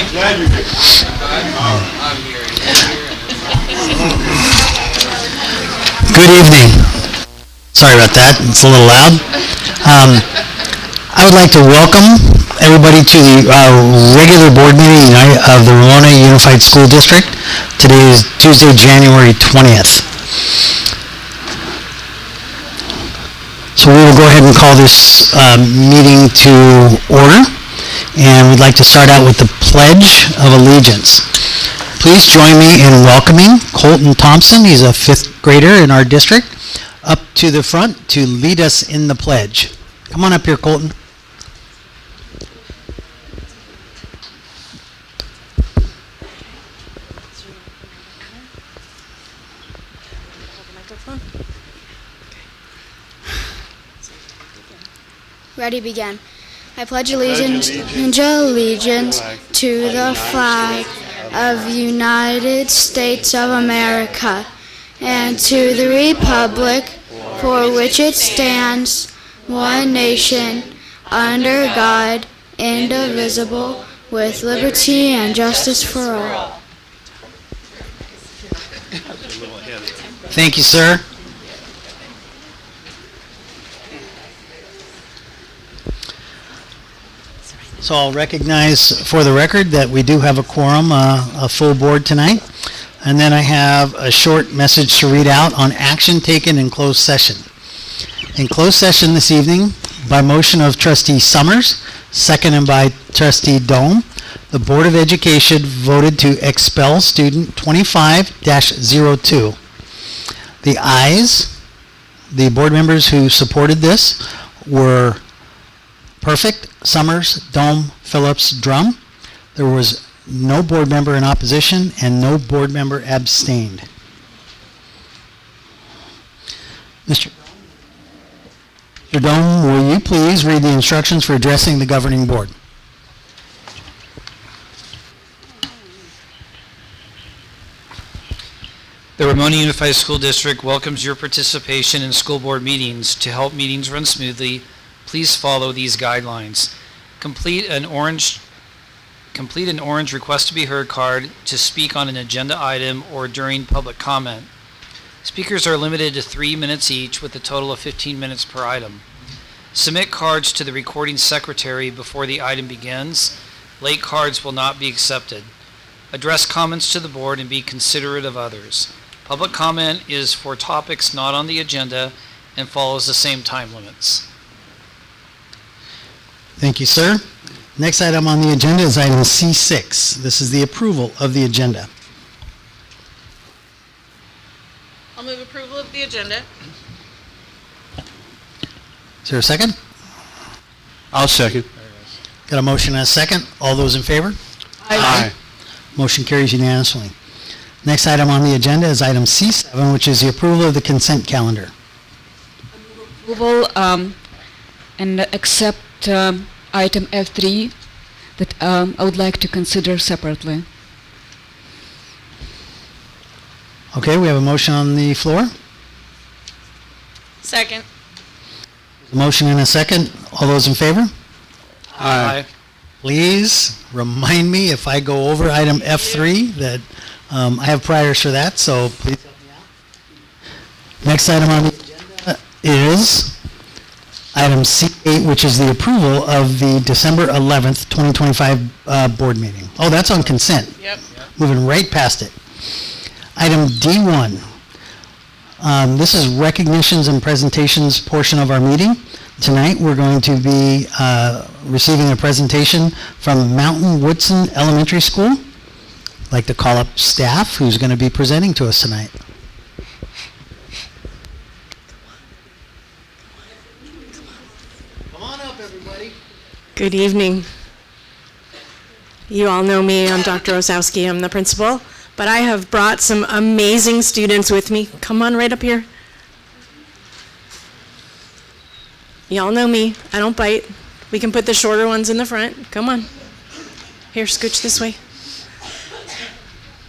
Good evening. Sorry about that. It's a little loud. I would like to welcome everybody to the regular board meeting of the Ramona Unified School District. Today is Tuesday, January 20th. So we will go ahead and call this meeting to order. And we'd like to start out with the Pledge of Allegiance. Please join me in welcoming Colton Thompson. He's a 5th grader in our district, up to the front to lead us in the pledge. Come on up here, Colton. Ready, begin. I pledge allegiance to the flag of the United States of America and to the republic for which it stands, one nation, under God, indivisible, with liberty and justice for all. Thank you, sir. So I'll recognize for the record that we do have a quorum, a full board tonight. And then I have a short message to read out on action taken in closed session. In closed session this evening, by motion of Trustee Summers, seconded by Trustee Dome, the Board of Education voted to expel student 25-02. The ayes, the board members who supported this, were Perfect, Summers, Dome, Phillips, Drum. There was no board member in opposition and no board member abstained. Mr. Dome, will you please read the instructions for addressing the governing board? The Ramona Unified School District welcomes your participation in school board meetings. To help meetings run smoothly, please follow these guidelines. Complete an orange request to be heard card to speak on an agenda item or during public comment. Speakers are limited to 3 minutes each with a total of 15 minutes per item. Submit cards to the recording secretary before the item begins. Late cards will not be accepted. Address comments to the board and be considerate of others. Public comment is for topics not on the agenda and follows the same time limits. Thank you, sir. Next item on the agenda is item C6. This is the approval of the agenda. I'll move approval of the agenda. Is there a second? I'll second. Got a motion and a second. All those in favor? Aye. Motion carries unanimously. Next item on the agenda is item C7, which is the approval of the consent calendar. Approval and accept item F3 that I would like to consider separately. Okay, we have a motion on the floor. Second. A motion and a second. All those in favor? Aye. Please remind me if I go over item F3 that I have priors for that, so please help me out. Next item on the agenda is item C8, which is the approval of the December 11th, 2025 board meeting. Oh, that's on consent. Yep. Moving right past it. Item D1. This is recognitions and presentations portion of our meeting. Tonight, we're going to be receiving a presentation from Mountain Woodson Elementary School. I'd like to call up staff who's going to be presenting to us tonight. Come on up, everybody. Good evening. You all know me. I'm Dr. Osowski. I'm the principal. But I have brought some amazing students with me. Come on right up here. Y'all know me. I don't bite. We can put the shorter ones in the front. Come on. Here, scooch this way.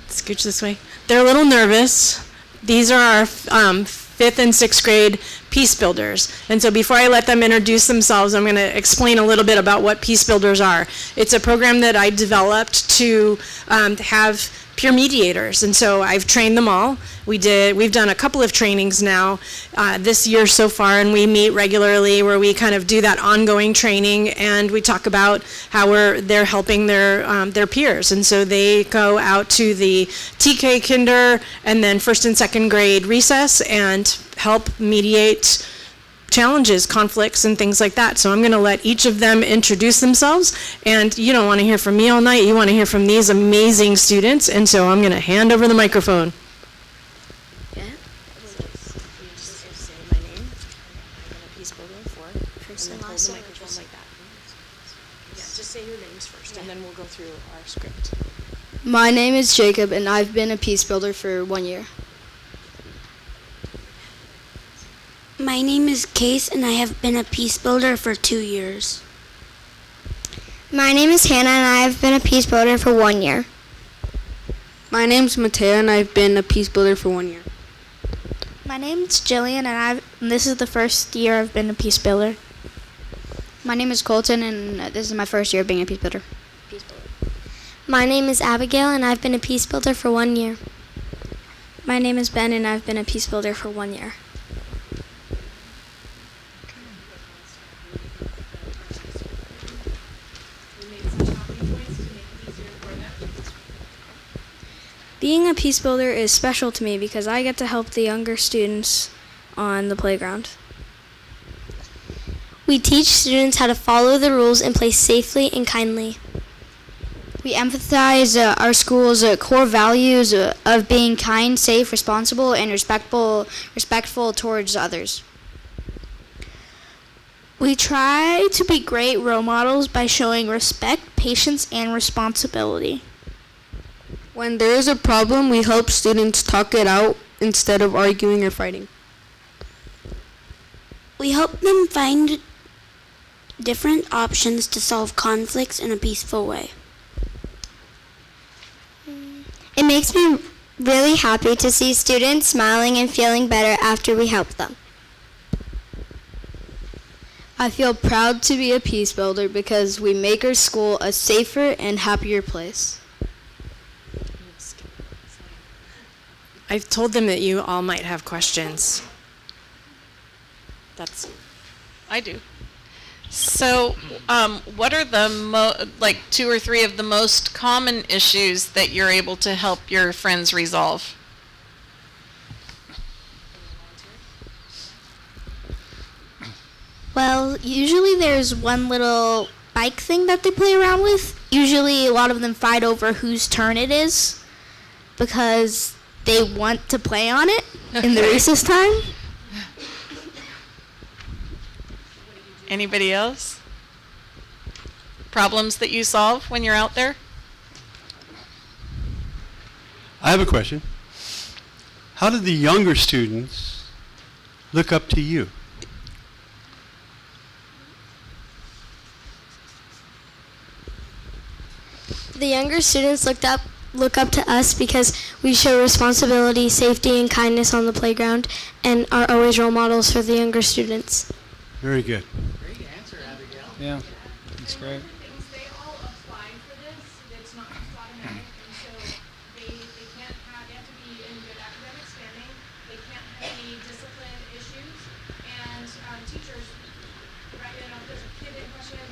Scooch this way. They're a little nervous. These are our 5th and 6th grade Peace Builders. And so before I let them introduce themselves, I'm going to explain a little bit about what Peace Builders are. It's a program that I developed to have peer mediators, and so I've trained them all. We've done a couple of trainings now this year so far, and we meet regularly where we kind of do that ongoing training, and we talk about how they're helping their peers. And so they go out to the TK kinder and then first and second grade recess and help mediate challenges, conflicts, and things like that. So I'm going to let each of them introduce themselves, and you don't want to hear from me all night, you want to hear from these amazing students, and so I'm going to hand over the microphone. Just say your names first, and then we'll go through our script. My name is Jacob, and I've been a peace builder for 1 year. My name is Case, and I have been a peace builder for 2 years. My name is Hannah, and I have been a peace builder for 1 year. My name's Mateo, and I've been a peace builder for 1 year. My name's Jillian, and this is the first year I've been a peace builder. My name is Colton, and this is my first year being a peace builder. My name is Abigail, and I've been a peace builder for 1 year. My name is Ben, and I've been a peace builder for 1 year. Being a peace builder is special to me because I get to help the younger students on the playground. We teach students how to follow the rules and play safely and kindly. We emphasize our school's core values of being kind, safe, responsible, and respectful towards others. We try to be great role models by showing respect, patience, and responsibility. When there is a problem, we help students talk it out instead of arguing or fighting. We help them find different options to solve conflicts in a peaceful way. It makes me really happy to see students smiling and feeling better after we help them. I feel proud to be a peace builder because we make our school a safer and happier place. I've told them that you all might have questions. I do. So, what are the like 2 or 3 of the most common issues that you're able to help your friends resolve? Well, usually there's one little bike thing that they play around with. Usually a lot of them fight over whose turn it is because they want to play on it in the recess time. Anybody else? Problems that you solve when you're out there? I have a question. How do the younger students look up to you? The younger students look up to us because we show responsibility, safety, and kindness on the playground and are always role models for the younger students. Very good. Great answer, Abigail. Yeah, that's great. They all apply for this. It's not just automatic, and so they have to be in good academic standing. They can't have any discipline issues, and teachers, right? If there's a kid in question,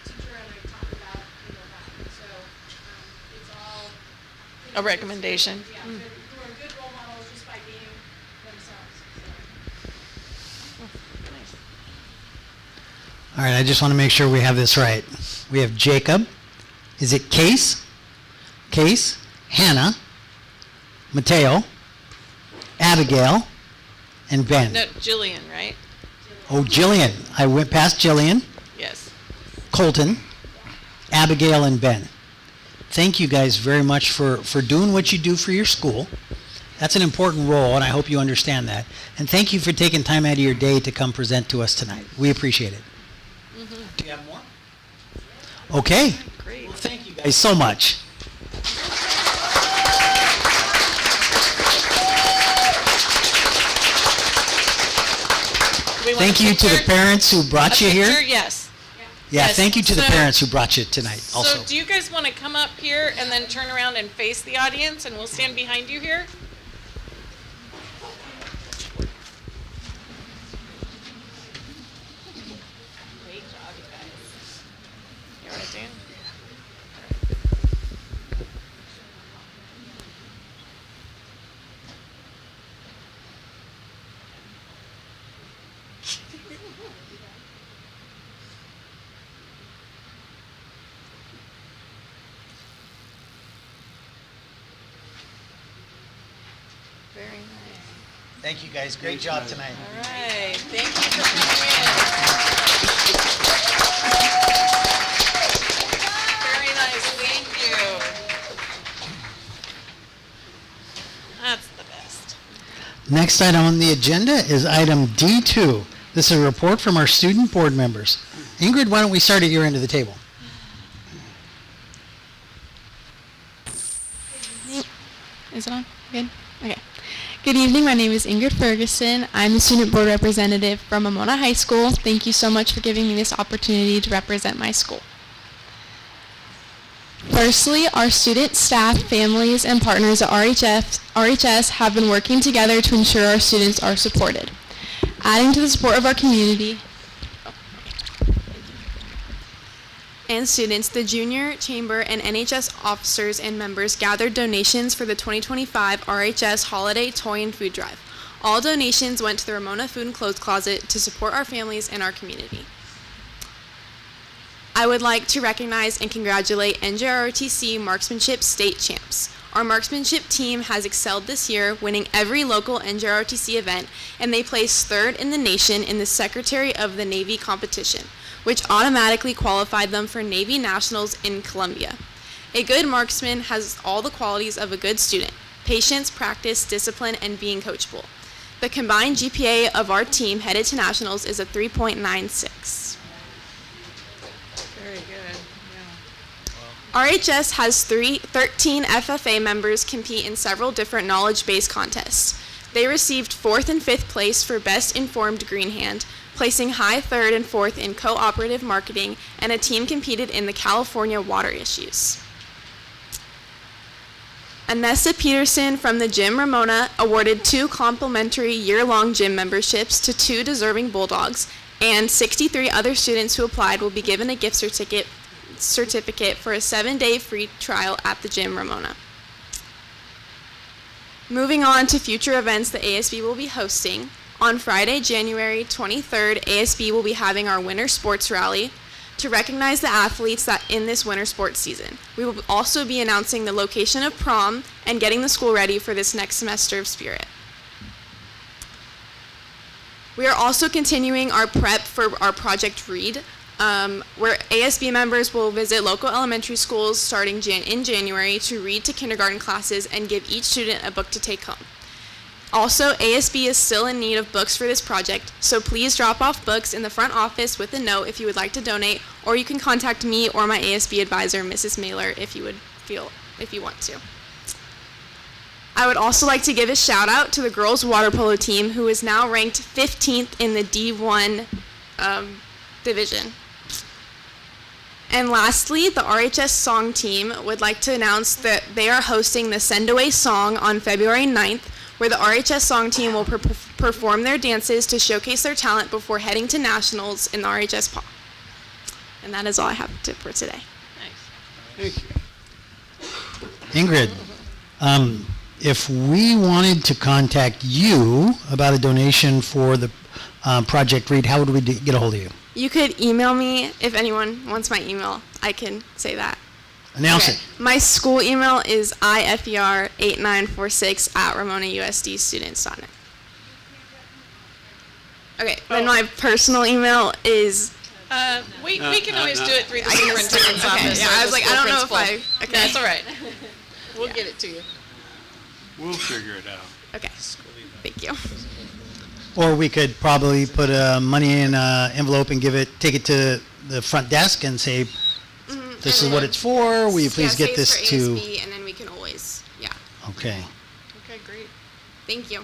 teacher and I talk about that. So it's all A recommendation. Yeah, who are good role models just by being themselves. All right, I just want to make sure we have this right. We have Jacob. Is it Case, Hannah, Mateo, Abigail, and Ben? No, Jillian, right? Oh, Jillian. I went past Jillian, Yes. Colton, Abigail, and Ben. Thank you guys very much for doing what you do for your school. That's an important role, and I hope you understand that. And thank you for taking time out of your day to come present to us tonight. We appreciate it. Do you have more? Okay. Great. Well, thank you guys so much. want Thank a you to the picture? parents who brought A you picture? here. Yes. Yeah, Yes. thank you to the So- parents who brought you tonight also. So do you guys want to come up here and then turn around and face the audience, and we'll stand behind you here? Great job, you guys. You want to do? Very nice. Thank you guys. Great job tonight. All right. Thank you for coming in. Very nice. Thank you. That's the best. Next item on the agenda is item D2. This is a report from our student board members. Ingrid, why don't we start at your end of the table? Is it on? Good? Okay. Good evening. My name is Ingrid Ferguson. I'm the student board representative from Ramona High School. Thank you so much for giving me this opportunity to represent my school. Firstly, our students, staff, families, and partners at RHS have been working together to ensure our students are supported. Adding to the support of our community and students, the Junior Chamber and NHS officers and members gathered donations for the 2025 RHS Holiday Toy and Food Drive. All donations went to the Ramona Food and Clothes Closet to support our families and our community. I would like to recognize and congratulate NJROTC Marksmanship State Champs. Our marksmanship team has excelled this year, winning every local NJROTC event, and they placed third in the nation in the Secretary of the Navy competition, which automatically qualified them for Navy Nationals in Columbia. A good marksman has all the qualities of a good student: patience, practice, discipline, and being coachable. The combined GPA of our team headed to nationals is a 3.96. Very good. RHS has 13 FFA members compete in several different knowledge-based contests. They received 4th and 5th place for Best Informed Green Hand, placing high 3rd and 4th in cooperative marketing, and a team competed in the California water issues. Anessa Peterson from the Gym Ramona awarded 2 complimentary year-long gym memberships to 2 deserving Bulldogs, and 63 other students who applied will be given a gift certificate for a 7-day free trial at the Gym Ramona. Moving on to future events that ASB will be hosting. On Friday, January 23rd, ASB will be having our Winter Sports Rally to recognize the athletes that in this winter sports season. We will also be announcing the location of prom and getting the school ready for this next semester of Spirit. We are also continuing our prep for our Project Read, where ASB members will visit local elementary schools starting in January to read to kindergarten classes and give each student a book to take home. Also, ASB is still in need of books for this project, so please drop off books in the front office with a note if you would like to donate, or you can contact me or my ASB advisor, Mrs. Mailer, if you want to. I would also like to give a shout out to the girls water polo team, who is now ranked 15th in the D1 division. And lastly, the RHS song team would like to announce that they are hosting the Send Away Song on February 9th, where the RHS song team will perform their dances to showcase their talent before heading to nationals in the RHS PAW. And that is all I have for today. Nice. Thank you. Ingrid, if we wanted to contact you about a donation for the Project Read, how would we get a hold of you? You could email me if anyone wants my email. I can say that. Announce it. My school email is ifer8946@ramonausdstudents.net. Okay, then my personal email is... We can always do it through the I can superintendent's okay, office. yeah, or I the was like, school I don't know if principal. okay. That's all right. We'll get it to you. We'll figure it out. Okay, thank you. Or we could probably put money in an envelope and take it to the front desk and say, this is what it's for. Will you please get this for to... ASB, and then we can always, Okay. Okay, great. Thank you.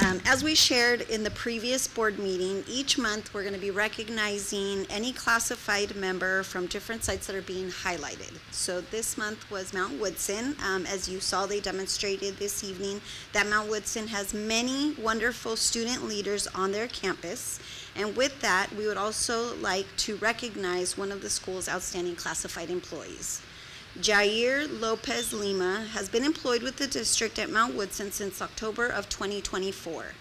As we shared in the previous board meeting, each month we're going to be recognizing any classified member from different sites that are being highlighted. So this month was Mount Woodson. As you saw, they demonstrated this evening that Mount Woodson has many wonderful student leaders on their campus. And with that, we would also like to recognize one of the school's outstanding classified employees. Jair Lopez Lima has been employed with the district at Mount Woodson since October of 2024.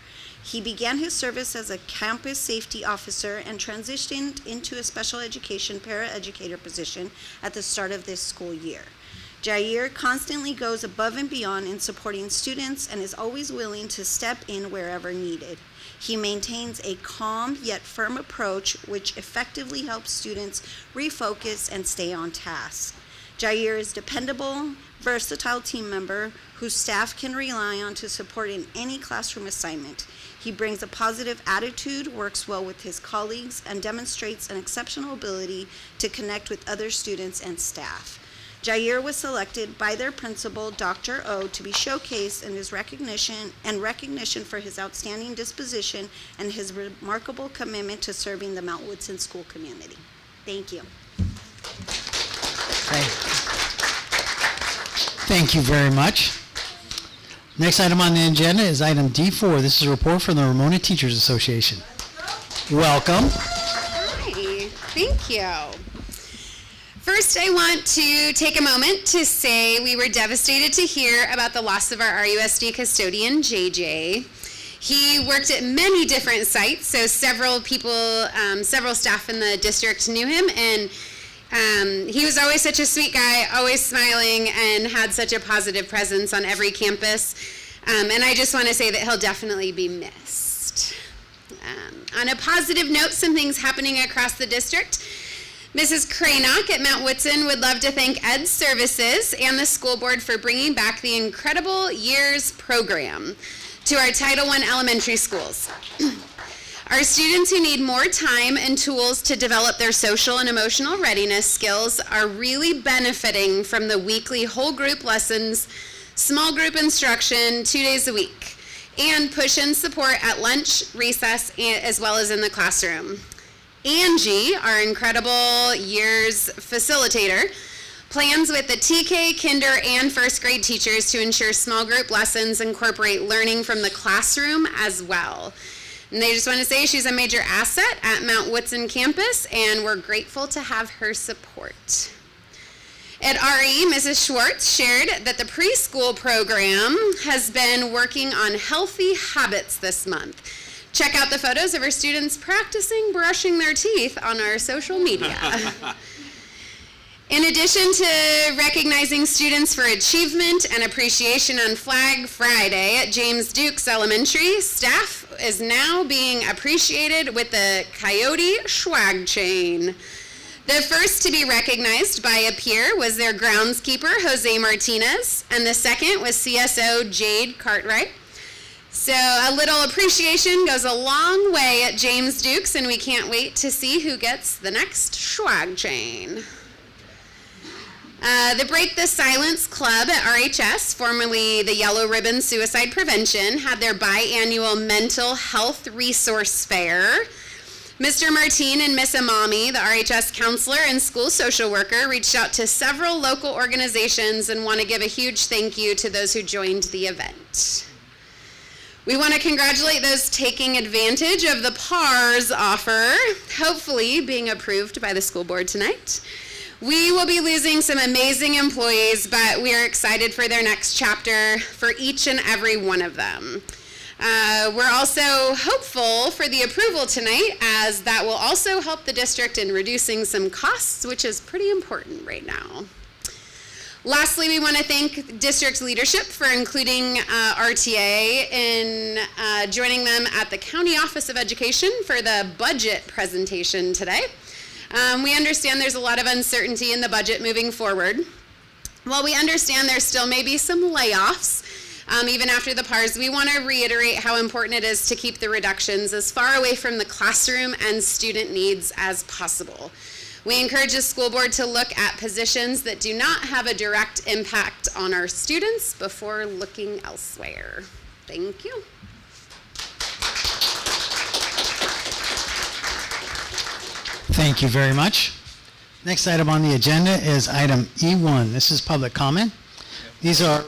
He began his service as a campus safety officer and transitioned into a special education paraeducator position at the start of this school year. Jair constantly goes above and beyond in supporting students and is always willing to step in wherever needed. He maintains a calm yet firm approach which effectively helps students refocus and stay on task. Jair is dependable, versatile team member whose staff can rely on to support in any classroom assignment. He brings a positive attitude, works well with his colleagues, and demonstrates an exceptional ability to connect with other students and staff. Jair was selected by their principal, Dr. O, to be showcased in his recognition for his outstanding disposition and his remarkable commitment to serving the Mount Woodson school community. Thank you. Thank you very much. Next item on the agenda is item D4. This is a report from the Ramona Teachers Association. Welcome. Hi, thank you. First, I want to take a moment to say we were devastated to hear about the loss of our RUSD custodian, JJ. He worked at many different sites, so several staff in the district knew him, and he was always such a sweet guy, always smiling, and had such a positive presence on every campus. And I just want to say that he'll definitely be missed. On a positive note, some things happening across the district. Mrs. Cranock at Mount Woodson would love to thank Ed Services and the school board for bringing back the Incredible Years program to our Title I elementary schools. Our students who need more time and tools to develop their social and emotional readiness skills are really benefiting from the weekly whole group lessons, small group instruction 2 days a week, and push-in support at lunch, recess, as well as in the classroom. Angie, our Incredible Years facilitator, plans with the TK, Kinder, and first grade teachers to ensure small group lessons incorporate learning from the classroom as well. And they just want to say she's a major asset at Mount Woodson campus, and we're grateful to have her support. At RE, Mrs. Schwartz shared that the preschool program has been working on healthy habits this month. Check out the photos of our students practicing brushing their teeth on our social media. In addition to recognizing students for achievement and appreciation on Flag Friday at James Dukes Elementary, staff is now being appreciated with the Coyote Swag Chain. The first to be recognized by a peer was their groundskeeper, Jose Martinez, and the second was CSO Jade Cartwright. So a little appreciation goes a long way at James Dukes, and we can't wait to see who gets the next swag chain. The Break the Silence Club at RHS, formerly the Yellow Ribbon Suicide Prevention, had their biannual mental health resource fair. Mr. Martin and Miss Amami, the RHS counselor and school social worker, reached out to several local organizations and want to give a huge thank you to those who joined the event. We want to congratulate those taking advantage of the PARS offer, hopefully being approved by the school board tonight. We will be losing some amazing employees, but we are excited for their next chapter for each and every one of them. We're also hopeful for the approval tonight, as that will also help the district in reducing some costs, which is pretty important right now. Lastly, we want to thank district leadership for including RTA in joining them at the County Office of Education for the budget presentation today. We understand there's a lot of uncertainty in the budget moving forward. While we understand there still may be some layoffs, even after the PARS, we want to reiterate how important it is to keep the reductions as far away from the classroom and student needs as possible. We encourage the school board to look at positions that do not have a direct impact on our students before looking elsewhere. Thank you. Thank you very much. Next item on the agenda is item E1. This is public comment. These are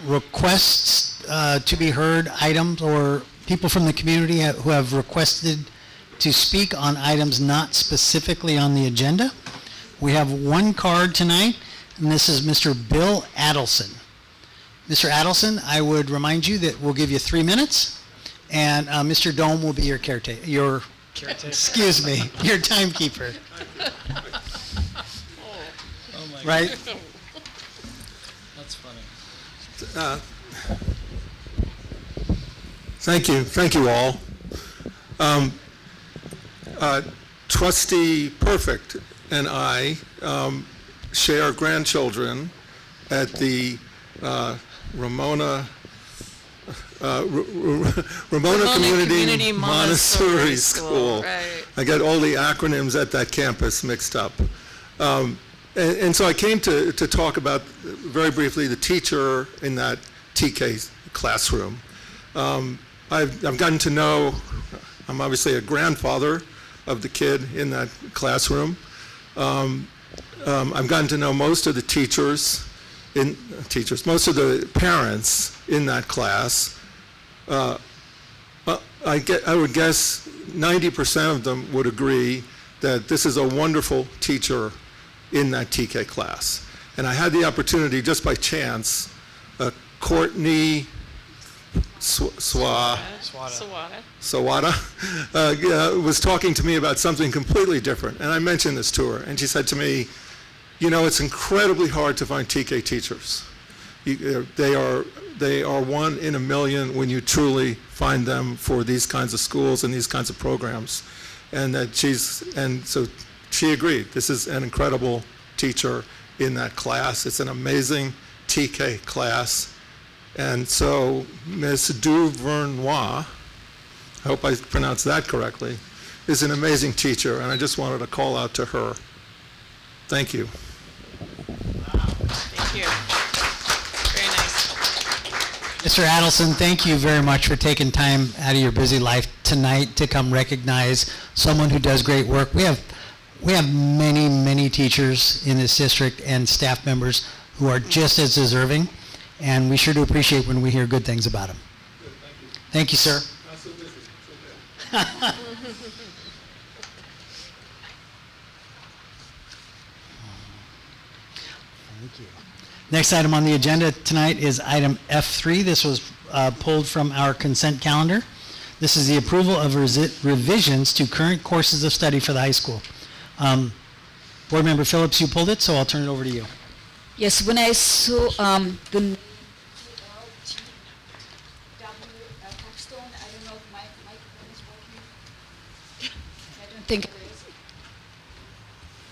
requests to be heard items or people from the community who have requested to speak on items not specifically on the agenda. We have one card tonight, and this is Mr. Bill Adelson. Mr. Adelson, I would remind you that we'll give you 3 minutes, and Mr. Dome will be your caretaker. Excuse me, your timekeeper. Oh my Right? God. That's funny. Thank you all. Trustee Perfect and I share grandchildren at the Ramona Community Montessori School. Right. I get all the acronyms at that campus mixed up. And so I came to talk about, very briefly, the teacher in that TK classroom. I've gotten to know, I'm obviously a grandfather of the kid in that classroom. I've gotten to know most of the most of the parents in that class. I would guess 90% of them would agree that this is a wonderful teacher in that TK class. And I had the opportunity, just by chance, Courtney Sawada was talking to me about something completely different, and I mentioned this to her, and she said to me, you know, it's incredibly hard to find TK teachers. They are 1 in a million when you truly find them for these kinds of schools and these kinds of programs. And so she agreed. This is an incredible teacher in that class. It's an amazing TK class. And so Ms. Duvernois, I hope I pronounced that correctly, is an amazing teacher, and I just wanted to call out to her. Thank you. Thank you. Very nice. Mr. Adelson, thank you very much for taking time out of your busy life tonight to come recognize someone who does great work. We have many, many teachers in this district and staff members who are just as deserving, and we sure do appreciate when we hear good things about them. Good, thank you, sir. Not so busy. It's okay. Thank you. Next item on the agenda tonight is item F3. This was pulled from our consent calendar. This is the approval of revisions to current courses of study for the high school. Board Member Phillips, you pulled it, so I'll turn it over to you. Yes, when I saw the capstone, I don't know if my microphone is working. I don't think it is.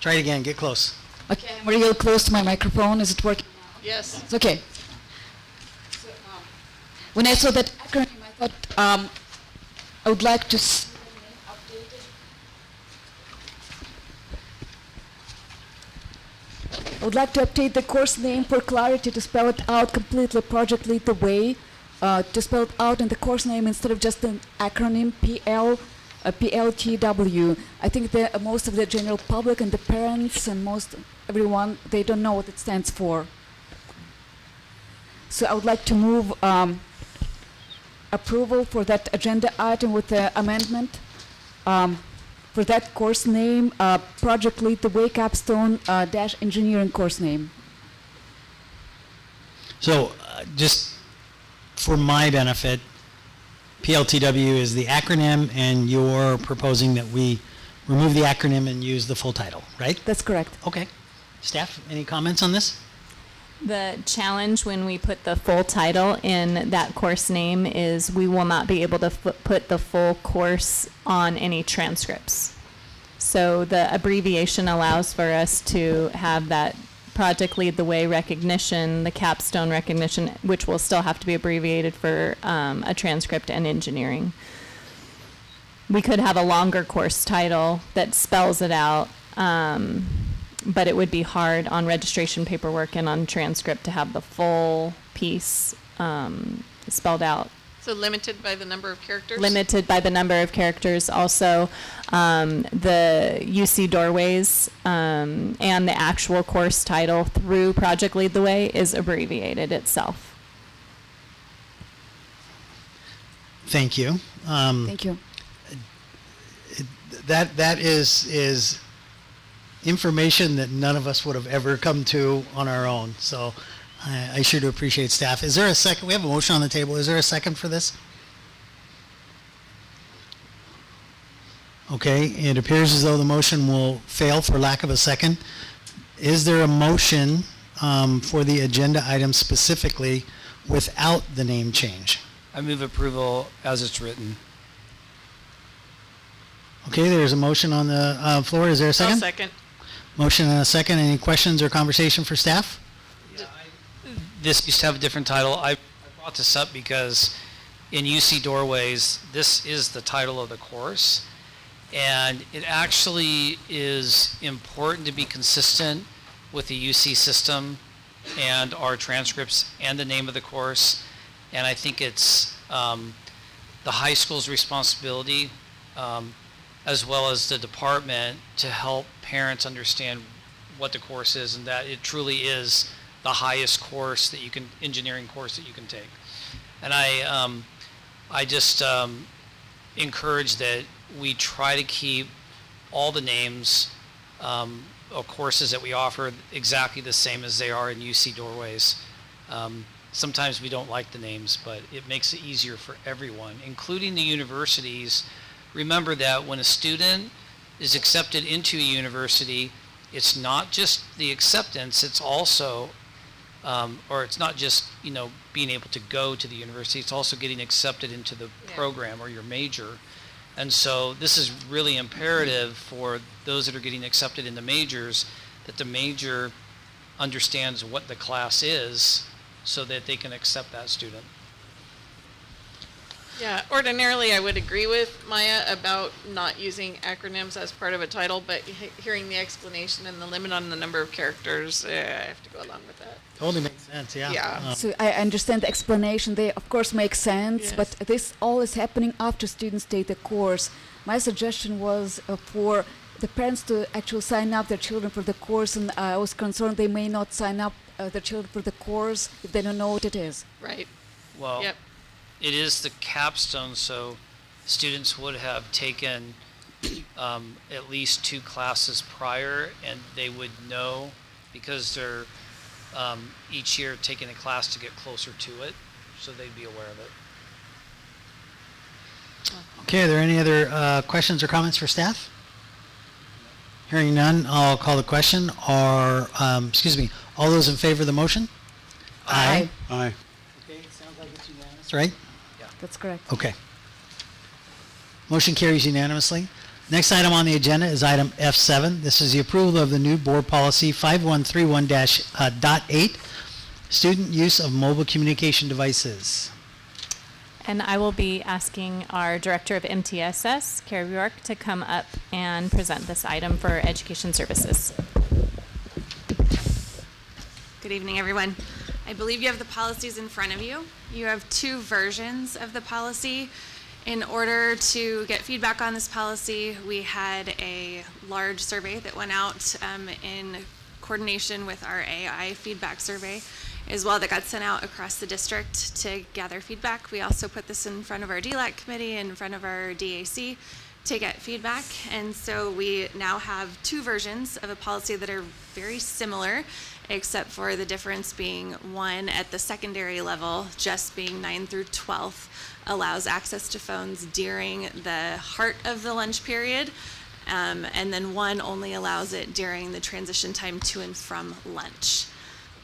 Try it again. Get close. Okay, I'm real close to my microphone. Is it working now? Yes. It's okay. So, when I saw that acronym, I thought I would like to see the name updated. I would like to update the course name for clarity to spell it out completely, Project Lead the Way, to spell it out in the course name instead of just an acronym PLTW. I think that most of the general public and the parents and everyone, they don't know what it stands for. So I would like to move approval for that agenda item with the amendment. For that course name, Project Lead the Way Capstone dash Engineering course name. So just for my benefit, PLTW is the acronym, and you're proposing that we remove the acronym and use the full title, right? That's correct. Okay. Staff, any comments on this? The challenge when we put the full title in that course name is we will not be able to put the full course on any transcripts. So the abbreviation allows for us to have that Project Lead the Way recognition, the capstone recognition, which will still have to be abbreviated for a transcript and engineering. We could have a longer course title that spells it out, but it would be hard on registration paperwork and on transcript to have the full piece spelled out. So limited by the number of characters? Limited by the number of characters. Also, the UC Doorways and the actual course title through Project Lead the Way is abbreviated itself. Thank you. Thank you. That is information that none of us would have ever come to on our own. So I sure do appreciate staff. Is there a second? We have a motion on the table. Is there a second for this? Okay, it appears as though the motion will fail for lack of a second. Is there a motion for the agenda item specifically without the name change? I move approval as it's written. Okay, there's a motion on the floor. Is there a second? I'll second. Motion and a second. Any questions or conversation for staff? This used to have a different title. I brought this up because in UC Doorways, this is the title of the course. And it actually is important to be consistent with the UC system and our transcripts and the name of the course. And I think it's the high school's responsibility as well as the department to help parents understand what the course is and that it truly is the highest course that you can, engineering course that you can take. And I just encourage that we try to keep all the names of courses that we offer exactly the same as they are in UC Doorways. Sometimes we don't like the names, but it makes it easier for everyone, including the universities. Remember that when a student is accepted into a university, it's not just the acceptance, it's also, or it's not just, being able to go to the university, it's also getting accepted into the program or your major. And so this is really imperative for those that are getting accepted in the majors, that the major understands what the class is so that they can accept that student. Yeah, ordinarily I would agree with Maya about not using acronyms as part of a title, but hearing the explanation and the limit on the number of characters, I have to go along with that. Totally makes sense, yeah. Yeah. So I understand the explanation. They, of course, make sense, Yes. but this all is happening after students take the course. My suggestion was for the parents to actually sign up their children for the course, and I was concerned they may not sign up their children for the course if they don't know what it is. Right. Well, Yep. it is the capstone, so students would have taken at least 2 classes prior, and they would know because they're each year taking a class to get closer to it, so they'd be aware of it. Okay, are there any other questions or comments for staff? Hearing none, I'll call the question. All those in favor of the motion? Aye. Aye. Okay, sounds like it's unanimous, right? That's correct. Okay. Motion carries unanimously. Next item on the agenda is item F7. This is the approval of the new board policy 5131-.8, student use of mobile communication devices. And I will be asking our Director of MTSS, Carrie York, to come up and present this item for Education Services. Good evening, everyone. I believe you have the policies in front of you. You have 2 versions of the policy. In order to get feedback on this policy, we had a large survey that went out in coordination with our AI feedback survey as well that got sent out across the district to gather feedback. We also put this in front of our DLAC committee, in front of our DAC to get feedback. And so we now have 2 versions of a policy that are very similar, except for the difference being one at the secondary level, just being 9 through 12th, allows access to phones during the heart of the lunch period, and then one only allows it during the transition time to and from lunch.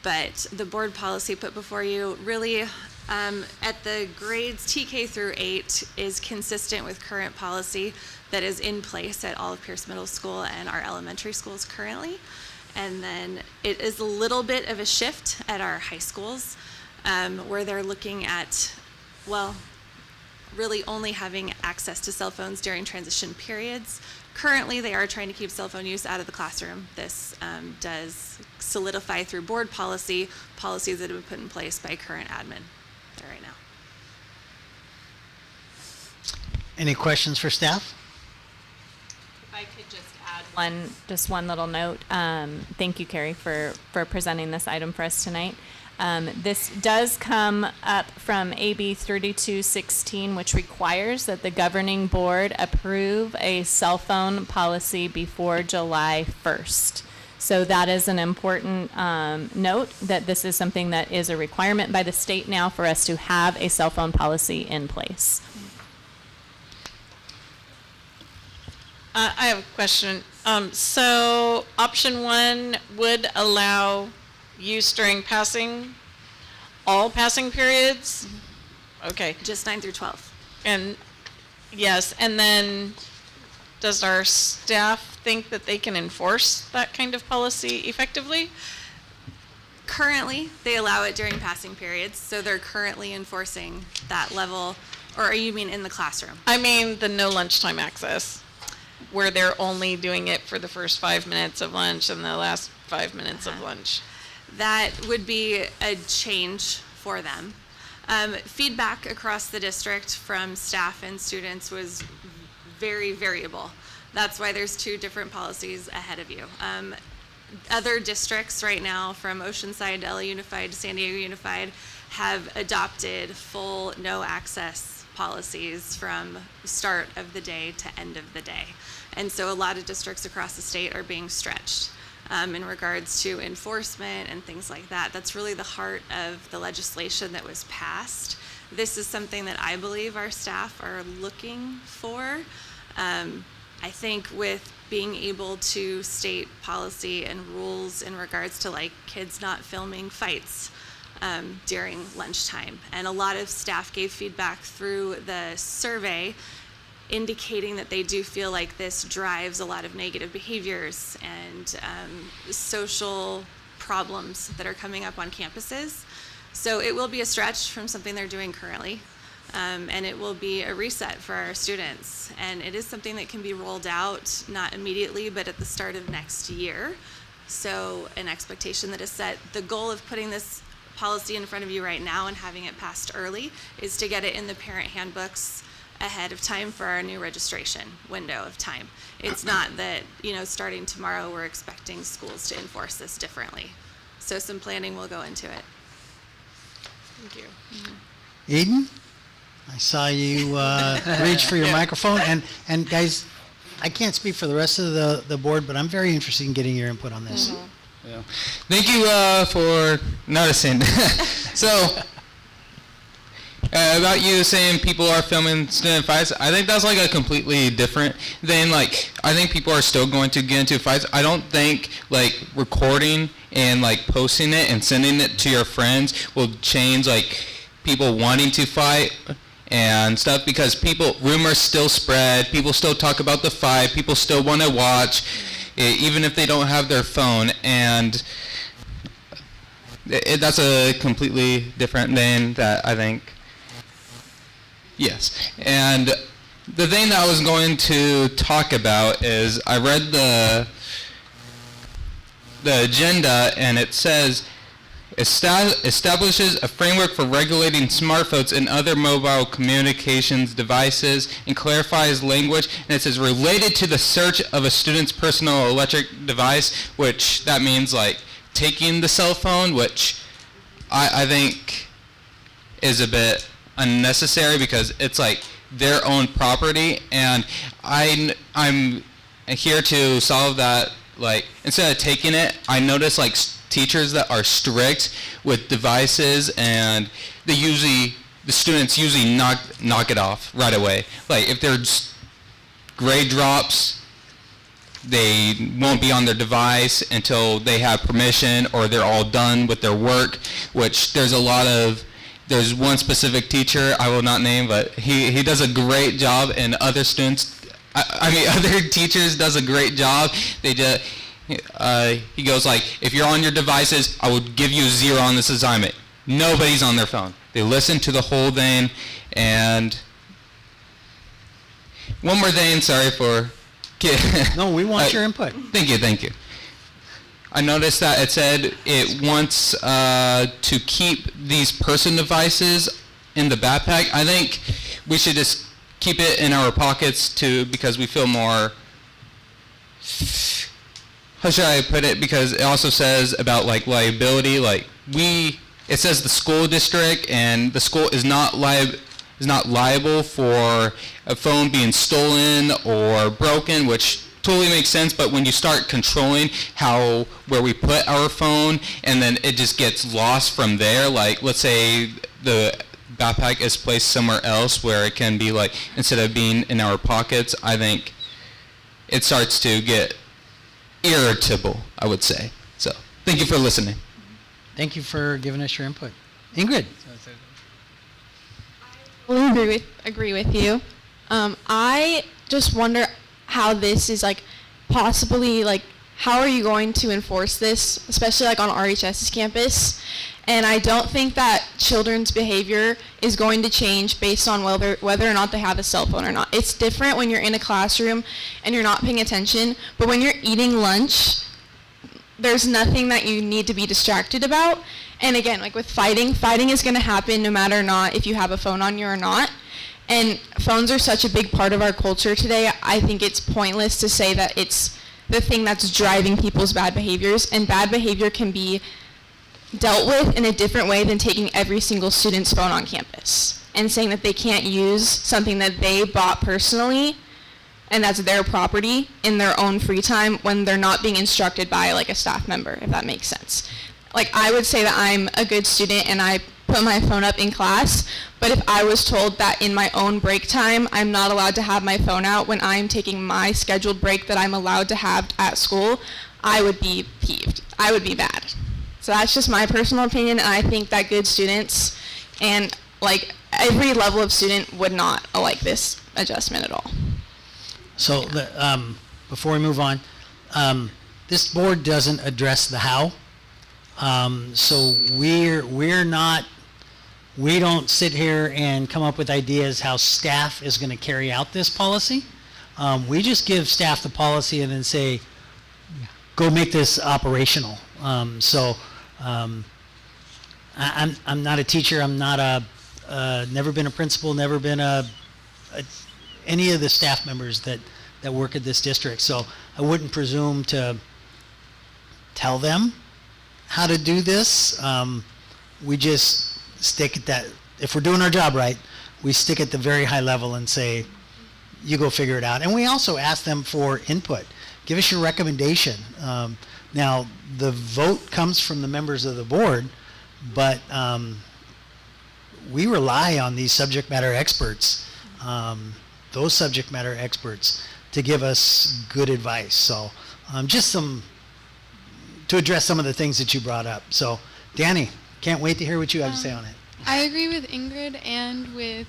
But the board policy put before you really at the grades TK through 8 is consistent with current policy that is in place at all of Pierce Middle School and our elementary schools currently. And then it is a little bit of a shift at our high schools where they're looking at, well, really only having access to cell phones during transition periods. Currently, they are trying to keep cell phone use out of the classroom. This does solidify through board policies that have been put in place by current admin right now. Any questions for staff? If I could just add one little note. Thank you, Carrie, for presenting this item for us tonight. This does come up from AB 3216, which requires that the governing board approve a cell phone policy before July 1st. So that is an important note, that this is something that is a requirement by the state now for us to have a cell phone policy in place. I have a question. So option 1 would allow use during all passing periods? Okay. Just 9 through 12. And yes, and then does our staff think that they can enforce that kind of policy effectively? Currently, they allow it during passing periods, so they're currently enforcing that level. Or you mean in the classroom? I mean the no lunchtime access, where they're only doing it for the first 5 minutes of lunch and the last 5 minutes of lunch. That would be a change for them. Feedback across the district from staff and students was very variable. That's why there's 2 different policies ahead of you. Other districts right now, from Oceanside to LA Unified to San Diego Unified, have adopted full no access policies from start of the day to end of the day. And so a lot of districts across the state are being stretched in regards to enforcement and things like that. That's really the heart of the legislation that was passed. This is something that I believe our staff are looking for. I think with being able to state policy and rules in regards to like kids not filming fights during lunchtime. And a lot of staff gave feedback through the survey indicating that they do feel like this drives a lot of negative behaviors and social problems that are coming up on campuses. So it will be a stretch from something they're doing currently. And it will be a reset for our students. And it is something that can be rolled out, not immediately, but at the start of next year. So an expectation that is set. The goal of putting this policy in front of you right now and having it passed early is to get it in the parent handbooks ahead of time for our new registration window of time. It's not that, starting tomorrow we're expecting schools to enforce this differently. So some planning will go into it. Thank you. Mm-hmm. Eden, I saw you reach for your microphone. And guys, I can't speak for the rest of the board, but I'm very interested in getting your input on this. Mm-hmm. Yeah. Thank you for noticing. So, about you saying people are filming student fights, I think that's like a completely different thing. Like, I think people are still going to get into fights. I don't think like recording and like posting it and sending it to your friends will change like people wanting to fight and stuff, because rumors still spread, people still talk about the fight, people still want to watch, even if they don't have their phone, and that's a completely different thing that I think. Yes, and the thing that I was going to talk about is I read the agenda, and it says establishes a framework for regulating smartphones and other mobile communications devices and clarifies language, and it says related to the search of a student's personal electric device, which that means like taking the cell phone, which I think is a bit unnecessary because it's like their own property, and I'm here to solve that. Like, instead of taking it, I notice like teachers that are strict with devices, and the students usually knock it off right away. Like, if there's grade drops, they won't be on their device until they have permission or they're all done with their work, which there's one specific teacher I will not name, but he does a great job, and other other teachers does a great job. They just he goes like, if you're on your devices, I would give you 0 on this assignment. Nobody's on their phone. They listen to the whole thing. And one more thing, sorry for... No, we want your input. Thank you. I noticed that it said it wants to keep these person devices in the backpack. I think we should just keep it in our pockets because we feel more, how should I put it, because it also says about like liability, like it says the school district, and the school is not liable for a phone being stolen or broken, which totally makes sense. But when you start controlling where we put our phone, and then it just gets lost from there, like let's say the backpack is placed somewhere else where it can be like, instead of being in our pockets, I think it starts to get irritable, I would say. So thank you for listening. Thank you for giving us your input. Ingrid? I agree with you. I just wonder how this is like possibly like, how are you going to enforce this, especially like on RHS's campus? And I don't think that children's behavior is going to change based on whether or not they have a cell phone or not. It's different when you're in a classroom and you're not paying attention, but when you're eating lunch, there's nothing that you need to be distracted about. And again, like with fighting is going to happen no matter not if you have a phone on you or not. And phones are such a big part of our culture today. I think it's pointless to say that it's the thing that's driving people's bad behaviors, and bad behavior can be dealt with in a different way than taking every single student's phone on campus and saying that they can't use something that they bought personally and that's their property in their own free time when they're not being instructed by like a staff member, if that makes sense. Like I would say that I'm a good student and I put my phone up in class, but if I was told that in my own break time I'm not allowed to have my phone out when I'm taking my scheduled break that I'm allowed to have at school, I would be peeved. I would be mad. So that's just my personal opinion, and I think that good students and like every level of student would not like this adjustment at all. So before we move on, this board doesn't address the how. So we don't sit here and come up with ideas how staff is going to carry out this policy. We just give staff the policy and then say, go make this operational. I'm not a teacher. I'm not never been a principal, never been any of the staff members that work at this district. So I wouldn't presume to tell them how to do this. We just stick at that. If we're doing our job right, we stick at the very high level and say, you go figure it out. And we also ask them for input. Give us your recommendation. Now, the vote comes from the members of the board, but we rely on these subject matter experts, those subject matter experts, to give us good advice. So just to address some of the things that you brought up. So, Danny, can't wait to hear what you have to say on it. I agree with Ingrid and with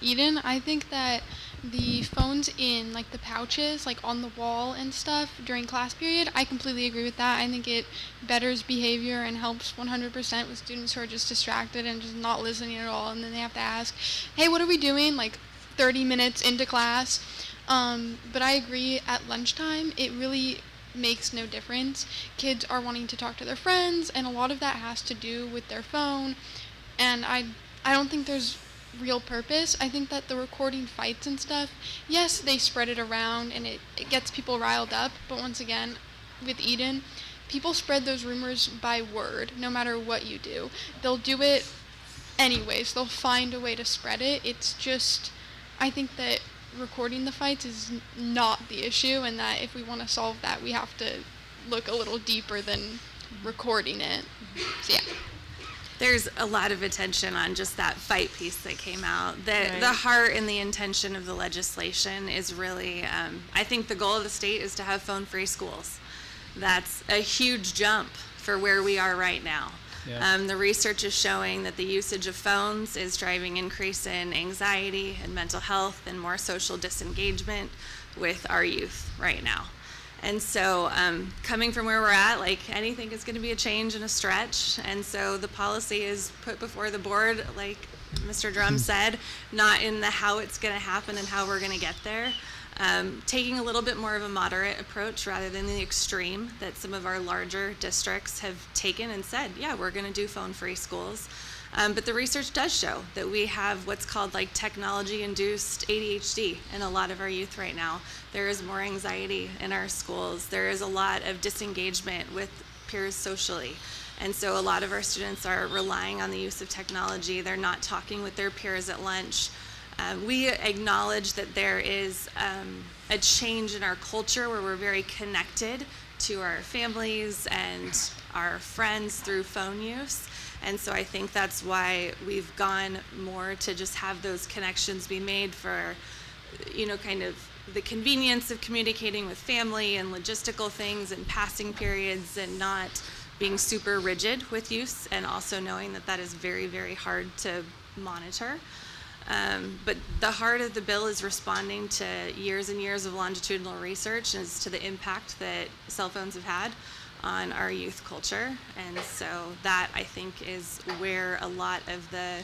Eden. I think that the phones in like the pouches, like on the wall and stuff during class period, I completely agree with that. I think it betters behavior and helps 100% with students who are just distracted and just not listening at all, and then they have to ask, hey, what are we doing, like 30 minutes into class? But I agree, at lunchtime it really makes no difference. Kids are wanting to talk to their friends, and a lot of that has to do with their phone, and I don't think there's real purpose. I think that the recording fights and stuff, yes, they spread it around and it gets people riled up, but once again, with Eden, people spread those rumors by word, no matter what you do. They'll do it anyways. They'll find a way to spread it. It's just, I think that recording the fights is not the issue, and that if we want to solve that, we have to look a little deeper than recording it. So yeah. There's a lot of attention on just that fight piece that came out. The heart and the intention of the legislation is really, I think the goal of the state is to have phone-free schools. That's a huge jump for where we are right now. Yeah. The research is showing that the usage of phones is driving increase in anxiety and mental health and more social disengagement with our youth right now. And so coming from where we're at, like anything is going to be a change and a stretch. And so the policy is put before the board, like Mr. Drum said, not in the how it's going to happen and how we're going to get there. Taking a little bit more of a moderate approach rather than the extreme that some of our larger districts have taken and said, yeah, we're going to do phone-free schools. But the research does show that we have what's called like technology-induced ADHD in a lot of our youth right now. There is more anxiety in our schools. There is a lot of disengagement with peers socially. And so a lot of our students are relying on the use of technology. They're not talking with their peers at lunch. We acknowledge that there is a change in our culture where we're very connected to our families and our friends through phone use. And so I think that's why we've gone more to just have those connections be made for, kind of the convenience of communicating with family and logistical things and passing periods, and not being super rigid with use, and also knowing that that is very, very hard to monitor. But the heart of the bill is responding to years and years of longitudinal research as to the impact that cell phones have had on our youth culture. And so that, I think, is where a lot of the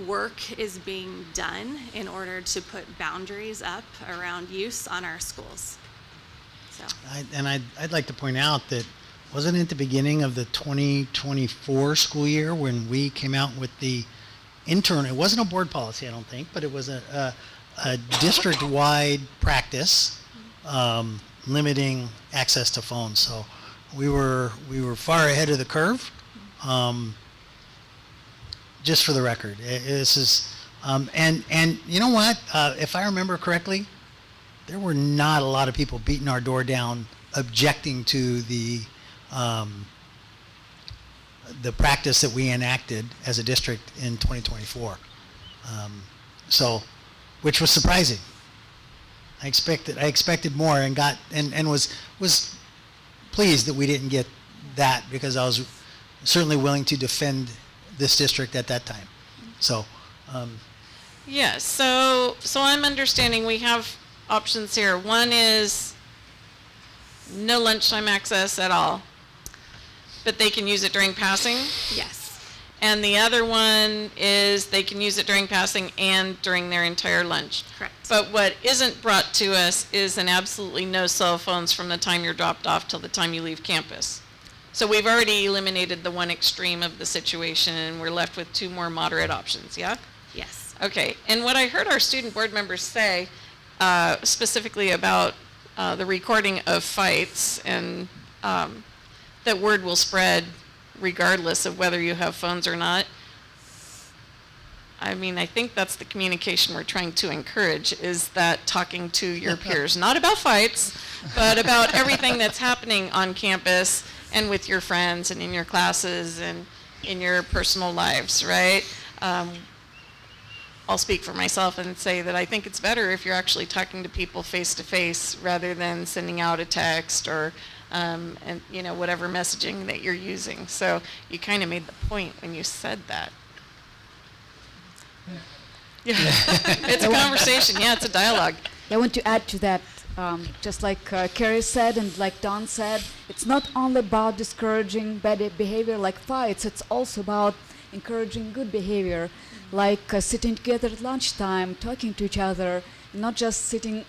work is being done in order to put boundaries up around use on our schools. So. I'd like to point out that wasn't it the beginning of the 2024 school year when we came out with the it wasn't a board policy, I don't think, but it was a district-wide practice limiting access to phones. So we were far ahead of the curve. Just for the record, this is and you know what? If I remember correctly, there were not a lot of people beating our door down objecting to the practice that we enacted as a district in 2024. So, which was surprising. I expected more and was pleased that we didn't get that, because I was certainly willing to defend this district at that time. So, yeah, so I'm understanding we have options here. One is no lunchtime access at all, but they can use it during passing? Yes. And the other one is they can use it during passing and during their entire lunch. Correct. But what isn't brought to us is an absolutely no cell phones from the time you're dropped off till the time you leave campus. So we've already eliminated the one extreme of the situation, and we're left with two more moderate options, yeah? Yes. Okay, and what I heard our student board members say, specifically about the recording of fights, and that word will spread regardless of whether you have phones or not. I mean, I think that's the communication we're trying to encourage, is that talking to your peers, not about fights, but about everything that's happening on campus and with your friends and in your classes and in your personal lives, right? I'll speak for myself and say that I think it's better if you're actually talking to people face to face rather than sending out a text or and whatever messaging that you're using. So you kind of made the point when you said that. Yeah, it's a conversation. Yeah, it's a dialogue. I want to add to that, just like Carrie said and like Don said, it's not only about discouraging bad behavior like fights, it's also about encouraging good behavior, like sitting together at lunchtime, talking to each other, not just sitting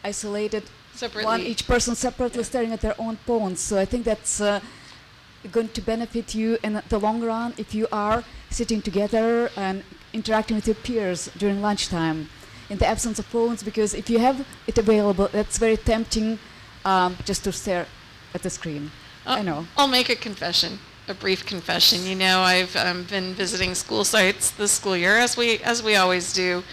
isolated, separately. Each person separately staring at their own phones. So I think that's going to benefit you in the long run if you are sitting together and interacting with your peers during lunchtime in the absence of phones, because if you have it available, that's very tempting just to stare at the screen. I know. I'll make a confession, a brief confession. You know, I've been visiting school sites this school year, as we always do.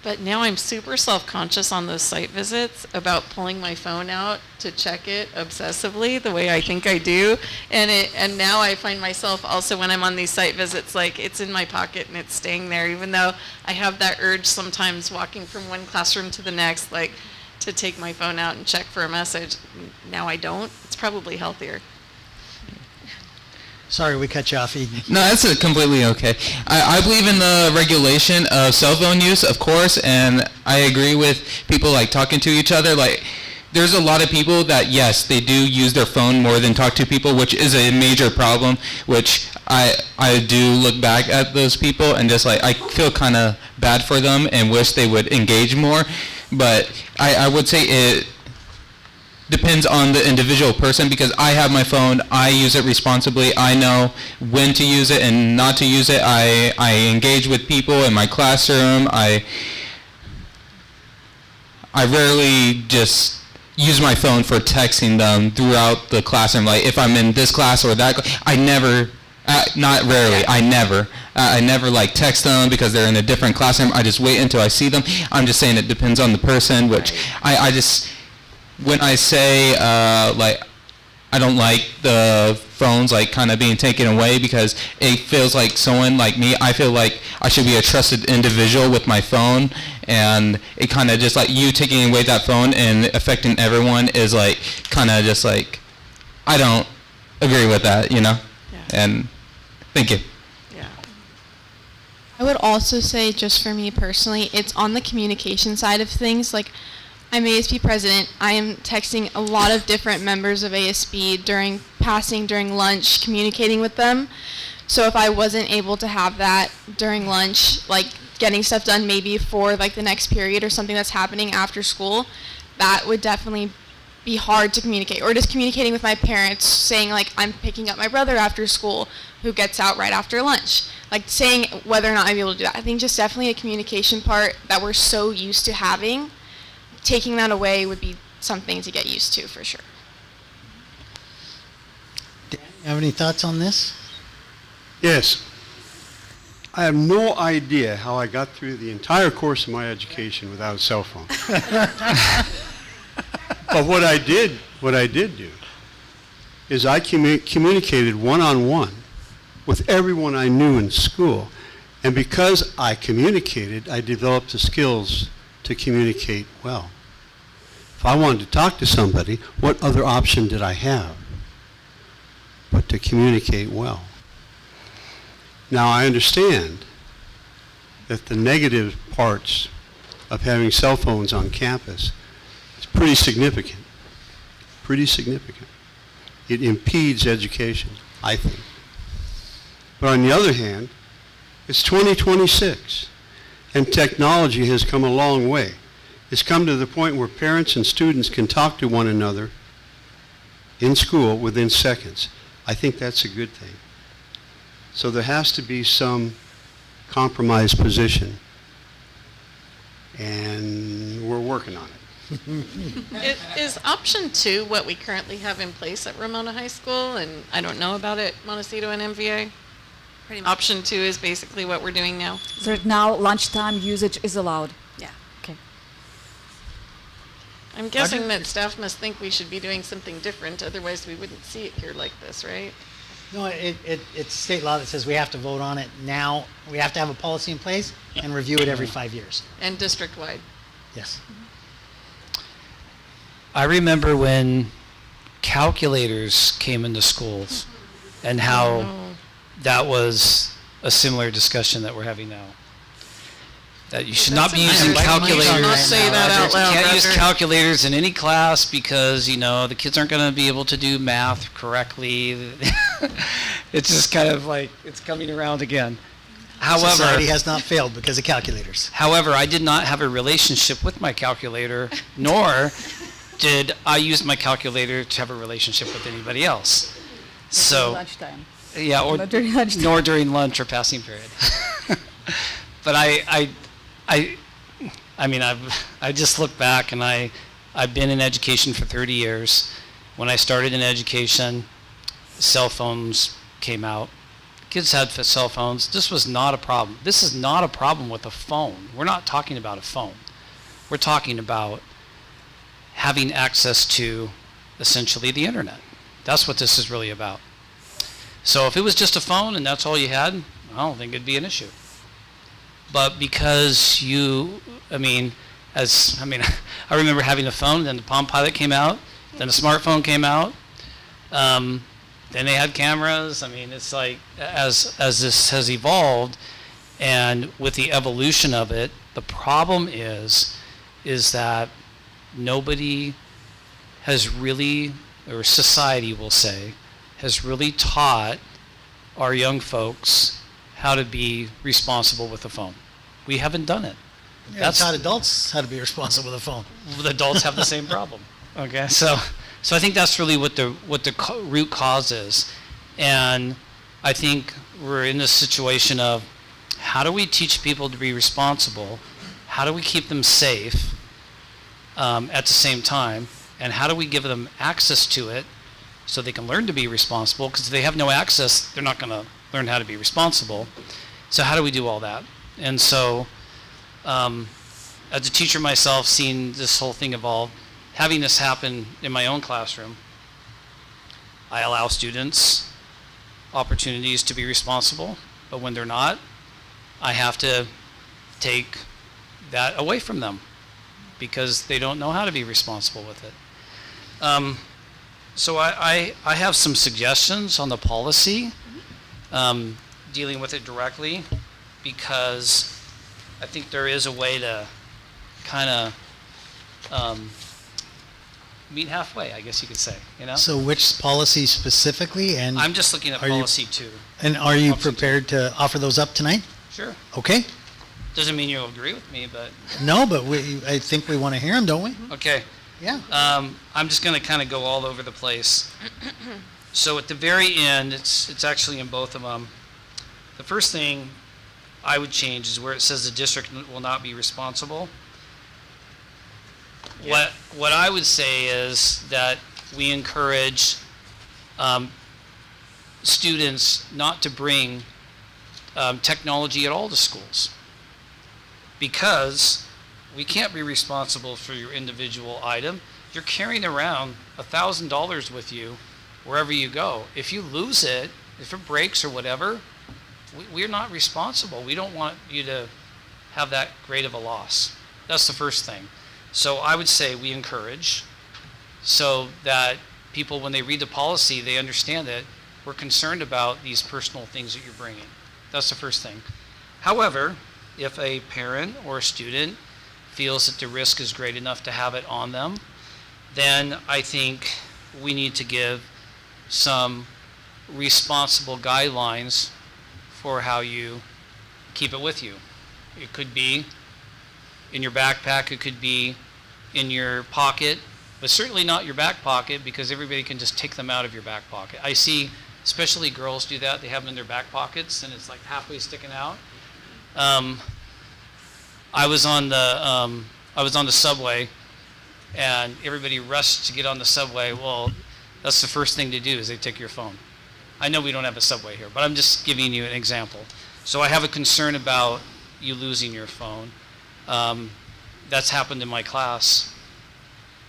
But now I'm super self-conscious on those site visits about pulling my phone out to check it obsessively the way I think I do. And now I find myself also when I'm on these site visits, like it's in my pocket and it's staying there, even though I have that urge sometimes walking from one classroom to the next, like to take my phone out and check for a message. Now I don't. It's probably healthier. Sorry, we cut you off, Eden. No, that's completely okay. I believe in the regulation of cell phone use, of course, and I agree with people like talking to each other. Like, there's a lot of people that, yes, they do use their phone more than talk to people, which is a major problem, which I do look back at those people and just like, I feel kind of bad for them and wish they would engage more. But I would say depends on the individual person, because I have my phone, I use it responsibly, I know when to use it and not to use it. I engage with people in my classroom. I rarely just use my phone for texting them throughout the classroom. Like if I'm in this class or that, I never, not rarely, I never like text them because they're in a different classroom. I just wait until I see them. I'm just saying it depends on the person, which I just, when I say like I don't like the phones like kind of being taken away, because it feels like someone like me, I feel like I should be a trusted individual with my phone, and it kind of just like you taking away that phone and affecting everyone is like kind of just like, I don't agree with that, you know? Yeah. And thank you. I would also say, just for me personally, it's on the communication side of things. Like, I'm ASB president. I am texting a lot of different members of ASB during lunch, communicating with them. So if I wasn't able to have that during lunch, like getting stuff done maybe for like the next period or something that's happening after school, that would definitely be hard to communicate. Or just communicating with my parents, saying like I'm picking up my brother after school who gets out right after lunch. Like saying whether or not I'd be able to do that. I think just definitely a communication part that we're so used to having. Taking that away would be something to get used to for sure. Dan, you have any thoughts on this? Yes. I have no idea how I got through the entire course of my education without a cell phone. But what I did do is I communicated one-on-one with everyone I knew in school. And because I communicated, I developed the skills to communicate well. If I wanted to talk to somebody, what other option did I have but to communicate well? Now, I understand that the negative parts of having cell phones on campus is pretty significant. Pretty significant. It impedes education, I think. But on the other hand, it's 2026, and technology has come a long way. It's come to the point where parents and students can talk to one another in school within seconds. I think that's a good thing. So there has to be some compromise position, and we're working on it. Is option 2 what we currently have in place at Ramona High School? And I don't know about it, Montecito and MVA? Pretty much. Option 2 is basically what we're doing now. So right now, lunchtime usage is allowed. Yeah. Okay. I'm guessing that staff must think we should be doing something different, otherwise we wouldn't see it here like this, right? No, it's state law that says we have to vote on it now. We have to have a policy in place and review it every 5 years. And district-wide. Yes. I remember when calculators came into schools and how that was a similar discussion that we're having now. That you should not be using calculators. Do not say that out loud. You can't use calculators in any class because, you know, the kids aren't going to be able to do math correctly. It's just kind of like it's coming around again. However, society has not failed because of calculators. However, I did not have a relationship with my calculator, nor did I use my calculator to have a relationship with anybody else. So, lunchtime. yeah, or Not during lunchtime. nor during lunch or passing period. But I mean, I just look back, and I've been in education for 30 years. When I started in education, cell phones came out. Kids had cell phones. This was not a problem. This is not a problem with a phone. We're not talking about a phone. We're talking about having access to essentially the internet. That's what this is really about. So if it was just a phone and that's all you had, I don't think it'd be an issue. But because I remember having a phone, then the Palm Pilot came out, then the smartphone came out, then they had cameras. I mean, it's like, as this has evolved, and with the evolution of it, the problem is that nobody has really, or society will say, has really taught our young folks how to be responsible with the phone. We haven't done it. Yeah, taught adults how to be responsible with the phone. The adults have the same problem. Okay, so I think that's really what the root cause is, and I think we're in this situation of how do we teach people to be responsible, how do we keep them safe at the same time, and how do we give them access to it so they can learn to be responsible, because if they have no access, they're not going to learn how to be responsible. So how do we do all that? And so as a teacher myself, seeing this whole thing evolve, having this happen in my own classroom, I allow students opportunities to be responsible, but when they're not, I have to take that away from them because they don't know how to be responsible with it. So I have some suggestions on the policy, dealing with it directly, because I think there is a way to kind of meet halfway, I guess you could say, you know? So which policy specifically? And I'm just looking at are you- policy 2. And are you Policy prepared to offer those up tonight? Sure. Okay. Doesn't mean you'll agree with me, but No, but I think we want to hear them, don't we? okay. Yeah. I'm just going to kind of go all over the place. So at the very end, it's actually in both of them. The first thing I would change is where it says the district will not be responsible. What I would say is that we encourage students not to bring technology at all to schools, because we can't be responsible for your individual item. You're carrying around $1,000 with you wherever you go. If you lose it, if it breaks or whatever, we're not responsible. We don't want you to have that great of a loss. That's the first thing. So I would say we encourage, so that people, when they read the policy, they understand that we're concerned about these personal things that you're bringing. That's the first thing. However, if a parent or a student feels that the risk is great enough to have it on them, then I think we need to give some responsible guidelines for how you keep it with you. It could be in your backpack, it could be in your pocket, but certainly not your back pocket, because everybody can just take them out of your back pocket. I see especially girls do that. They have them in their back pockets and it's like halfway sticking out. I was on the subway and everybody rushed to get on the subway. Well, that's the first thing to do is they take your phone. I know we don't have a subway here, but I'm just giving you an example. So I have a concern about you losing your phone. That's happened in my class.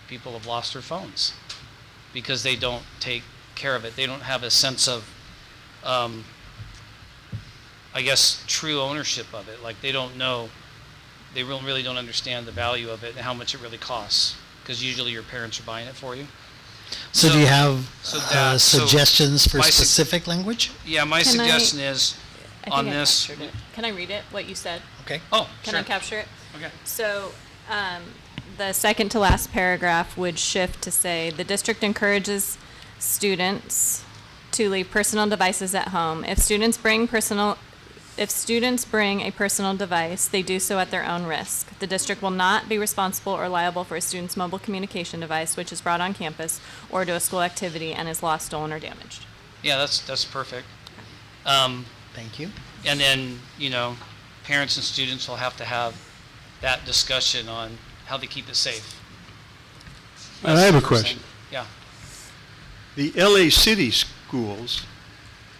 People have lost their phones because they don't take care of it. They don't have a sense of, I guess, true ownership of it. Like they don't know, they really don't understand the value of it and how much it really costs, because usually your parents are buying it for you. So do you have so suggestions for my specific language? Yeah, my Can suggestion is I on think I this. captured it. Can I read it, what you said? Okay. Oh, Can sure. I capture it? Okay. So, the second to last paragraph would shift to say, the district encourages students to leave personal devices at home. If students bring a personal device, they do so at their own risk. The district will not be responsible or liable for a student's mobile communication device which is brought on campus or to a school activity and is lost, stolen, or damaged. Yeah, that's perfect. Thank you. And then, parents and students will have to have that discussion on how they keep it safe. I have a question. Yeah. The LA City schools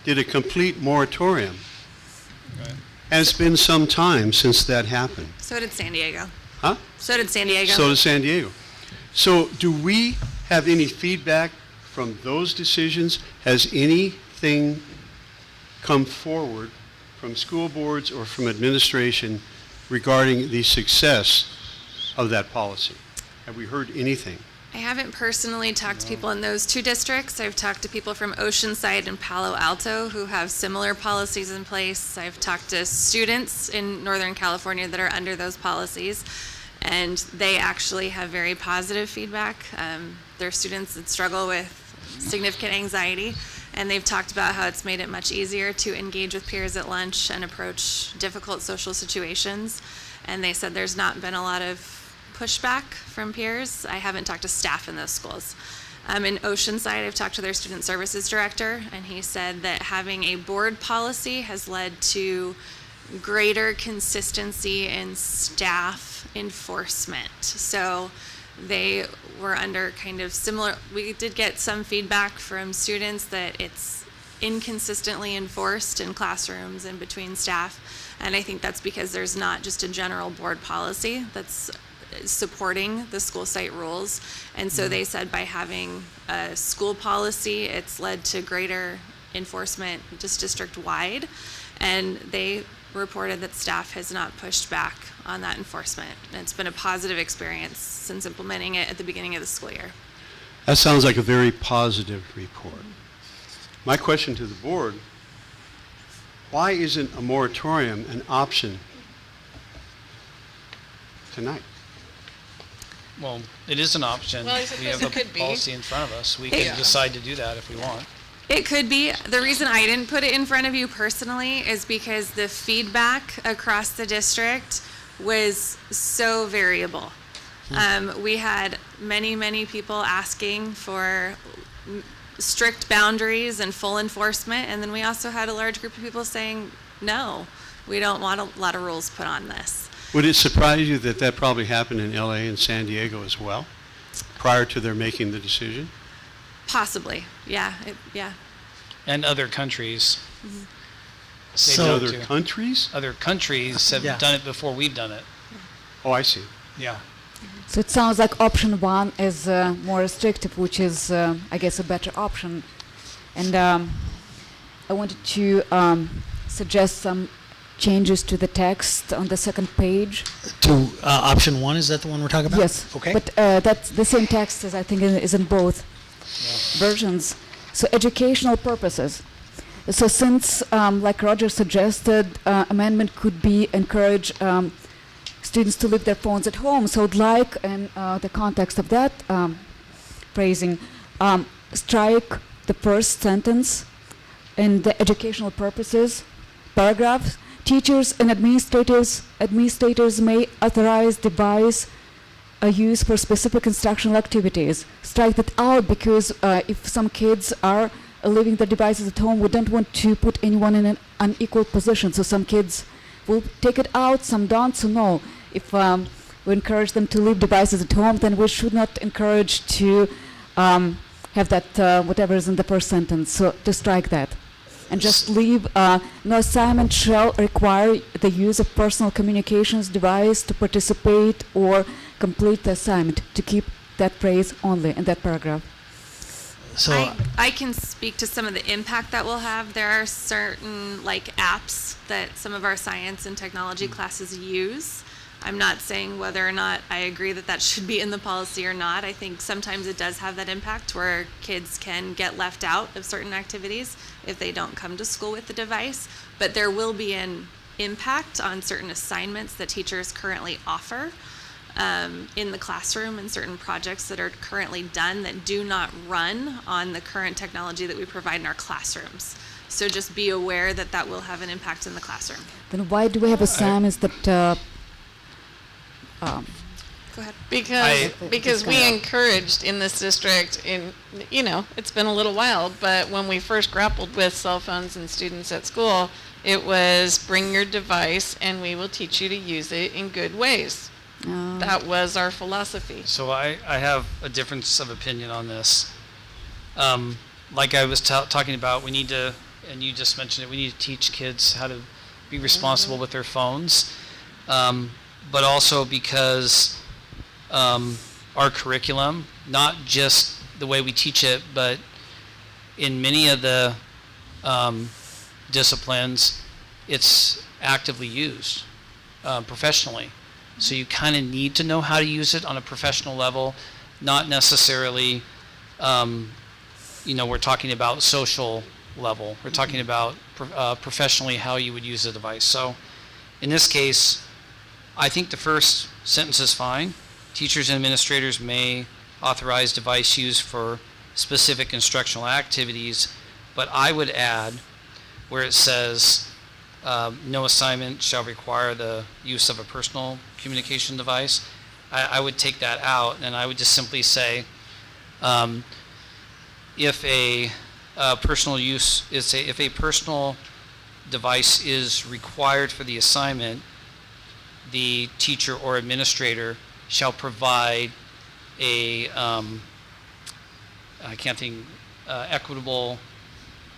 did a complete moratorium. Right. And it's been some time since that happened. So did San Diego. Huh? So did San Diego. So does San Diego. So do we have any feedback from those decisions? Has anything come forward from school boards or from administration regarding the success of that policy? Have we heard anything? I haven't personally talked to people in those two districts. I've talked to people from Oceanside and Palo Alto who have similar policies in place. I've talked to students in Northern California that are under those policies, and they actually have very positive feedback. They're students that struggle with significant anxiety, and they've talked about how it's made it much easier to engage with peers at lunch and approach difficult social situations. And they said there's not been a lot of pushback from peers. I haven't talked to staff in those schools. In Oceanside, I've talked to their student services director, and he said that having a board policy has led to greater consistency in staff enforcement. So they were under kind of similar, we did get some feedback from students that it's inconsistently enforced in classrooms and between staff. And I think that's because there's not just a general board policy that's supporting the school site rules. And so they said by having a school policy, it's led to greater enforcement just district-wide. And they reported that staff has not pushed back on that enforcement. And it's been a positive experience since implementing it at the beginning of the school year. That sounds like a very positive report. My question to the board, why isn't a moratorium an option tonight? Well, it is an option. Well, I We suppose have it could a be. policy in front of us. We Yeah. can decide to do that if we want. It could be. The reason I didn't put it in front of you personally is because the feedback across the district was so variable. We had many people asking for strict boundaries and full enforcement, and then we also had a large group of people saying, no, we don't want a lot of rules put on this. Would it surprise you that that probably happened in LA and San Diego as well, prior to their making the decision? Possibly, yeah, yeah. And other countries. Mhm. They've So done it other too. countries? Other countries have Yeah. done it before we've done it. Oh, I see. Yeah. So it sounds like option one is more restrictive, which is, I guess, a better option. And I wanted to suggest some changes to the text on the second page. To option one, is that the one we're talking about? Yes. Okay. But that's the same text as I think is in both versions. So educational purposes. So since, like Roger suggested, amendment could be encourage students to leave their phones at home. So I'd like, in the context of that phrasing, strike the first sentence in the educational purposes paragraph. Teachers and administrators may authorize device use for specific instructional activities. Strike that out because if some kids are leaving their devices at home, we don't want to put anyone in an unequal position. So some kids will take it out, some don't. So no, if we encourage them to leave devices at home, then we should not encourage to have that whatever is in the first sentence. So to strike that. And just leave, no assignment shall require the use of personal communications device to participate or complete the assignment, to keep that phrase only in that paragraph. So I can speak to some of the impact that we'll have. There are certain like apps that some of our science and technology classes use. I'm not saying whether or not I agree that that should be in the policy or not. I think sometimes it does have that impact where kids can get left out of certain activities if they don't come to school with the device. But there will be an impact on certain assignments that teachers currently offer in the classroom and certain projects that are currently done that do not run on the current technology that we provide in our classrooms. So just be aware that that will have an impact in the classroom. Then why do we have assignments that Go ahead. Because we encouraged in this district, it's been a little while, but when we first grappled with cell phones and students at school, it was bring your device and we will teach you to use it in good ways. That was our philosophy. So I have a difference of opinion on this. Like I was talking about, we need to, and you just mentioned it, we need to teach kids how to be responsible with their phones. But also because our curriculum, not just the way we teach it, but in many of the disciplines, it's actively used professionally. So you kind of need to know how to use it on a professional level, not necessarily, we're talking about social level. We're talking about professionally how you would use the device. So in this case, I think the first sentence is fine. Teachers and administrators may authorize device use for specific instructional activities, but I would add where it says no assignment shall require the use of a personal communication device. I would take that out, and I would just simply say, if a personal device is required for the assignment, the teacher or administrator shall provide a equitable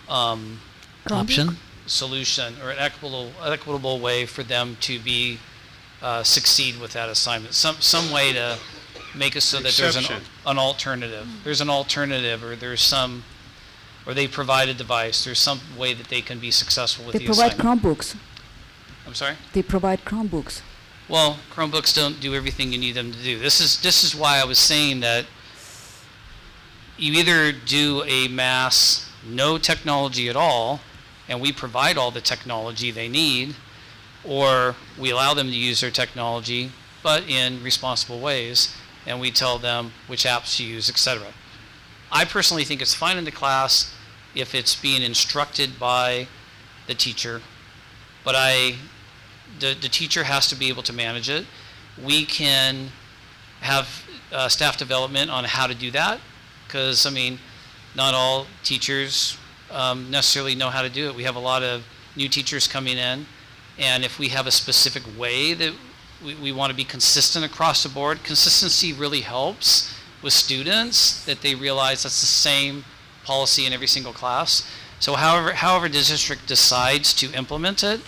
Option? solution, or an equitable way for them to be succeed with that assignment. Some way to make it so that there's Exception. an alternative. There's an alternative, or or they provide a device. There's some way that they can be successful with They the provide assignment. Chromebooks. I'm sorry? They provide Chromebooks. Well, Chromebooks don't do everything you need them to do. This is why I was saying that you either do a mass no technology at all, and we provide all the technology they need, or we allow them to use their technology, but in responsible ways, and we tell them which apps to use, etc. I personally think it's fine in the class if it's being instructed by the teacher, but the teacher has to be able to manage it. We can have staff development on how to do that, because, I mean, not all teachers necessarily know how to do it. We have a lot of new teachers coming in, and if we have a specific way that we want to be consistent across the board, consistency really helps with students, that they realize that's the same policy in every single class. So however the district decides to implement it,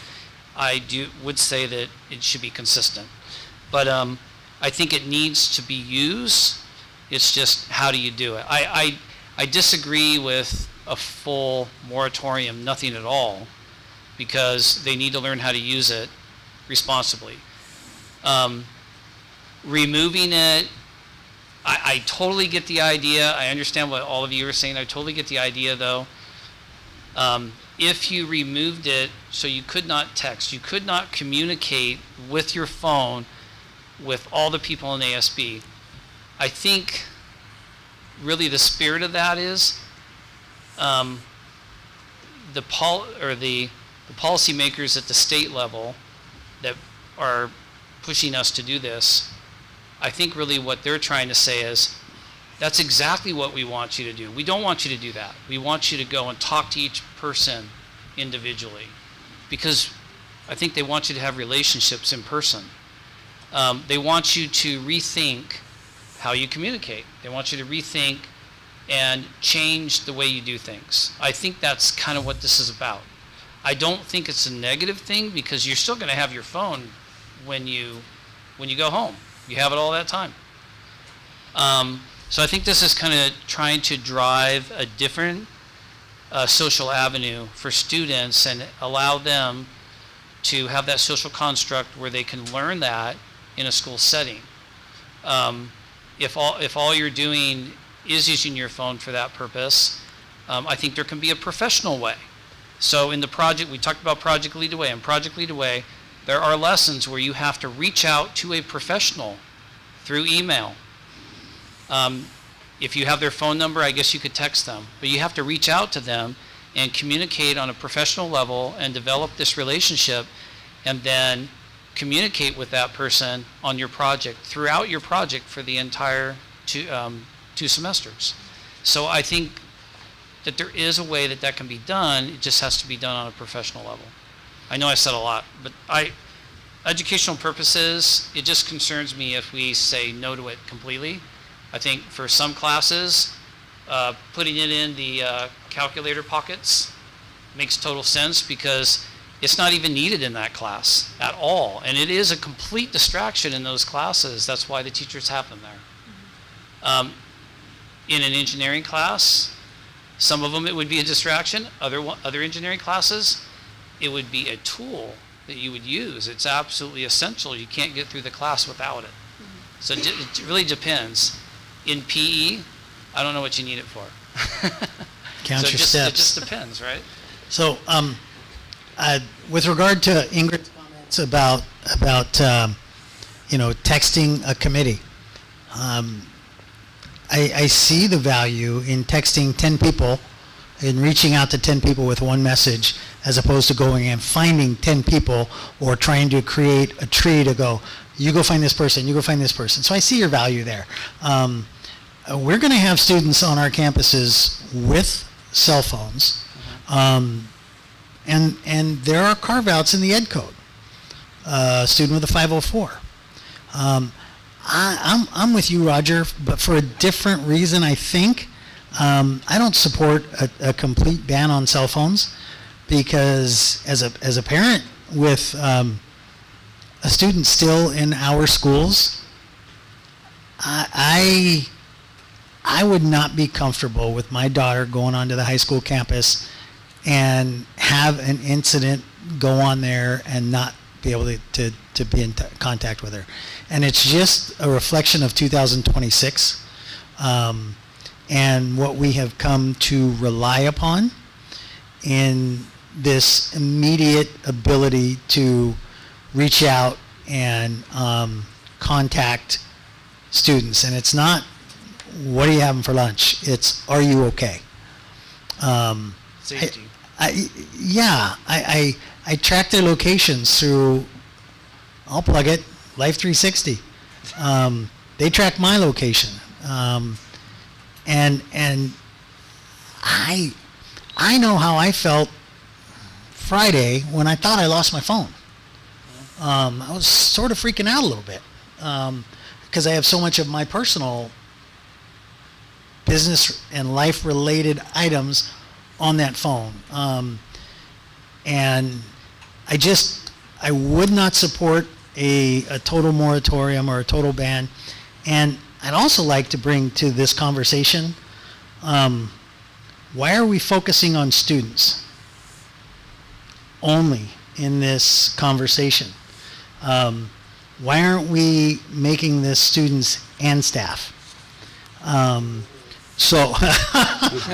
I would say that it should be consistent. But I think it needs to be used. It's just, how do you do it? I disagree with a full moratorium, nothing at all, because they need to learn how to use it responsibly. Removing it, I totally get the idea. I understand what all of you are saying. I totally get the idea, though. If you removed it so you could not text, you could not communicate with your phone with all the people in ASB, I think really the spirit of that is the policymakers at the state level that are pushing us to do this. I think really what they're trying to say is, that's exactly what we want you to do. We don't want you to do that. We want you to go and talk to each person individually, because I think they want you to have relationships in person. They want you to rethink how you communicate. They want you to rethink and change the way you do things. I think that's kind of what this is about. I don't think it's a negative thing, because you're still going to have your phone when you go home. You have it all that time. So I think this is kind of trying to drive a different social avenue for students and allow them to have that social construct where they can learn that in a school setting. If all you're doing is using your phone for that purpose, I think there can be a professional way. So in the project, we talked about Project Lead the Way. In Project Lead the Way, there are lessons where you have to reach out to a professional through email. If you have their phone number, I guess you could text them. But you have to reach out to them and communicate on a professional level and develop this relationship, and then communicate with that person on your project, throughout your project for the entire two semesters. So I think that there is a way that can be done. It just has to be done on a professional level. I know I said a lot, but educational purposes, it just concerns me if we say no to it completely. I think for some classes, putting it in the calculator pockets makes total sense, because it's not even needed in that class at all. And it is a complete distraction in those classes. That's why the teachers have them there. In an engineering class, some of them it would be a distraction. Other engineering classes, it would be a tool that you would use. It's absolutely essential. You can't get through the class without it. So it really depends. In PE, I don't know what you need it for. Count So your it steps. just depends, right? So, with regard to Ingrid's comments about texting a committee, I see the value in texting 10 people and reaching out to 10 people with one message, as opposed to going and finding 10 people or trying to create a tree to go, you go find this person, you go find this person. So I see your value there. We're going to have students on our campuses with cell phones, and there are carve-outs in the ed code. Student with a 504. I'm with you, Roger, but for a different reason, I think. I don't support a complete ban on cell phones, because as a parent with a student still in our schools, I would not be comfortable with my daughter going onto the high school campus and have an incident go on there and not be able to be in contact with her. And it's just a reflection of 2026 and what we have come to rely upon in this immediate ability to reach out and contact students. And it's not, what are you having for lunch? It's, are you okay? Safety. I track their locations through, I'll plug it, Life 360. They track my location. And I know how I felt Friday when I thought I lost my phone. I was sort of freaking out a little bit because I have so much of my personal business and life related items on that phone. And I would not support a total moratorium or a total ban. And I'd also like to bring to this conversation, why are we focusing on students only in this conversation? Why aren't we making this students and staff? So,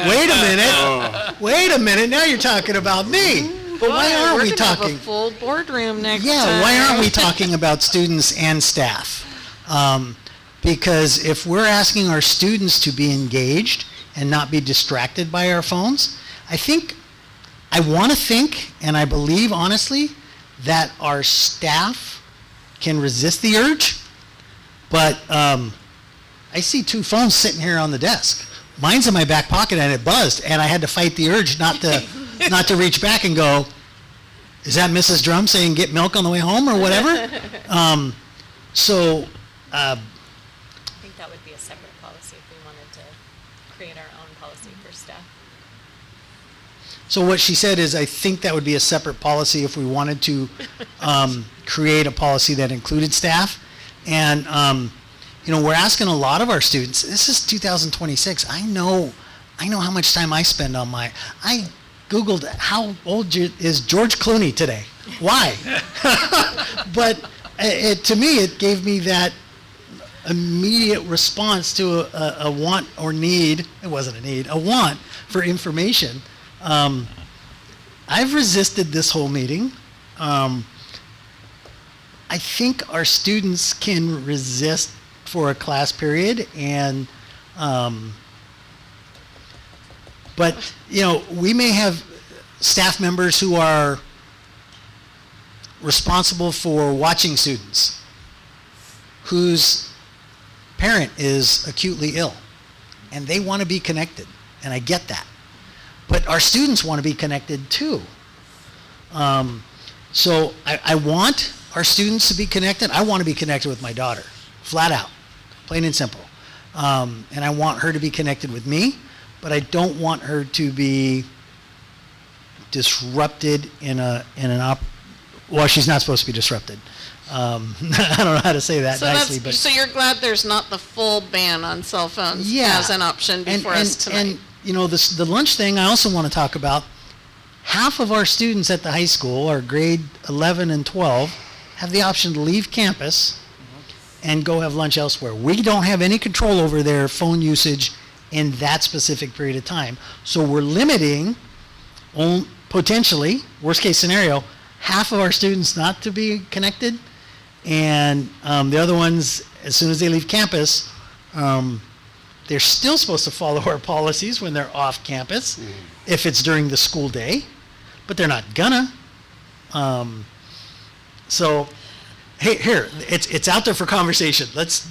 wait a minute, now you're talking about me. But why aren't we talking? Have a full boardroom next time. Yeah, why aren't we talking about students and staff? Because if we're asking our students to be engaged and not be distracted by our phones, I want to think, and I believe honestly, that our staff can resist the urge. But I see 2 phones sitting here on the desk. Mine's in my back pocket and it buzzed, and I had to fight the urge not to reach back and go, is that Mrs. Drum saying get milk on the way home or whatever? I think that would be a separate policy if we wanted to create our own policy for staff. So what she said is, I think that would be a separate policy if we wanted to create a policy that included staff. And we're asking a lot of our students. This is 2026. I know how much time I spend on I Googled how old is George Clooney today. Why? But to me, it gave me that immediate response to a want or need. It wasn't a need, a want for information. I've resisted this whole meeting. I think our students can resist for a class period, and but we may have staff members who are responsible for watching students whose parent is acutely ill, and they want to be connected, and I get that. But our students want to be connected too. So I want our students to be connected. I want to be connected with my daughter, flat out, plain and simple. And I want her to be connected with me, but I don't want her to be disrupted well, she's not supposed to be disrupted. I don't know how to say that nicely. But so you're glad there's not the full ban on cell phones as an option before us tonight. And the lunch thing I also want to talk about. Half of our students at the high school, our grade 11 and 12, have the option to leave campus and go have lunch elsewhere. We don't have any control over their phone usage in that specific period of time. So we're limiting, potentially, worst case scenario, half of our students not to be connected, and the other ones, as soon as they leave campus, they're still supposed to follow our policies when they're off campus, if it's during the school day, but they're not gonna. So Hey, here, it's out there for conversation. Let's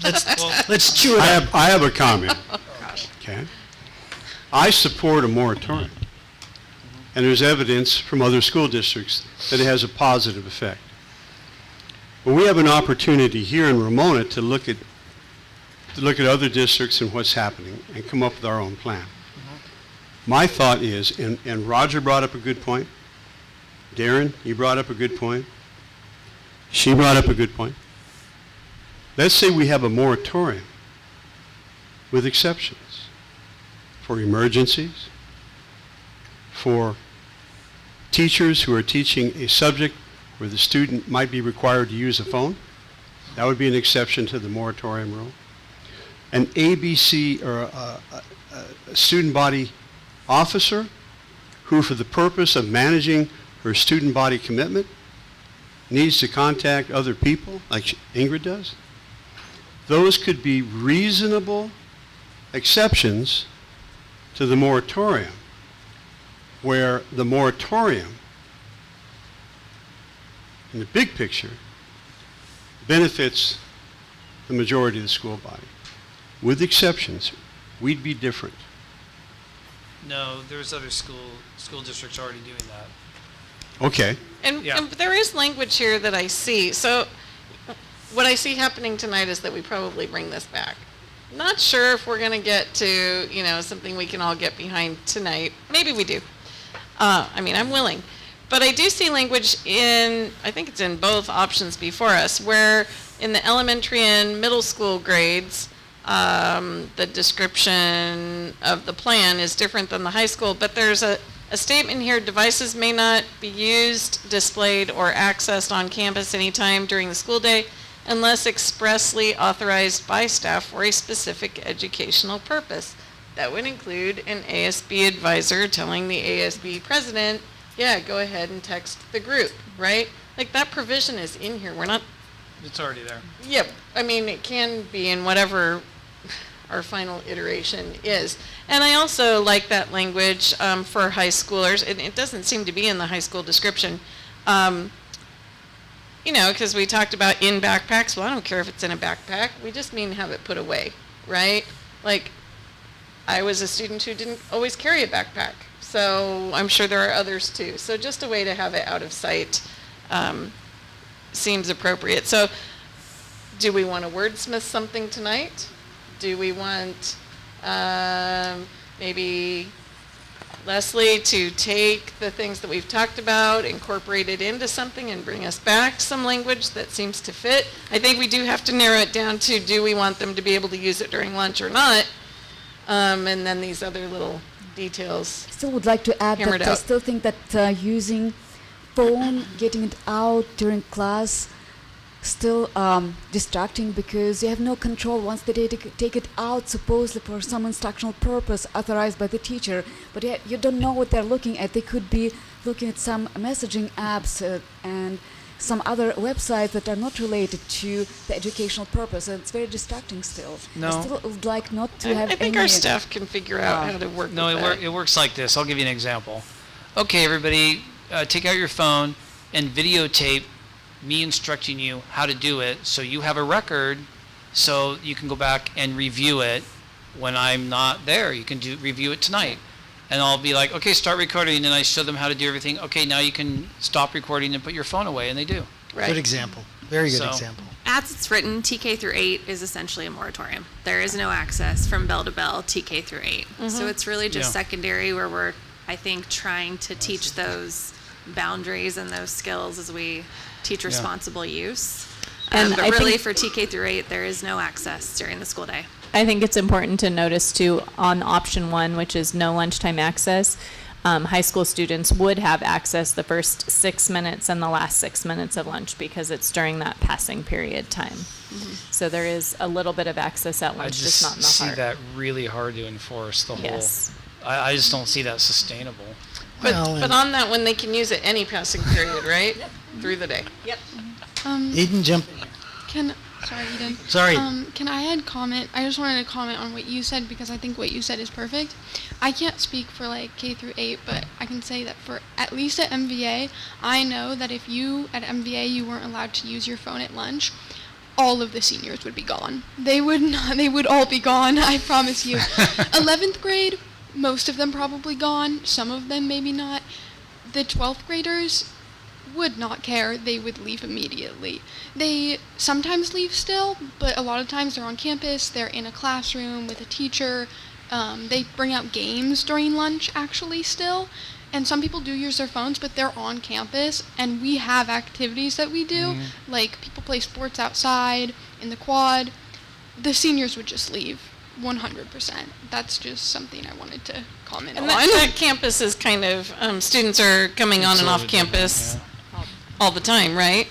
chew it up. I have a comment. Okay. I support a moratorium. And there's evidence from other school districts that it has a positive effect. But we have an opportunity here in Ramona to look at other districts and what's happening and come up with our own plan. My thought is, and Roger brought up a good point, Darren, you brought up a good point, she brought up a good point. Let's say we have a moratorium with exceptions for emergencies, for teachers who are teaching a subject where the student might be required to use a phone. That would be an exception to the moratorium rule. An ABC or a student body officer who, for the purpose of managing her student body commitment, needs to contact other people like Ingrid does. Those could be reasonable exceptions to the moratorium, where the moratorium, in the big picture, benefits the majority of the school body. With exceptions, we'd be different. No, there's other school districts already doing that. Okay. And there is language here that I see. So what I see happening tonight is that we probably bring this back. Not sure if we're going to get to, something we can all get behind tonight. Maybe we do. I'm willing. But I do see language I think it's in both options before us, where in the elementary and middle school grades, the description of the plan is different than the high school, but there's a statement here: devices may not be used, displayed, or accessed on campus anytime during the school day unless expressly authorized by staff for a specific educational purpose. That would include an ASB advisor telling the ASB president, yeah, go ahead and text the group, right? Like, that provision is in here. It's already there. Yep. It can be in whatever our final iteration is. And I also like that language for high schoolers. It doesn't seem to be in the high school description. Because we talked about in backpacks. Well, I don't care if it's in a backpack. We just mean have it put away, right? Like, I was a student who didn't always carry a backpack, so I'm sure there are others too. So just a way to have it out of sight seems appropriate. So do we want to wordsmith something tonight? Do we want maybe Leslie to take the things that we've talked about, incorporate it into something, and bring us back some language that seems to fit? I think we do have to narrow it down to, do we want them to be able to use it during lunch or not? And then these other little details. I still would like to add that I still think that using phone, getting it out during class, still distracting, because you have no control once they take it out, supposedly for some instructional purpose authorized by the teacher, but you don't know what they're looking at. They could be looking at some messaging apps and some other websites that are not related to the educational purpose, and it's very distracting still. No. I still would like not to have I think our staff can figure out how to work with that. It works like this. I'll give you an example. Okay, everybody, take out your phone and videotape me instructing you how to do it, so you have a record, so you can go back and review it when I'm not there. You can review it tonight. And I'll be like, okay, start recording, and I show them how to do everything. Okay, now you can stop recording and put your phone away, and they do. Right. Good example. Very good example. As it's written, TK through 8 is essentially a moratorium. There is no access from bell to bell, TK through 8. Mm-hmm. So it's really just secondary, where we're, I think, trying to teach those boundaries and those skills as we teach responsible use. But really, for TK through 8, there is no access during the school day. I think it's important to notice too, on option 1, which is no lunchtime access, high school students would have access the first 6 minutes and the last 6 minutes of lunch, because it's during that passing period time. Mm-hmm. So there is a little bit of access at lunch, just not in the see heart. that really hard to enforce. Yes. I just don't see that sustainable. But on that one, they can use it any passing period, right? Through the day. Eden, jump in. Sorry, Eden. Sorry. Can I add comment? I just wanted to comment on what you said because I think what you said is perfect. I can't speak for like K through 8, but I can say that for at least at MVA, I know that if you at MVA you weren't allowed to use your phone at lunch, all of the seniors would be gone. They would not. They would all be gone. I promise you. 11th grade, most of them probably gone. Some of them maybe not. The 12th graders would not care. They would leave immediately. They sometimes leave still, but a lot of times they're on campus, they're in a classroom with a teacher. They bring out games during lunch actually still, and some people do use their phones, but they're on campus, and we have activities that we do, like people play sports outside, in the quad. The seniors would just leave, 100%. That's just something I wanted to comment And on. that campus is kind of, students are coming on and off campus all the time, right?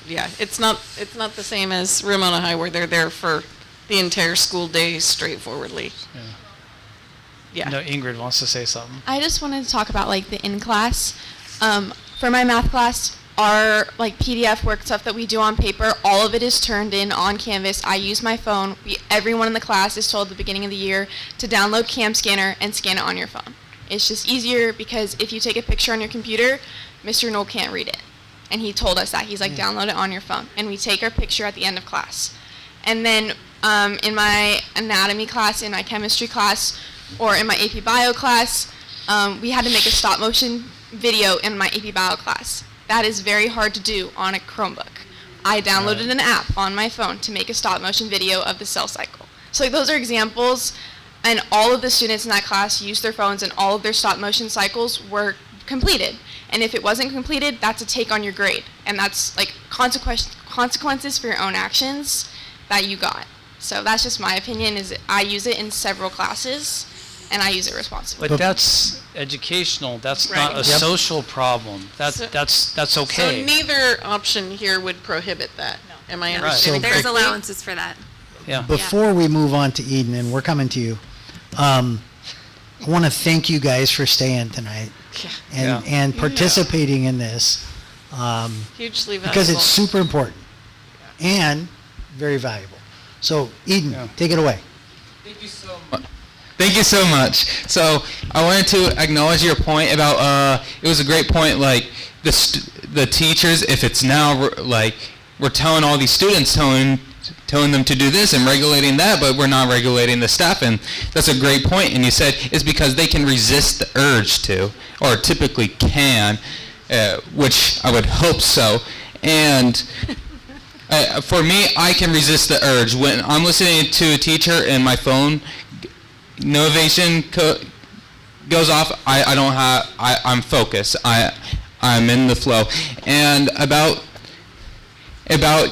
Yeah, it's not the same as Ramona High where they're there for the entire school day straightforwardly. Yeah. No, Ingrid wants to say something. I just wanted to talk about like the in-class. For my math class, our like PDF work stuff that we do on paper, all of it is turned in on Canvas. I use my phone. Everyone in the class is told at the beginning of the year to download Cam Scanner and scan it on your phone. It's just easier because if you take a picture on your computer, Mr. Knoll can't read it. And he told us that. He's like, download it on your phone. And we take our picture at the end of class. And then in my anatomy class, in my chemistry class, or in my AP Bio class, we had to make a stop motion video in my AP Bio class. That is very hard to do on a Chromebook. I downloaded an app on my phone to make a stop motion video of the cell cycle. So like, those are examples, and all of the students in that class used their phones and all of their stop motion cycles were completed. And if it wasn't completed, that's a take on your grade. And that's like consequences for your own actions that you got. So that's just my opinion, is I use it in several classes, and I use it responsibly. But that's educational. That's not a social problem. That's okay. So neither option here would prohibit that. No. Am I understanding? There's allowances for that. Yeah. Before we move on to Eden, and we're coming to you, I want to thank you guys for staying tonight and participating in this. Hugely valuable. Because it's super important and very valuable. So, Eden, take it away. Thank you so much. Thank you so much. So I wanted to acknowledge your point about, it was a great point, like the teachers, if it's now, like, we're telling all these students, telling them to do this and regulating that, but we're not regulating the staff, and that's a great point. And you said it's because they can resist the urge to, or typically can, which I would hope so. And for me, I can resist the urge. When I'm listening to a teacher and my phone notification goes off, I'm focused. I'm in the flow. And about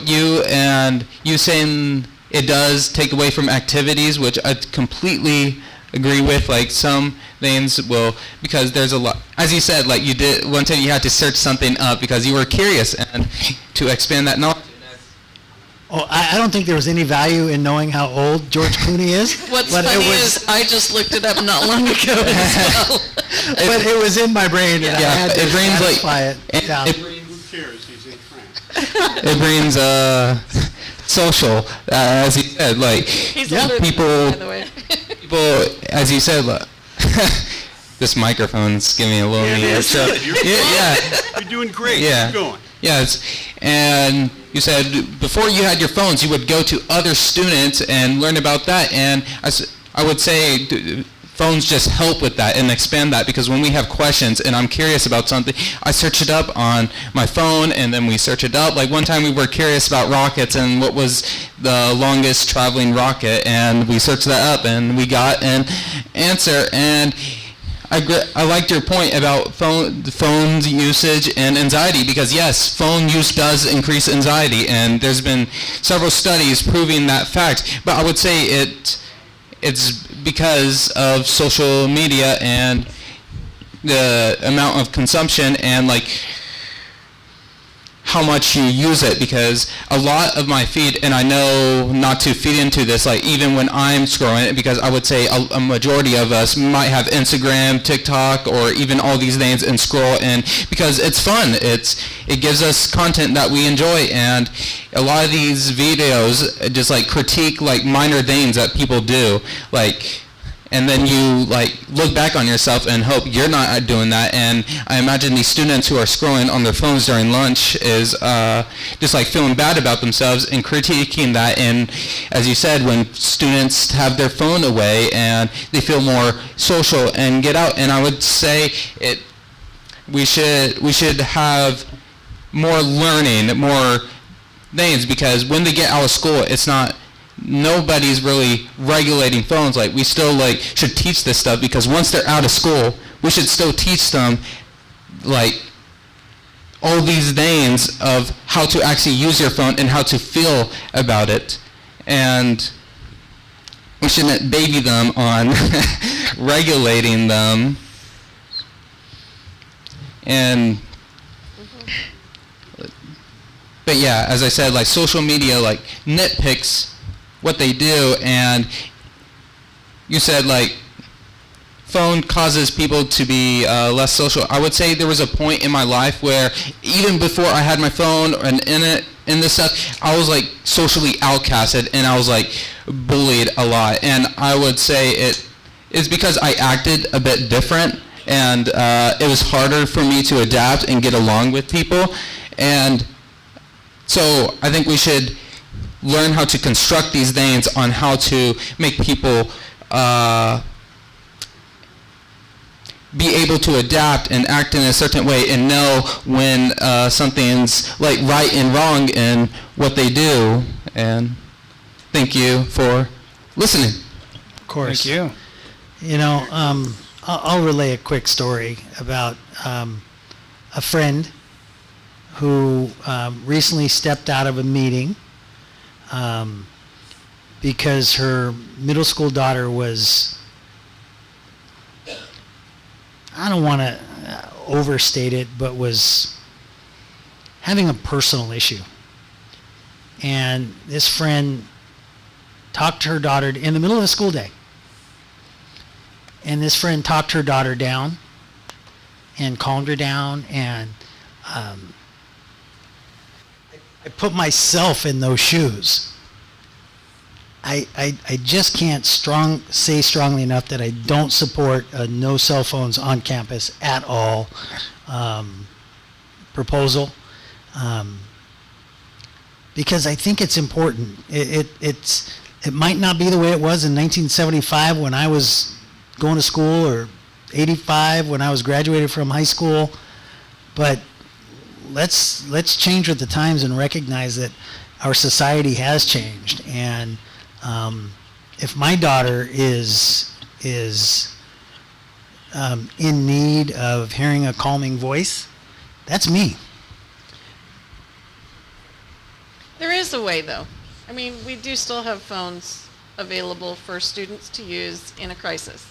you and you saying it does take away from activities, which I completely agree with. Like some things will, because there's a lot, as you said, like you did one time you had to search something up because you were curious, and to expand that knowledge. Oh, I don't think there was any value in knowing how old George Clooney is. What's funny is I just looked it up not long ago as well. But it was in my brain, and I had to satisfy it. Who cares? He's in France. It brings social, as he said, like people, as you said, like, this microphone's giving me a little Yeah, so, You're doing great. Yeah. Keep going. Yes, and you said before you had your phones, you would go to other students and learn about that, and I would say phones just help with that and expand that, because when we have questions and I'm curious about something, I search it up on my phone, and then we search it up. Like one time we were curious about rockets and what was the longest traveling rocket, and we searched that up and we got an answer. And I liked your point about phone's usage and anxiety, because yes, phone use does increase anxiety, and there's been several studies proving that fact. But I would say it's because of social media and the amount of consumption, and like how much you use it, because a lot of my feed, and I know not to feed into this, like even when I'm scrolling it, because I would say a majority of us might have Instagram, TikTok, or even all these things and scroll, and because it's fun, it gives us content that we enjoy, and a lot of these videos just like critique like minor things that people do, like, and then you like look back on yourself and hope you're not doing that. And I imagine these students who are scrolling on their phones during lunch is just like feeling bad about themselves and critiquing that. And as you said, when students have their phone away and they feel more social and get out, and I would say we should have more learning, more things, because when they get out of school, it's not, nobody's really regulating phones. Like, we still like should teach this stuff, because once they're out of school, we should still teach them like all these things of how to actually use your phone and how to feel about it. And we shouldn't baby them on regulating them. And but yeah, as I said, like social media like nitpicks what they do, and you said like phone causes people to be less social. I would say there was a point in my life where even before I had my phone and in this stuff, I was like socially outcasted, and I was like bullied a lot. And I would say it is because I acted a bit different, and it was harder for me to adapt and get along with people. And so I think we should learn how to construct these things on how to make people be able to adapt and act in a certain way, and know when something's like right and wrong in what they do. And thank you for listening. Of course. Thank you. You know, I'll relay a quick story about a friend who recently stepped out of a meeting because her middle school daughter was, I don't want to overstate it, but was having a personal issue. And this friend talked to her daughter in the middle of the school day. And this friend talked her daughter down and calmed her down. And I put myself in those shoes. I just can't say strongly enough that I don't support no cell phones on campus at all proposal, because I think it's important. It might not be the way it was in 1975 when I was going to school, or 85 when I was graduated from high school, but let's change with the times and recognize that our society has changed. And if my daughter is in need of hearing a calming voice, that's me. There is a way, though. I mean, we do still have phones available for students to use in a crisis.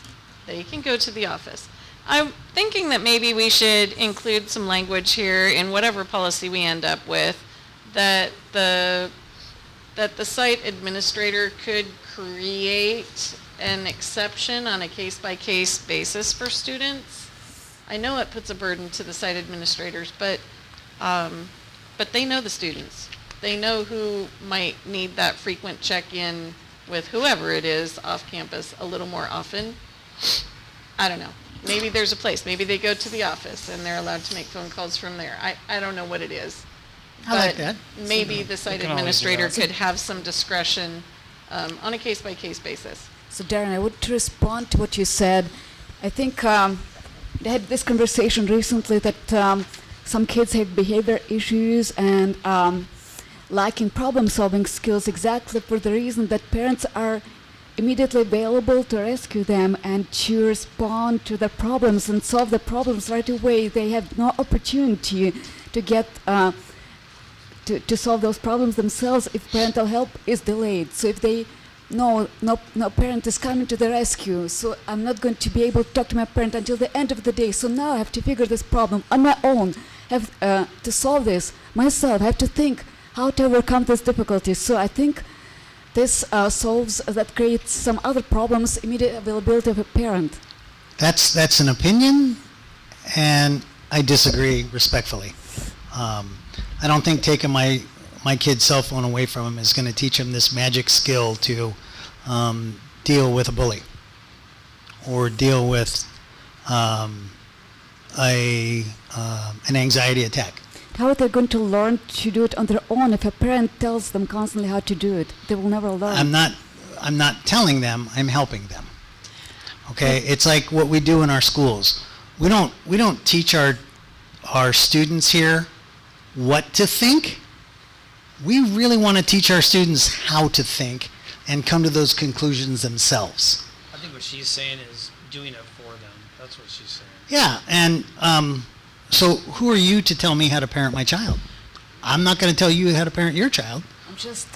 They can go to the office. I'm thinking that maybe we should include some language here in whatever policy we end up with, that the site administrator could create an exception on a case-by-case basis for students. I know it puts a burden to the site administrators, but they know the students. They know who might need that frequent check-in with whoever it is off campus a little more often. I don't know. Maybe there's a place. Maybe they go to the office and they're allowed to make phone calls from there. I don't know what it is. I like that. Maybe the site administrator could have some discretion on a case-by-case basis. So Darren, I would respond to what you said. I think I had this conversation recently that some kids have behavior issues and lacking problem-solving skills exactly for the reason that parents are immediately available to rescue them and to respond to the problems and solve the problems right away. They have no opportunity to get to solve those problems themselves if parental help is delayed. So if they no parent is coming to the rescue, so I'm not going to be able to talk to my parent until the end of the day. So now I have to figure this problem on my own. have to solve this myself. I have to think how to overcome this difficulty. So I think this creates some other problems, immediate availability of a parent. That's an opinion, and I disagree respectfully. I don't think taking my kid's cell phone away from him is going to teach him this magic skill to deal with a bully or deal with an anxiety attack. How are they going to learn to do it on their own if a parent tells them constantly how to do it? They will never learn. I'm not telling them, I'm helping them. Okay, it's like what we do in our schools. We don't teach our students here what to think. We really want to teach our students how to think and come to those conclusions themselves. I think what she's saying is doing it for them. That's what she's saying. Yeah, and so who are you to tell me how to parent my child? I'm not going to tell you how to parent your child. I'm just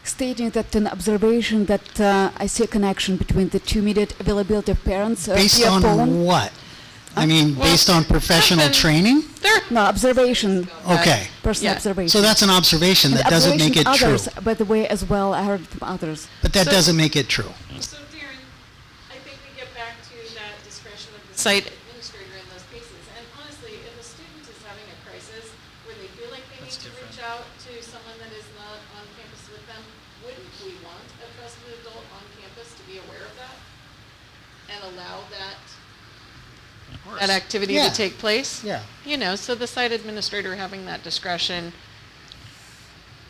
stating that an observation that I see a connection between the two immediate availability of parents Based via on phone. what? I mean, based on professional training? No, observation. Okay. Personal observation. So that's an observation. And That doesn't make it true. others, by the way, as well, I heard from others. But that doesn't make it true. So Darren, I think we get back to that discretion of the site administrator in those cases. And honestly, if a student is having a crisis where they feel like they need to reach out to someone that is not on campus with them, wouldn't we want a trusted adult on campus to be aware of that and allow that activity to take place? Yeah. You know, so the site administrator having that discretion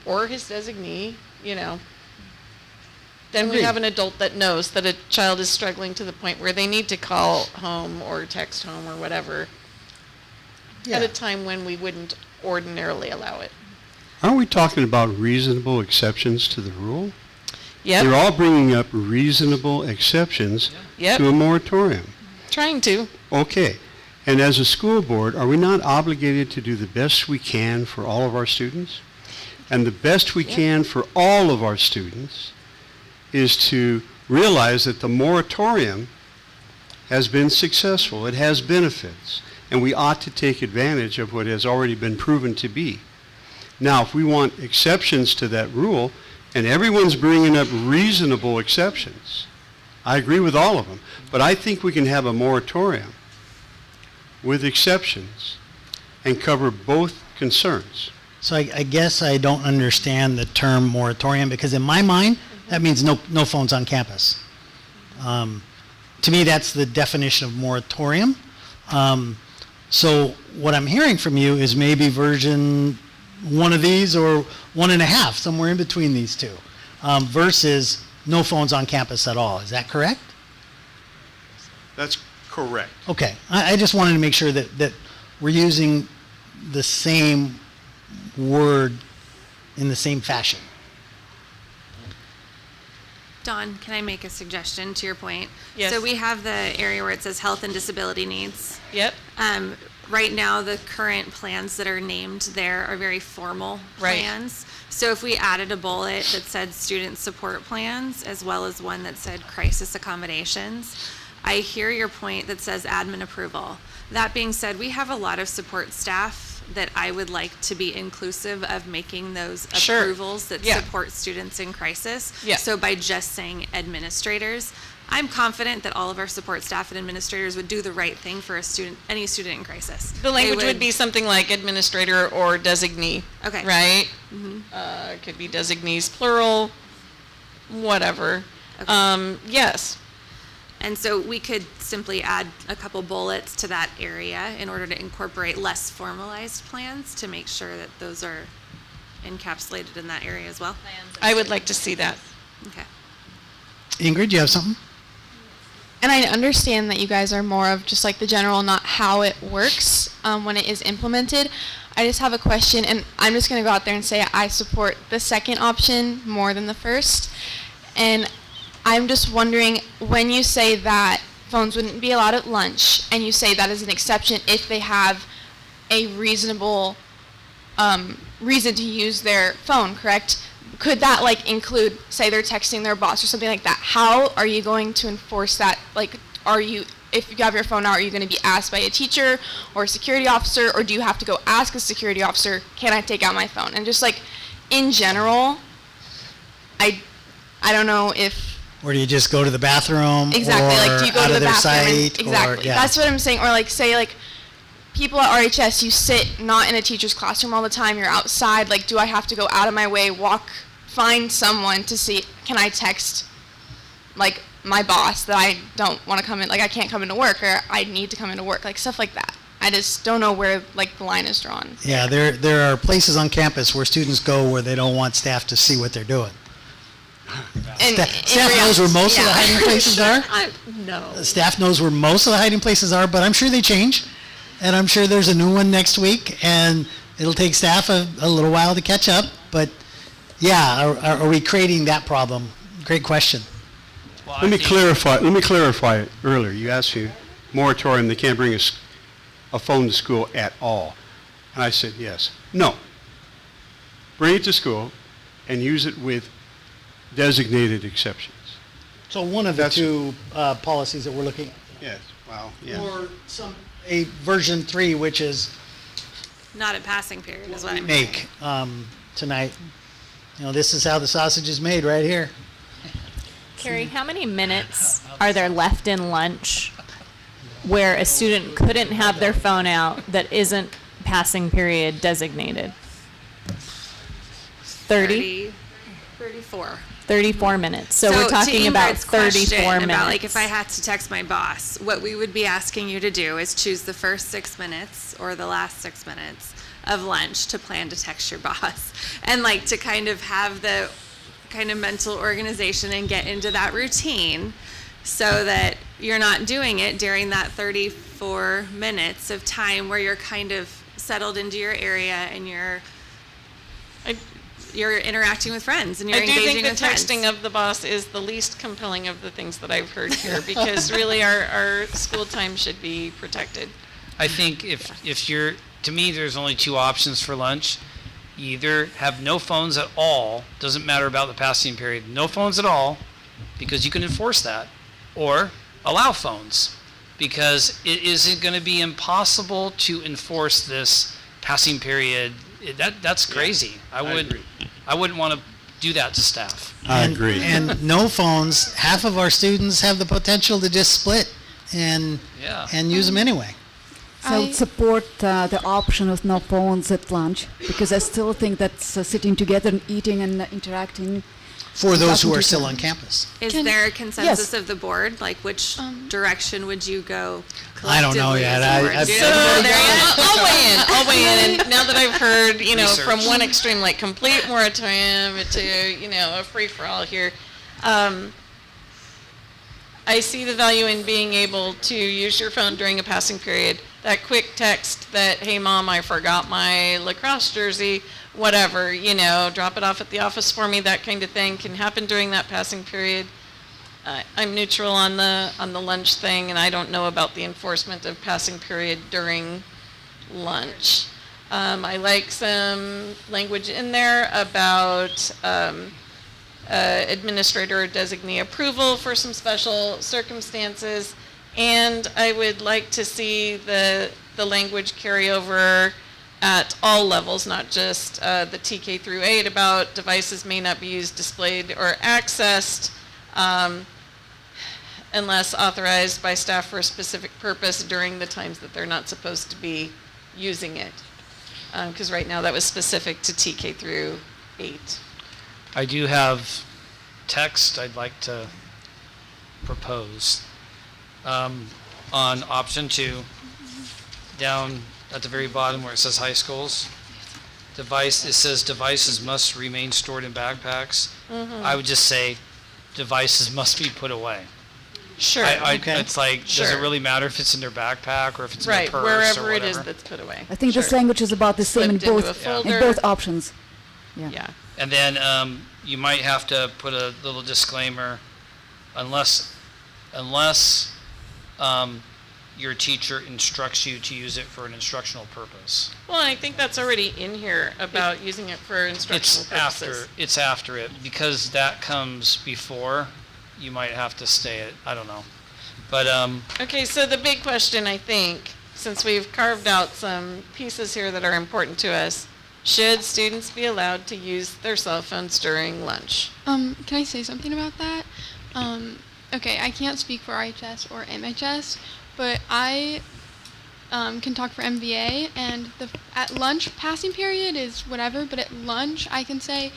or his designee, you know, then we Agreed. have an adult that knows that a child is struggling to the point where they need to call home or text home or whatever at a time when we wouldn't ordinarily allow it. Aren't we talking about reasonable exceptions to the rule? Yep. They're all bringing up reasonable exceptions Yep. to a moratorium. Trying to. Okay. And as a school board, are we not obligated to do the best we can for all of our students? And the best we can for all of our students is to realize that the moratorium has been successful. It has benefits. And we ought to take advantage of what has already been proven to be. Now, if we want exceptions to that rule, and everyone's bringing up reasonable exceptions, I agree with all of them. But I think we can have a moratorium with exceptions and cover both concerns. So I guess I don't understand the term moratorium, because in my mind, that means no phones on campus. To me, that's the definition of moratorium. So what I'm hearing from you is maybe version one of these or 1.5, somewhere in between these two, versus no phones on campus at all. Is that correct? That's correct. Okay. I just wanted to make sure that we're using the same word in the same fashion. Dawn, can I make a suggestion to your point? Yes. So we have the area where it says health and disability needs. Yep. Right now, the current plans that are named there are very formal Right. plans. So if we added a bullet that said student support plans, as well as one that said crisis accommodations, I hear your point that says admin approval. That being said, we have a lot of support staff that I would like to be inclusive of making those Sure. approvals that Yeah. support students in crisis. Yeah. So by just saying administrators, I'm confident that all of our support staff and administrators would do the right thing for any student in crisis. The language They would be something like administrator or designee. Okay. Right? Mhm. It could be designees plural, whatever. Yes. And so we could simply add a couple bullets to that area in order to incorporate less formalized plans to make sure that those are encapsulated in that area as well. I would like to see that. Okay. Ingrid, you have something? And I understand that you guys are more of just like the general, not how it works when it is implemented. I just have a question, and I'm just going to go out there and say I support the second option more than the first. And I'm just wondering, when you say that phones wouldn't be allowed at lunch, and you say that is an exception if they have a reasonable reason to use their phone, correct? Could that like include, say they're texting their boss or something like that? How are you going to enforce that? Like, if you have your phone out, are you going to be asked by a teacher or a security officer, or do you have to go ask a security officer, can I take out my phone? And just like in general, I don't know if Or do you just go to the bathroom? exactly or like do you go out to of the their bathroom? sight, Exactly. Or, yeah. That's what I'm saying. Or like say like people at RHS, you sit not in a teacher's classroom all the time. You're outside. Like, do I have to go out of my way, find someone to see? Can I text like my boss that I don't want to come in? Like I can't come into work, or I need to come into work. Like stuff like that. I just don't know where like the line is drawn. Yeah, there are places on campus where students go where they don't want staff to see what they're doing. Staff knows where most of the hiding places are. No. Staff knows where most of the hiding places are, but I'm sure they change. And I'm sure there's a new one next week, and it'll take staff a little while to catch up. But yeah, are we creating that problem? Great question. Well, Let me clarify it earlier. You asked me, moratorium, they can't bring a phone to school at all. And I said, yes. No. Bring it to school and use it with designated exceptions. So one of the two policies that we're looking at. Yes, wow, yeah. Or a version 3, which is Not a passing period is what I mean. make tonight. This is how the sausage is made right here. Carrie, how many minutes are there left in lunch where a student couldn't have their phone out that isn't passing period designated? 30? 34. 34 minutes. So we're talking to about Ingrid's 34 question minutes. About like if I had to text my boss, what we would be asking you to do is choose the first 6 minutes or the last 6 minutes of lunch to plan to text your boss, and like to kind of have the kind of mental organization and get into that routine so that you're not doing it during that 34 minutes of time where you're kind of settled into your area and you're interacting with friends and you're I do engaging think with the friends. texting of the boss is the least compelling of the things that I've heard here, because really our school time should be protected. I think if you're, to me, there's only two options for lunch. You either have no phones at all, doesn't matter about the passing period, no phones at all, because you can enforce that, or allow phones, because it isn't going to be impossible to enforce this passing period. That's crazy. I wouldn't want to do that to staff. I agree. And no phones, half of our students have the potential to just split and use them anyway. So I would support the option of no phones at lunch, because I still think that sitting together and eating and interacting. For those who are still on campus. Is there a consensus of the board? Like, which direction would you go collectively? I don't know yet. I'll weigh in. And now that I've heard, Research. from one extreme, like complete moratorium, to, a free-for-all here, I see the value in being able to use your phone during a passing period. That quick text that, hey, Mom, I forgot my lacrosse jersey, whatever, drop it off at the office for me, that kind of thing can happen during that passing period. I'm neutral on the lunch thing, and I don't know about the enforcement of passing period during lunch. I like some language in there about administrator designee approval for some special circumstances, and I would like to see the language carry over at all levels, not just the TK through 8, about devices may not be used, displayed, or accessed unless authorized by staff for a specific purpose during the times that they're not supposed to be using it. Because right now that was specific to TK through 8. I do have text I'd like to propose on option 2, down at the very bottom where it says high schools. It says devices must remain stored in backpacks. Mhm. I would just say devices must be put away. Sure. It's like, does it really matter if it's in their backpack or if it's in their purse wherever or it is whatever? that's put away. I think this language is about the same in Slipped into both, a folder. in both options. Yeah. And then you might have to put a little disclaimer, unless your teacher instructs you to use it for an instructional purpose. Well, I think that's already in here about using it for instructional purposes. It's after it, because that comes before. You might have to stay it. I don't know. But Okay, so the big question, I think, since we've carved out some pieces here that are important to us, should students be allowed to use their cell phones during lunch? Can I say something about that? Okay, I can't speak for RHS or MHS, but I can talk for MVA, and at lunch, passing period is whatever, but at lunch, I can say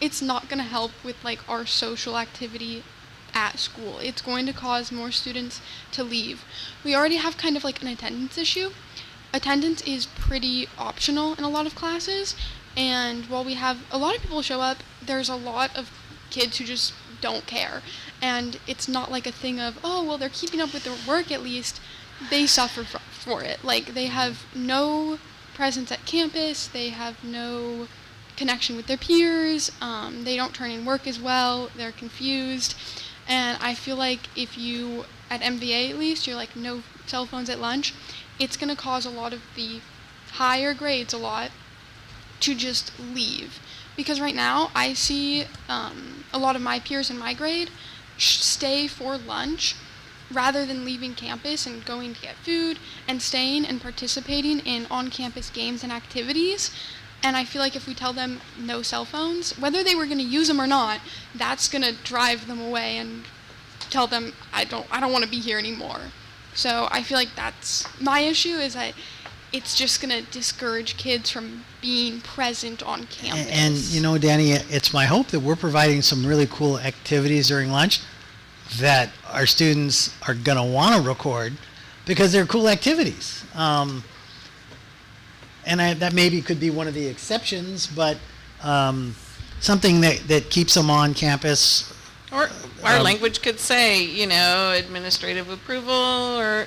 it's not going to help with like our social activity at school. It's going to cause more students to leave. We already have kind of like an attendance issue. Attendance is pretty optional in a lot of classes, and while we have a lot of people show up, there's a lot of kids who just don't care. And it's not like a thing of, oh, well, they're keeping up with their work at least. They suffer for it. Like, they have no presence at campus, they have no connection with their peers, they don't turn in work as well, they're confused. And I feel like if you, at MVA at least, you're like, no cell phones at lunch, it's going to cause a lot of the higher grades to just leave. Because right now, I see a lot of my peers in my grade stay for lunch rather than leaving campus and going to get food and staying and participating in on-campus games and activities. And I feel like if we tell them no cell phones, whether they were going to use them or not, that's going to drive them away and tell them, I don't want to be here anymore. So I feel like that's my issue, is that it's just going to discourage kids from being present on campus. And you know, Danny, it's my hope that we're providing some really cool activities during lunch that our students are going to want to record because they're cool activities. And that maybe could be one of the exceptions, but something that keeps them on campus. Or our language could say, administrative approval, or,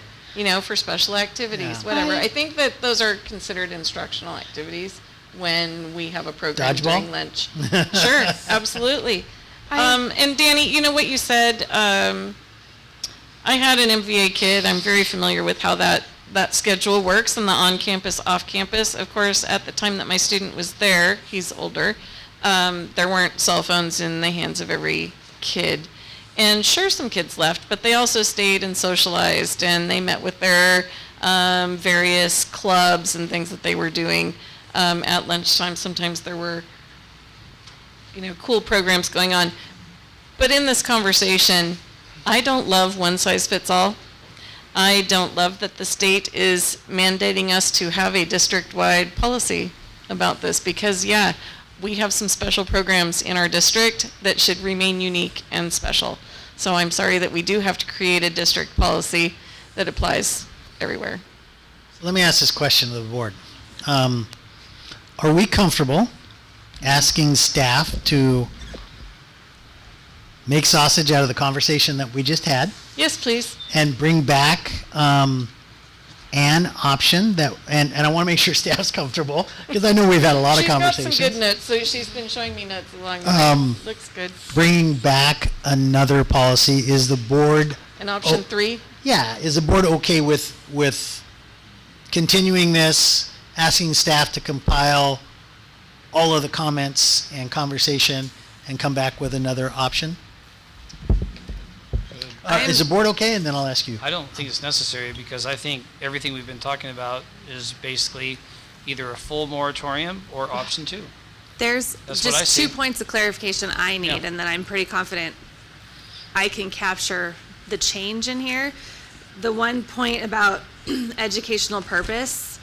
for special activities, whatever. I think that those are considered instructional activities when we have a program during lunch. Sure, absolutely. And Danny, what you said, I had an MVA kid. I'm very familiar with how that schedule works, and the on-campus, off-campus. Of course, at the time that my student was there, he's older, there weren't cell phones in the hands of every kid. And sure, some kids left, but they also stayed and socialized, and they met with their various clubs and things that they were doing at lunchtime. Sometimes there were, cool programs going on. But in this conversation, I don't love one size fits all. I don't love that the state is mandating us to have a district-wide policy about this, because, we have some special programs in our district that should remain unique and special. So I'm sorry that we do have to create a district policy that applies everywhere. Let me ask this question to the board. Are we comfortable asking staff to make sausage out of the conversation that we just had? Yes, please. And bring back an option and I want to make sure staff's comfortable, because I know we've had a lot of conversations. She's got some good notes, so she's been showing me notes along the way. Looks good. Bringing back another policy, is the board... And option 3? Yeah, is the board okay with continuing this, asking staff to compile all of the comments and conversation and come back with another option? Is the board okay? And then I'll ask you. I don't think it's necessary, because I think everything we've been talking about is basically either a full moratorium or option 2. There's That's what I just see. 2 points of clarification I need, and then I'm pretty confident I can capture the change in here. The one point about educational purpose.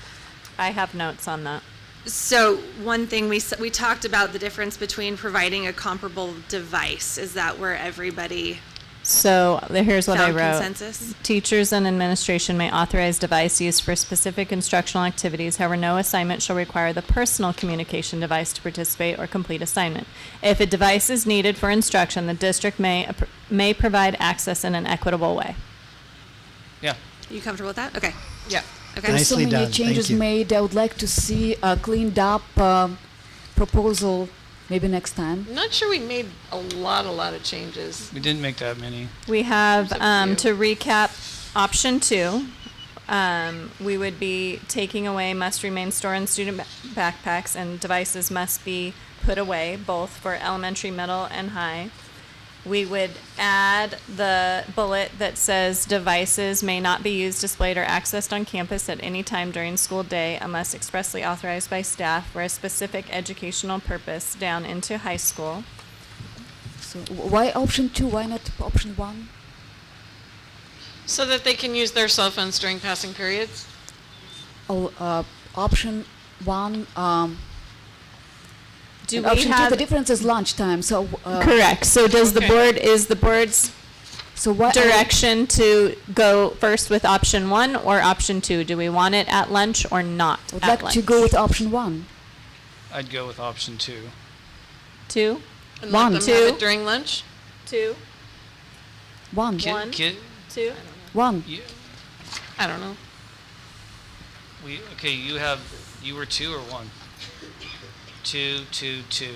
I have notes on that. So one thing we talked about the difference between providing a comparable device. Is that where everybody... So here's what I found wrote. Consensus? Teachers and administration may authorize device use for specific instructional activities. However, no assignment shall require the personal communication device to participate or complete assignment. If a device is needed for instruction, the district may provide access in an equitable way. Yeah. You comfortable with that? Okay. Yeah. Okay. There's so many changes made. I would like to see a cleaned up proposal maybe next time. I'm not sure we made a lot of changes. We didn't make that many. We have, to recap, option 2, we would be taking away must remain stored in student backpacks, and devices must be put away, both for elementary, middle, and high. we would add the bullet that says devices may not be used, displayed, or accessed on campus at any time during school day unless expressly authorized by staff for a specific educational purpose down into high school. So why option 2? Why not option 1? So that they can use their cell phones during passing periods? Oh, option 1. Do and we option 2, have the difference is lunchtime. So correct. So does the board, is the board's direction to go first with option 1 or option 2? Do we want it at lunch or not I would at like lunch? to go with option 1. I'd go with option 2. 2? And One. let them have it during lunch? 2? 1. Kid, 2? 1. I don't know. Okay, you were 2 or 1? 2, 2, 2.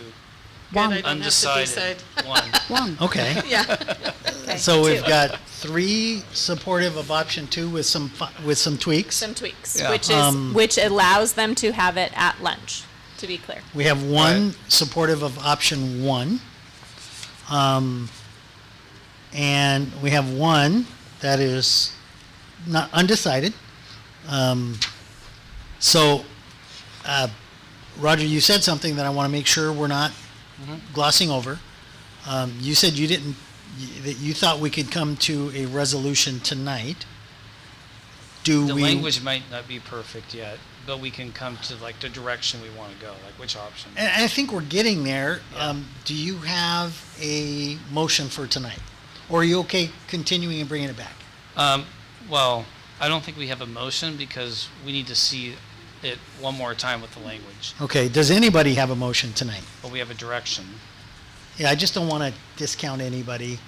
One. Good, I don't Undecided. have to decide. 1. 1. Okay. Yeah. So we've got 3 supportive of option 2 with some tweaks. Some tweaks, Yeah. which allows them to have it at lunch, to be clear. We have 1 supportive of option 1. And we have 1 that is not undecided. So, Roger, you said something that I want to make sure we're not glossing over. You said that you thought we could come to a resolution tonight. The language might not be perfect yet, but we can come to like the direction we want to go, like which option. And I think we're getting there. Do you have a motion for tonight? Or are you okay continuing and bringing it back? Well, I don't think we have a motion because we need to see it one more time with the language. Okay, does anybody have a motion tonight? But we have a direction. Yeah, I just don't want to discount anybody.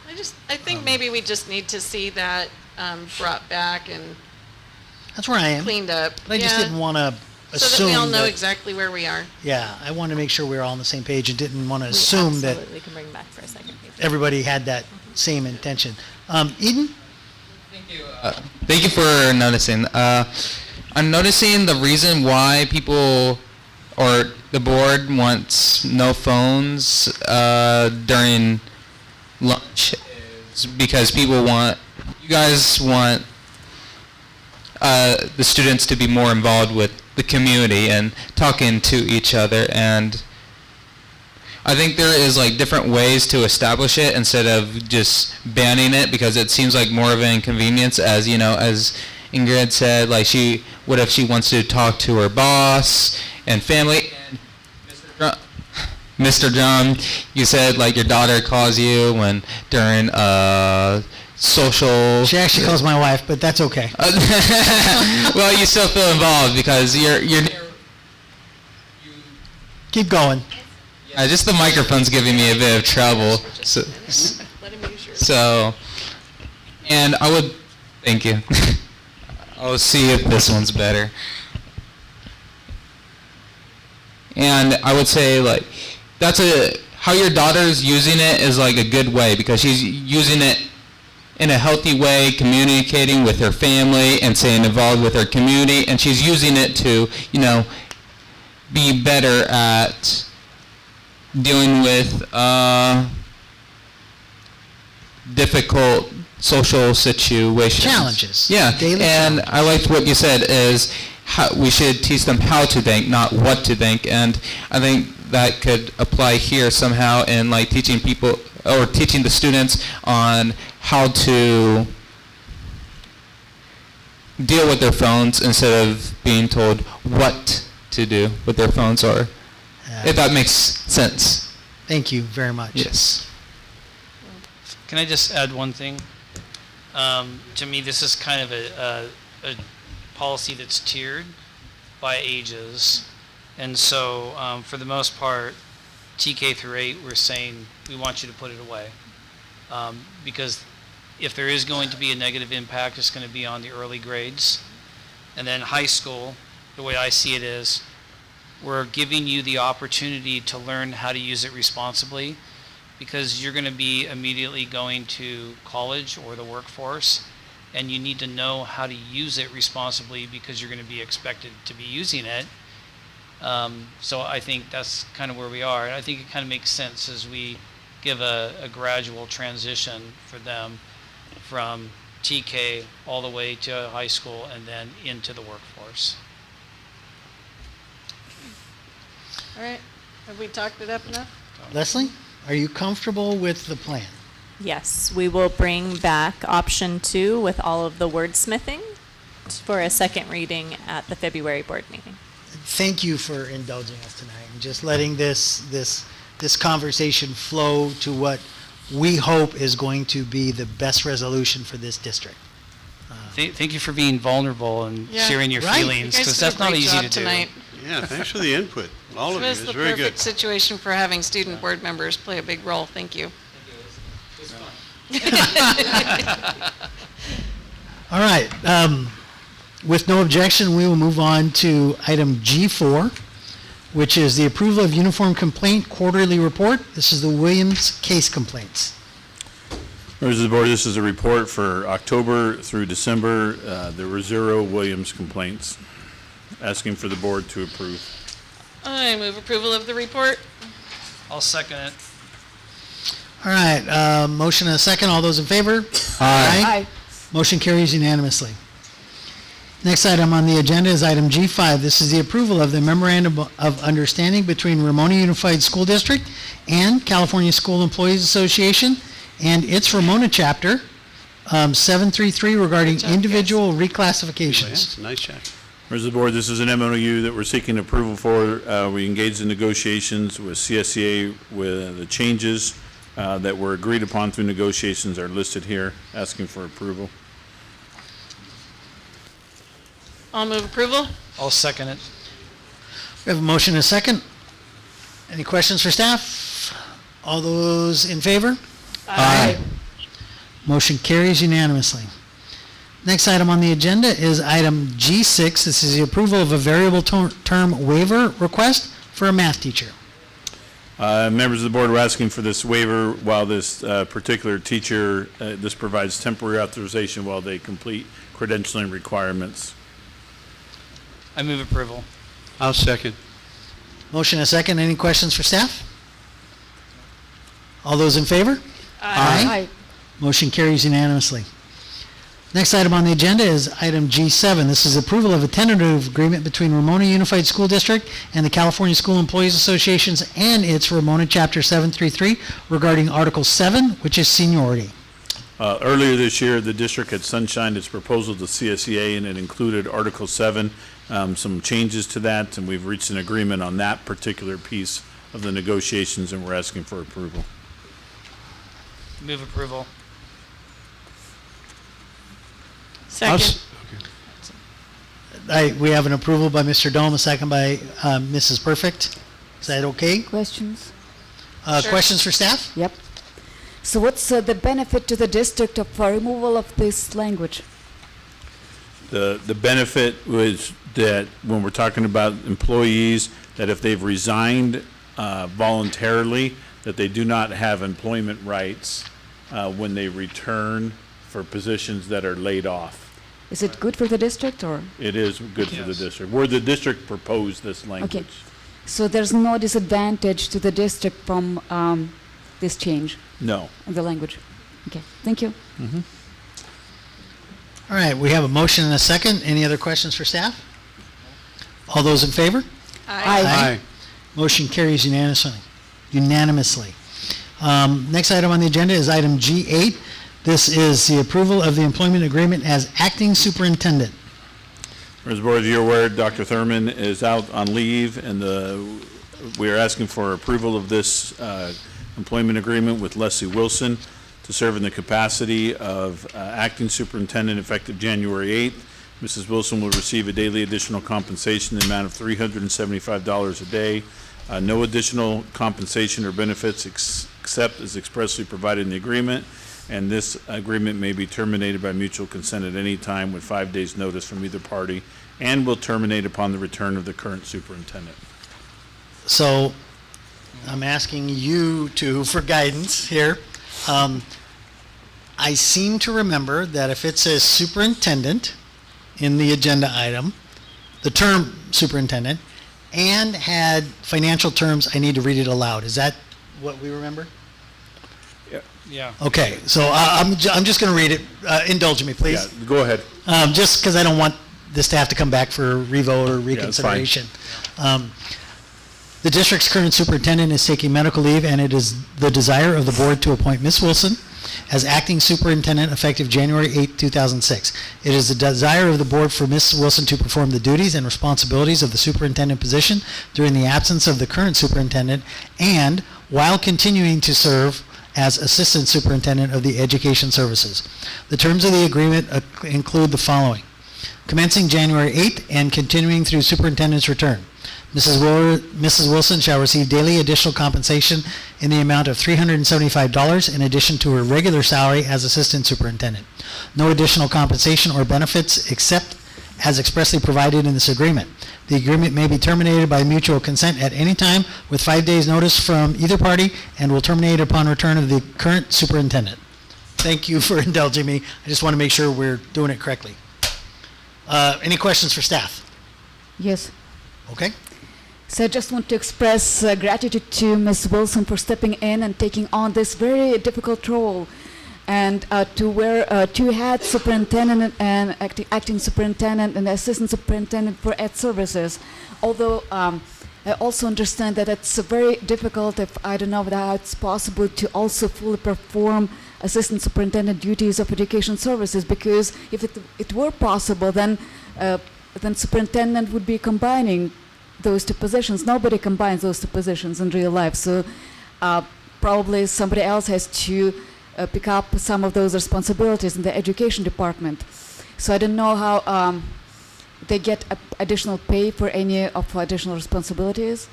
I think maybe we just need to see that brought back and That's where I am. cleaned up. But I just Yeah. didn't want to So assume that we all know that- exactly where we are. Yeah, I wanted to make sure we were all on the same page and didn't want to We assume that absolutely can bring it back for a second. everybody had that same intention. Eden? Thank you for noticing. I'm noticing the reason why people or the board wants no phones during lunch is because you guys want the students to be more involved with the community and talking to each other, and I think there is like different ways to establish it instead of just banning it, because it seems like more of an inconvenience, as you know, as Ingrid said, like what if she wants to talk to her boss and family. And Mr. John, you said like your daughter calls you when during social. She actually calls my wife, but that's okay. Well, you still feel involved because you're Keep going. Yeah, just the microphone's giving me a bit of trouble. So, and I would, thank you. I'll see if this one's better. And I would say like, how your daughter's using it is like a good way, because she's using it in a healthy way, communicating with her family and staying involved with her community, and she's using it to, be better at dealing with difficult social situations. Challenges. Yeah, Daily and I liked what you said is we should teach them how to think, not what to think, and I think that could apply here somehow in like teaching people or teaching the students on how to deal with their phones instead of being told what to do with their phones, or if that makes sense. Thank you very much. Yes. Can I just add one thing? To me, this is kind of a policy that's tiered by ages. And so for the most part, TK through 8, we're saying we want you to put it away. Because if there is going to be a negative impact, it's going to be on the early grades. And then high school, the way I see it is, we're giving you the opportunity to learn how to use it responsibly, because you're going to be immediately going to college or the workforce, and you need to know how to use it responsibly because you're going to be expected to be using it. So I think that's kind of where we are. And I think it kind of makes sense as we give a gradual transition for them from TK all the way to high school and then into the workforce. All right. Have we talked it up enough? Leslie, are you comfortable with the plan? Yes, we will bring back option 2 with all of the wordsmithing for a second reading at the February board meeting. Thank you for indulging us tonight and just letting this conversation flow to what we hope is going to be the best resolution for this district. Thank you for being vulnerable and sharing your feelings, because that's not easy to do. Tonight. Yeah, thanks for the input, all of you. This It's is the very good. perfect situation for having student board members play a big role. Thank you. All right. With no objection, we will move on to item G4, which is the approval of uniform complaint quarterly report. This is the Williams case complaints. Members of the board, this is a report for October through December. There were 0 Williams complaints. Asking for the board to approve. I move approval of the report. I'll second it. All right. Motion and a second. All those in favor? Aye. Motion carries unanimously. Next item on the agenda is item G5. This is the approval of the Memorandum of Understanding between Ramona Unified School District and California School Employees Association and its Ramona chapter, 733, regarding individual reclassifications. Yes, nice job. Members of the board, this is an MOU that we're seeking approval for. We engaged in negotiations with CSEA with the changes that were agreed upon through negotiations are listed here, asking for approval. I'll move approval. I'll second it. We have a motion and a second. Any questions for staff? All those in favor? Aye. Motion carries unanimously. Next item on the agenda is item G6. This is the approval of a variable term waiver request for a math teacher. Members of the board are asking for this waiver while this particular teacher, this provides temporary authorization while they complete credentialing requirements. I move approval. I'll second. Motion and a second. Any questions for staff? All those in favor? Aye. Motion carries unanimously. Next item on the agenda is item G7. This is approval of a tentative agreement between Ramona Unified School District and the California School Employees Associations and its Ramona Chapter 733 regarding Article 7, which is seniority. Earlier this year, the district had sunshined its proposal to CSEA, and it included Article 7, some changes to that, and we've reached an agreement on that particular piece of the negotiations, and we're asking for approval. Move approval. Second. We have an approval by Mr. Dome, a second by Mrs. Perfect. Is that okay? Questions? Sure. Questions for staff? Yep. So what's the benefit to the district of removal of this language? The benefit was that when we're talking about employees, that if they've resigned voluntarily, that they do not have employment rights when they return for positions that are laid off. Is it good for the district or? It is good for the district. Where the district proposed this language. Okay. So there's no disadvantage to the district from this change? No. In the language? Okay, thank you. Mm-hmm. All right, we have a motion and a second. Any other questions for staff? All those in favor? Aye. Motion carries unanimously. Next item on the agenda is item G8. This is the approval of the employment agreement as acting superintendent. As the board, as you're aware, Dr. Thurman is out on leave, and we are asking for approval of this employment agreement with Leslie Wilson to serve in the capacity of acting superintendent effective January 8th. Mrs. Wilson will receive a daily additional compensation in the amount of $375 a day. No additional compensation or benefits except as expressly provided in the agreement, and this agreement may be terminated by mutual consent at any time with 5 days' notice from either party, and will terminate upon the return of the current superintendent. So I'm asking you for guidance here. I seem to remember that if it says superintendent in the agenda item, the term superintendent, and had financial terms, I need to read it aloud. Is that what we remember? Yeah. Okay, so I'm just going to read it. Indulge me, please. Yeah, go ahead. Just because I don't want this to have to come back for revote or Yeah, it's fine. reconsideration. The district's current superintendent is taking medical leave, and it is the desire of the board to appoint Ms. Wilson as acting superintendent effective January 8, 2006. It is the desire of the board for Ms. Wilson to perform the duties and responsibilities of the superintendent position during the absence of the current superintendent and while continuing to serve as assistant superintendent of the education services. The terms of the agreement include the following. Commencing January 8th and continuing through superintendent's return. Mrs. Wilson shall receive daily additional compensation in the amount of $375 in addition to her regular salary as assistant superintendent. No additional compensation or benefits except as expressly provided in this agreement. The agreement may be terminated by mutual consent at any time with 5 days' notice from either party and will terminate upon return of the current superintendent. Thank you for indulging me. I just want to make sure we're doing it correctly. Any questions for staff? Yes. Okay. So I just want to express gratitude to Ms. Wilson for stepping in and taking on this very difficult role, and to wear two hats, superintendent and acting superintendent and assistant superintendent for ed services. Although I also understand that it's very difficult, if I don't know how it's possible to also fully perform assistant superintendent duties of education services, because if it were possible, then superintendent would be combining those two positions. Nobody combines those two positions in real life, so probably somebody else has to pick up some of those responsibilities in the education department. So I don't know how they get additional pay for any of additional responsibilities.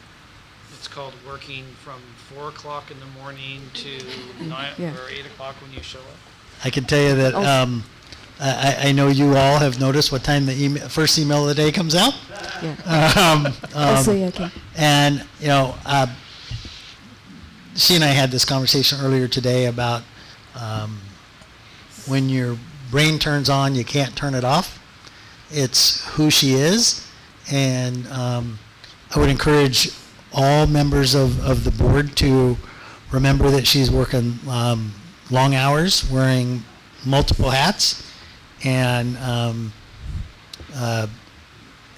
It's called working from 4 o'clock in the morning to 9 Yeah. or 8 o'clock when you show up. I can tell you that I know you all have noticed what time the first email of the day comes out. Yeah. Okay. And, you know, she and I had this conversation earlier today about when your brain turns on, you can't turn it off. It's who she is. And I would encourage all members of the board to remember that she's working long hours, wearing multiple hats, and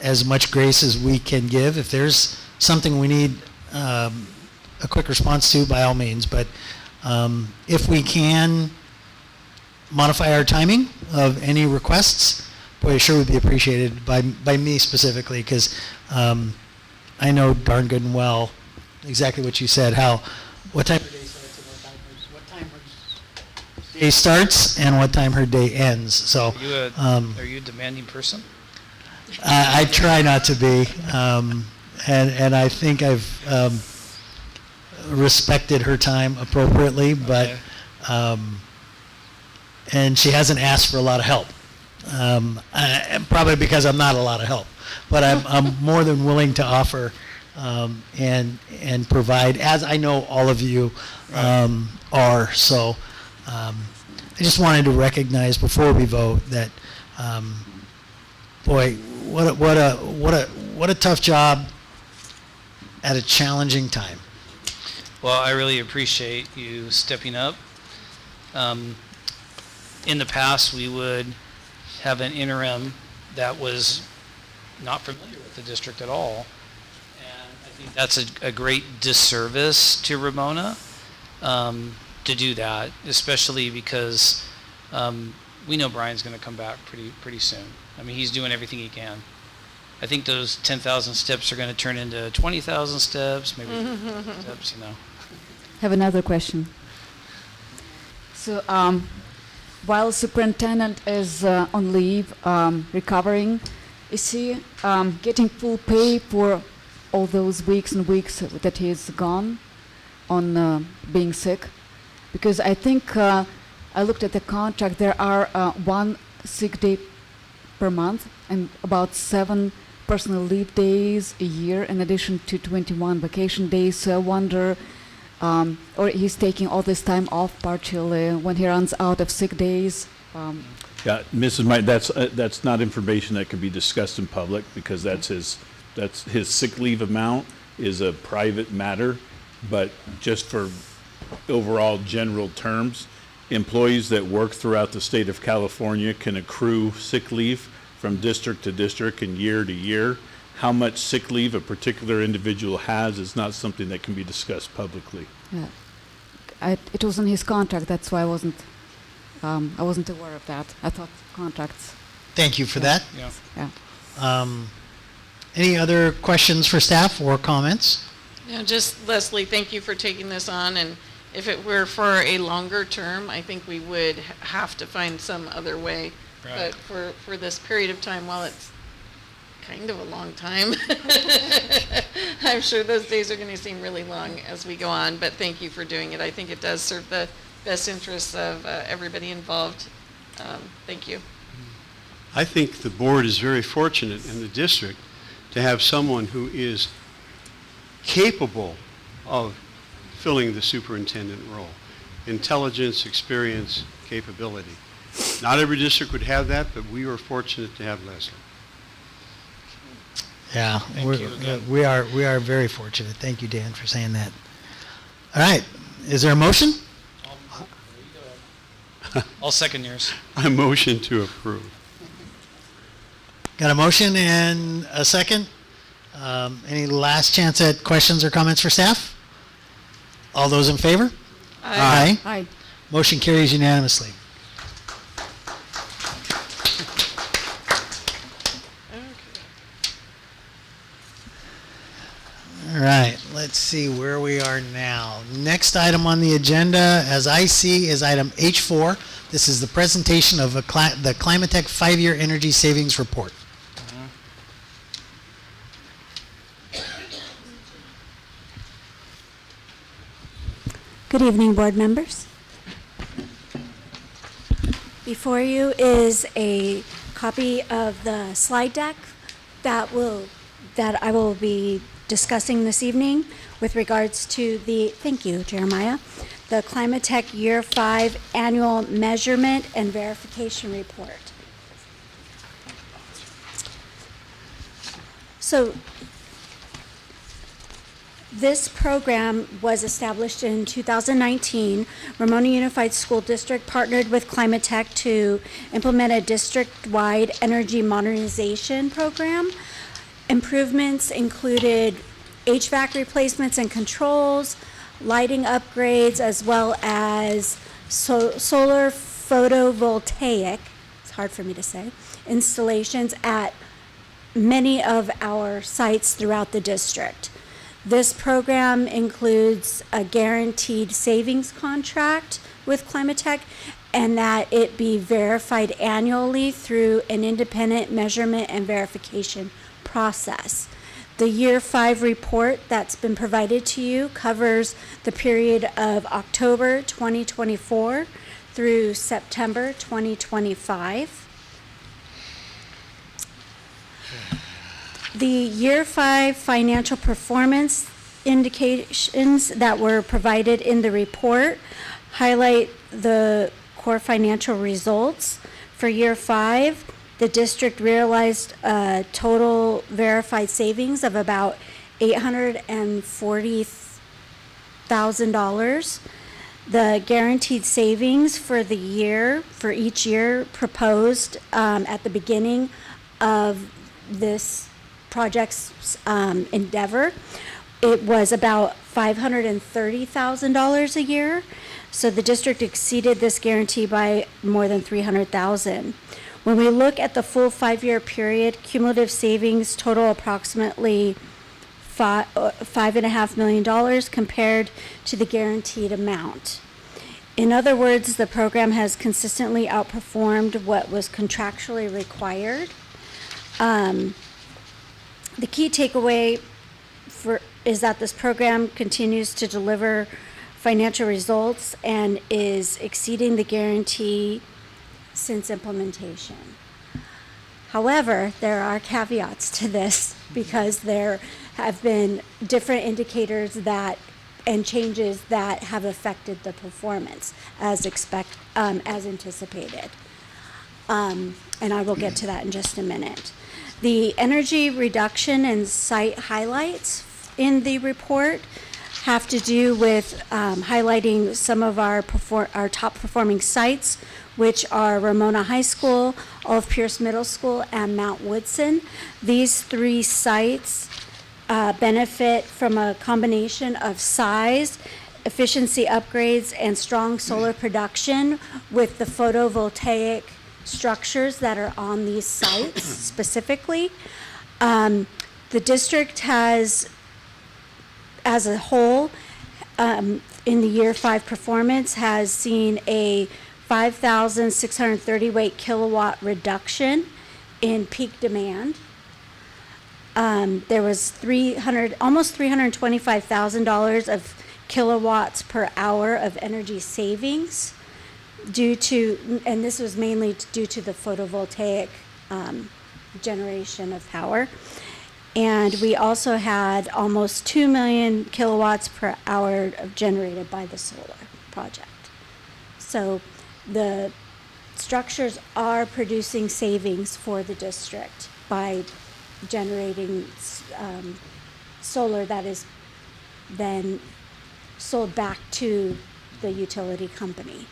as much grace as we can give. If there's something we need a quick response to, by all means, but if we can modify our timing of any requests, boy, it sure would be appreciated by me specifically, because I know darn good and well exactly what you said, what time her day starts and what time her day starts and what time her day ends. So Are you a demanding person? I try not to be, and I think I've respected her time appropriately, but and she hasn't asked for a lot of help, probably because I'm not a lot of help, but I'm more than willing to offer and provide, as I know all of you are. So I just wanted to recognize before we vote that, boy, what a tough job at a challenging time. Well, I really appreciate you stepping up. In the past, we would have an interim that was not familiar with the district at all. And I think that's a great disservice to Ramona to do that, especially because we know Brian's going to come back pretty soon. I mean, he's doing everything he can. I think those 10,000 steps are going to turn into 20,000 steps, maybe 50,000 steps, you know. Have another question. So while superintendent is on leave, recovering, is he getting full pay for all those weeks and weeks that he's gone on being sick? Because I think I looked at the contract, there are 1 sick day per month and about 7 personal leave days a year in addition to 21 vacation days. So I wonder, or he's taking all this time off partially when he runs out of sick days. Yeah, Mrs. Mike, that's not information that can be discussed in public, because that's his sick leave amount is a private matter. But just for overall general terms, employees that work throughout the state of California can accrue sick leave from district to district and year to year. How much sick leave a particular individual has is not something that can be discussed publicly. Yeah. It was in his contract, that's why I wasn't aware of that. I thought contracts. Thank you for that. Yeah. Any other questions for staff or comments? Yeah, just Leslie, thank you for taking this on, and if it were for a longer term, I think we would have to find some other way. Right. But for this period of time, while it's kind of a long time, I'm sure those days are going to seem really long as we go on, but thank you for doing it. I think it does serve the best interests of everybody involved. Thank you. I think the board is very fortunate in the district to have someone who is capable of filling the superintendent role. Intelligence, experience, capability. Not every district would have that, but we were fortunate to have Leslie. Yeah, we are very fortunate. Thank you, Dan, for saying that. All right, is there a motion? I'll second yours. I motion to approve. Got a motion and a second. Any last chance at questions or comments for staff? All those in favor? Aye. Aye. Motion carries unanimously. All right, let's see where we are now. Next item on the agenda, as I see, is item H4. This is the presentation of the Climatech 5-year energy savings report. Good evening, board members. Before you is a copy of the slide deck that I will be discussing this evening with regards to the, thank you, Jeremiah, the Climatech Year 5 Annual Measurement and Verification Report. So this program was established in 2019. Ramona Unified School District partnered with Climatech to implement a district-wide energy modernization program. Improvements included HVAC replacements and controls, lighting upgrades, as well as solar photovoltaic, it's hard for me to say, installations at many of our sites throughout the district. This program includes a guaranteed savings contract with Climatech, and that it be verified annually through an independent measurement and verification process. The Year 5 report that's been provided to you covers the period of October 2024 through September 2025. The Year 5 financial performance indications that were provided in the report highlight the core financial results. For Year 5, the district realized a total verified savings of about $840,000. The guaranteed savings for the year, for each year proposed at the beginning of this project's endeavor, it was about $530,000 a year. So the district exceeded this guarantee by more than $300,000. When we look at the full 5-year period, cumulative savings total approximately $5.5 million compared to the guaranteed amount. In other words, the program has consistently outperformed what was contractually required. The key takeaway is that this program continues to deliver financial results and is exceeding the guarantee since implementation. However, there are caveats to this because there have been different indicators and changes that have affected the performance as anticipated. And I will get to that in just a minute. The energy reduction and site highlights in the report have to do with highlighting some of our top performing sites, which are Ramona High School, Olive Pierce Middle School, and Mount Woodson. These 3 sites benefit from a combination of size, efficiency upgrades, and strong solar production with the photovoltaic structures that are on these sites specifically. The district has, as a whole, in the year 5 performance, has seen a 5,638 kilowatt reduction in peak demand. There was almost $325,000 of kilowatts per hour of energy savings due to, and this was mainly due to the photovoltaic generation of power. And we also had almost 2 million kilowatts per hour generated by the solar project. So the structures are producing savings for the district by generating solar that is then sold back to the utility company.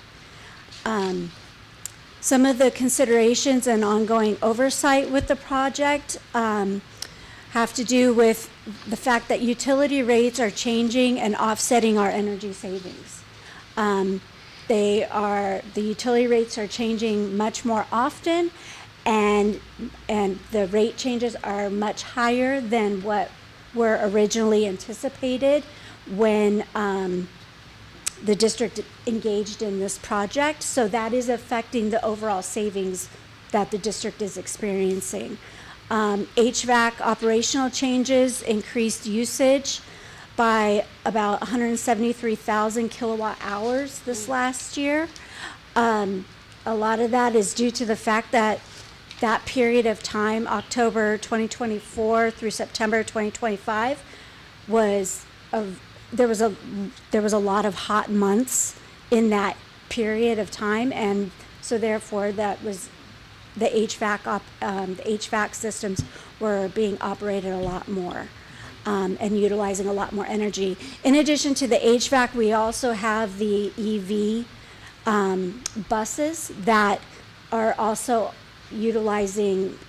Some of the considerations and ongoing oversight with the project have to do with the fact that utility rates are changing and offsetting our energy savings. The utility rates are changing much more often, and the rate changes are much higher than what were originally anticipated when the district engaged in this project. So that is affecting the overall savings that the district is experiencing. HVAC operational changes increased usage by about 173,000 kilowatt hours this last year. A lot of that is due to the fact that that period of time, October 2024 through September 2025, there was a lot of hot months in that period of time, and so therefore that was the HVAC systems were being operated a lot more and utilizing a lot more energy. In addition to the HVAC, we also have the EV buses that are also utilizing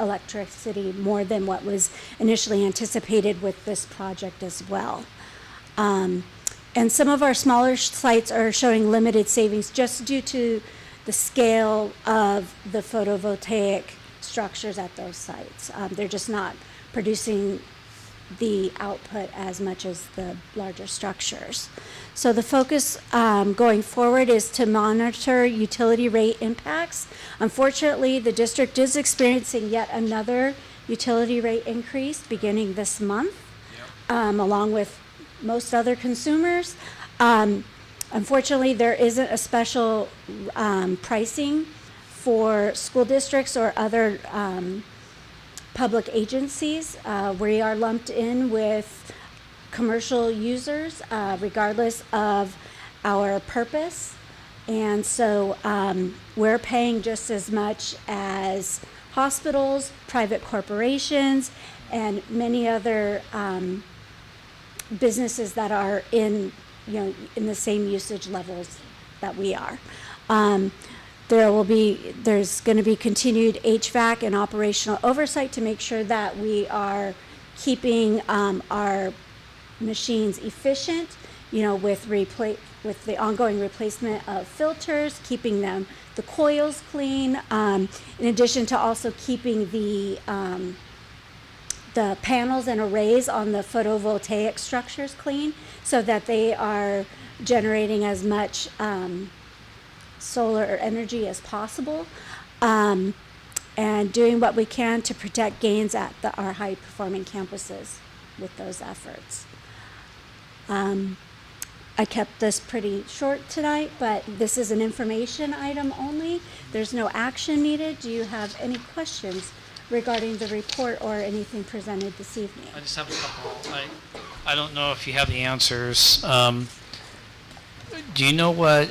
electricity more than what was initially anticipated with this project as well. And some of our smaller sites are showing limited savings just due to the scale of the photovoltaic structures at those sites. They're just not producing the output as much as the larger structures. So the focus going forward is to monitor utility rate impacts. Unfortunately, the district is experiencing yet another utility rate increase beginning this month, along with most other consumers. Unfortunately, there isn't a special pricing for school districts or other public agencies. We are lumped in with commercial users regardless of our purpose. And so we're paying just as much as hospitals, private corporations, and many other businesses that are in the same usage levels that we are. There's going to be continued HVAC and operational oversight to make sure that we are keeping our machines efficient, with the ongoing replacement of filters, keeping the coils clean, in addition to also keeping the panels and arrays on the photovoltaic structures clean so that they are generating as much solar energy as possible, and doing what we can to protect gains at our high-performing campuses with those efforts. I kept this pretty short tonight, but this is an information item only. There's no action needed. Do you have any questions regarding the report or anything presented this evening? I just have a couple. I don't know if you have the answers. Do you know what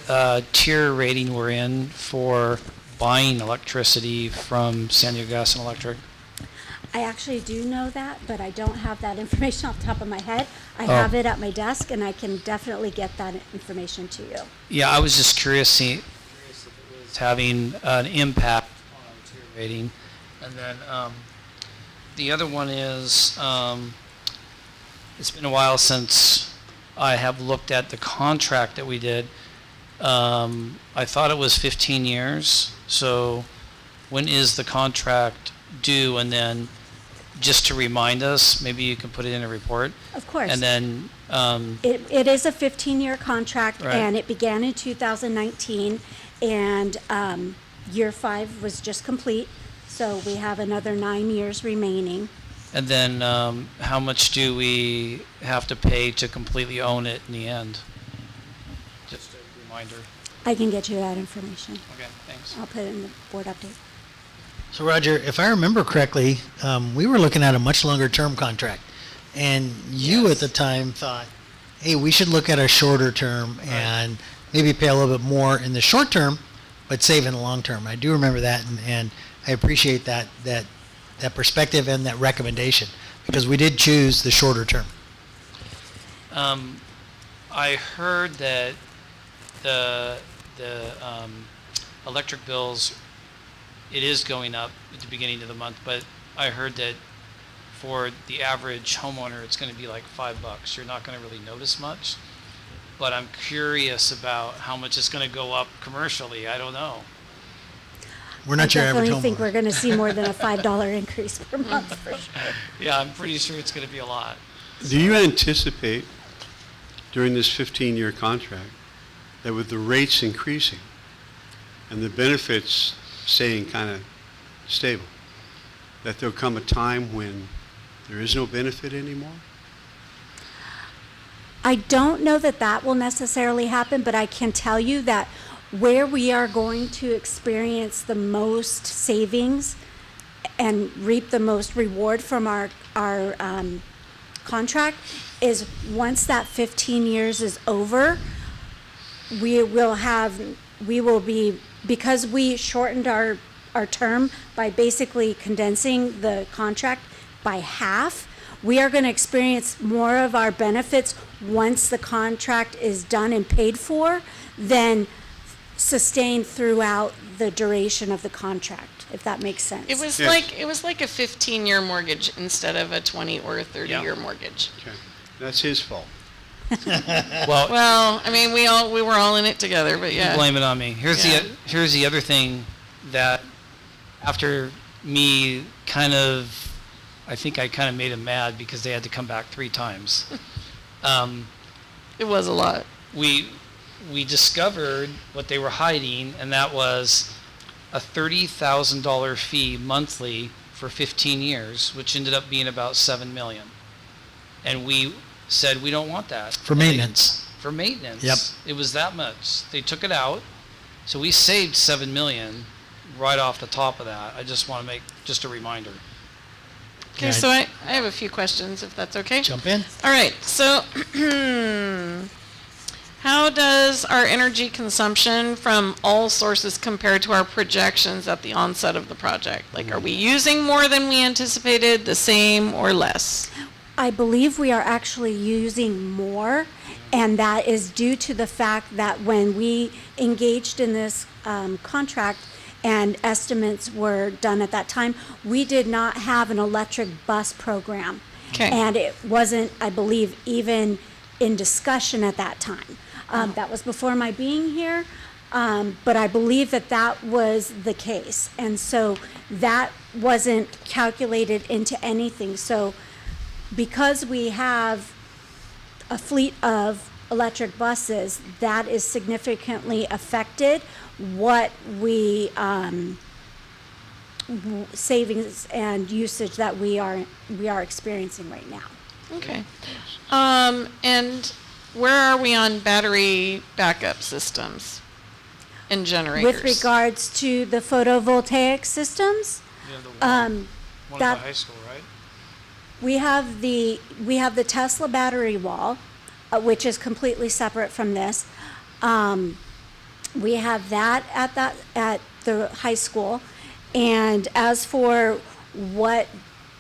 tier rating we're in for buying electricity from San Diego Gas and Electric? I actually do know that, but I don't have that information off the top of my head. I Oh. have it at my desk, and I can definitely get that information to you. Yeah, I was just curious if it was having an impact on our tier rating. And then the other one is, it's been a while since I have looked at the contract that we did. I thought it was 15 years. So when is the contract due? And then just to remind us, maybe you can put it in a report. Of course. And then, It is a 15-year contract, Right. and it began in 2019, and year 5 was just complete, so we have another 9 years remaining. and then how much do we have to pay to completely own it in the end? Just a reminder. I can get you that information. Okay, thanks. I'll put it in the board update. So Roger, if I remember correctly, we were looking at a much longer term contract. And you at the time thought, hey, we should look at a shorter term and maybe pay a little bit more in the short term, but save in the long term. I do remember that, and I appreciate that perspective and that recommendation, because we did choose the shorter term. I heard that the electric bills, it is going up at the beginning of the month, but I heard that for the average homeowner, it's going to be like $5. You're not going to really notice much. But I'm curious about how much it's going to go up commercially. I don't know. We're not your average I definitely think homeowner. we're going to see more than a $5 increase per month for sure. Yeah, I'm pretty sure it's going to be a lot. Do you anticipate during this 15-year contract that with the rates increasing and the benefits staying kind of stable, that there'll come a time when there is no benefit anymore? I don't know that that will necessarily happen, but I can tell you that where we are going to experience the most savings and reap the most reward from our contract is once that 15 years is over, we will be, because we shortened our term by basically condensing the contract by half, we are going to experience more of our benefits once the contract is done and paid for than sustained throughout the duration of the contract, if that makes sense. It was like a 15-year mortgage instead of a 20 or a 30-year mortgage. Okay, that's his fault. Well, I mean, we were all in it together, but yeah. Blame it on me. Here's the other thing that after me I think I kind of made them mad because they had to come back 3 times. It was a lot. We discovered what they were hiding, and that was a $30,000 fee monthly for 15 years, which ended up being about $7 million. And we said we don't want that. For maintenance. For maintenance. Yep. It was that much. They took it out, so we saved $7 million right off the top of that. I just want to make just a reminder. Okay, so I have a few questions, if that's okay. Jump in. All right, so how does our energy consumption from all sources compare to our projections at the onset of the project? Like, are we using more than we anticipated, the same, or less? I believe we are actually using more, and that is due to the fact that when we engaged in this contract and estimates were done at that time, we did not have an electric bus program. Okay. And it wasn't, I believe, even in discussion at that time. That was before my being here, but I believe that was the case. And so that wasn't calculated into anything. So because we have a fleet of electric buses, that is significantly affected what we savings and usage that we are experiencing right now. Okay. And where are we on battery backup systems and generators? With regards to the photovoltaic systems, One at the high school, right? we have the Tesla battery wall, which is completely separate from this. We have that at the high school, and as for what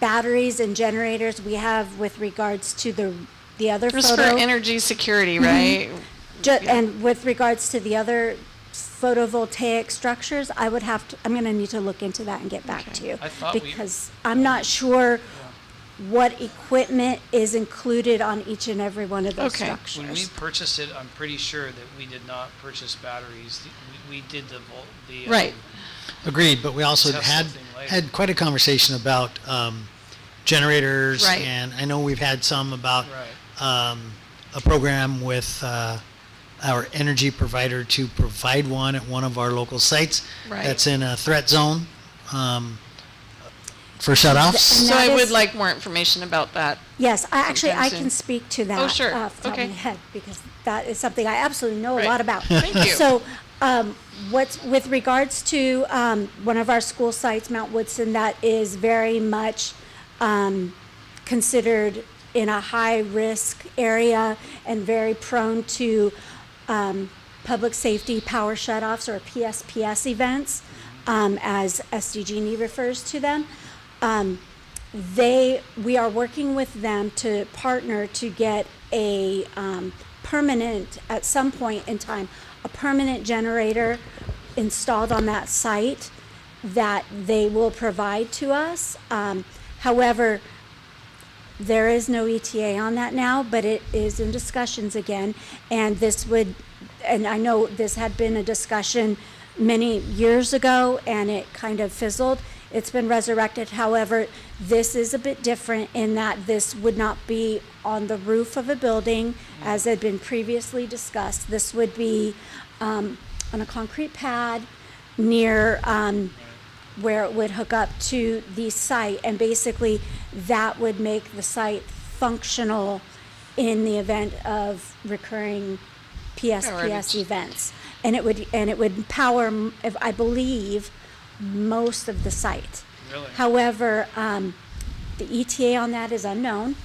batteries and generators we have with regards to the other Just photo. for energy security, Mhm. right? And with regards to the other photovoltaic structures, I'm going to need to look into that and get back to you. I thought because I'm not sure what equipment is included on each and every one of those structures. When we purchased it, I'm pretty sure that we did not purchase batteries. We did the Right. Agreed, but we also Tesla thing later. had quite a conversation about generators, Right. and I know we've had some about a program with our energy provider to provide one at one of our local sites Right. that's in a threat zone for shutoffs. So I would like more information about that. Yes, I sometime can soon. speak to that Oh, sure. off the top Okay. of my head, because that is something I absolutely know a Right. lot about. Thank you. So, what's with regards to one of our school sites, Mount Woodson, that is very much considered in a high-risk area and very prone to public safety power shutoffs or PSPS events, as SDG&E refers to them. We are working with them to partner to get a permanent, at some point in time, a permanent generator installed on that site that they will provide to us. However, there is no ETA on that now, but it is in discussions again, and and I know this had been a discussion many years ago, and it kind of fizzled. It's been resurrected. However, this is a bit different in that this would not be on the roof of a building, as had been previously discussed. This would be on a concrete pad near where it would hook up to the site, and basically that would make the site functional in the event of recurring PSPS events. And it would power, I believe, most of the site. Really? However, the ETA on that is unknown,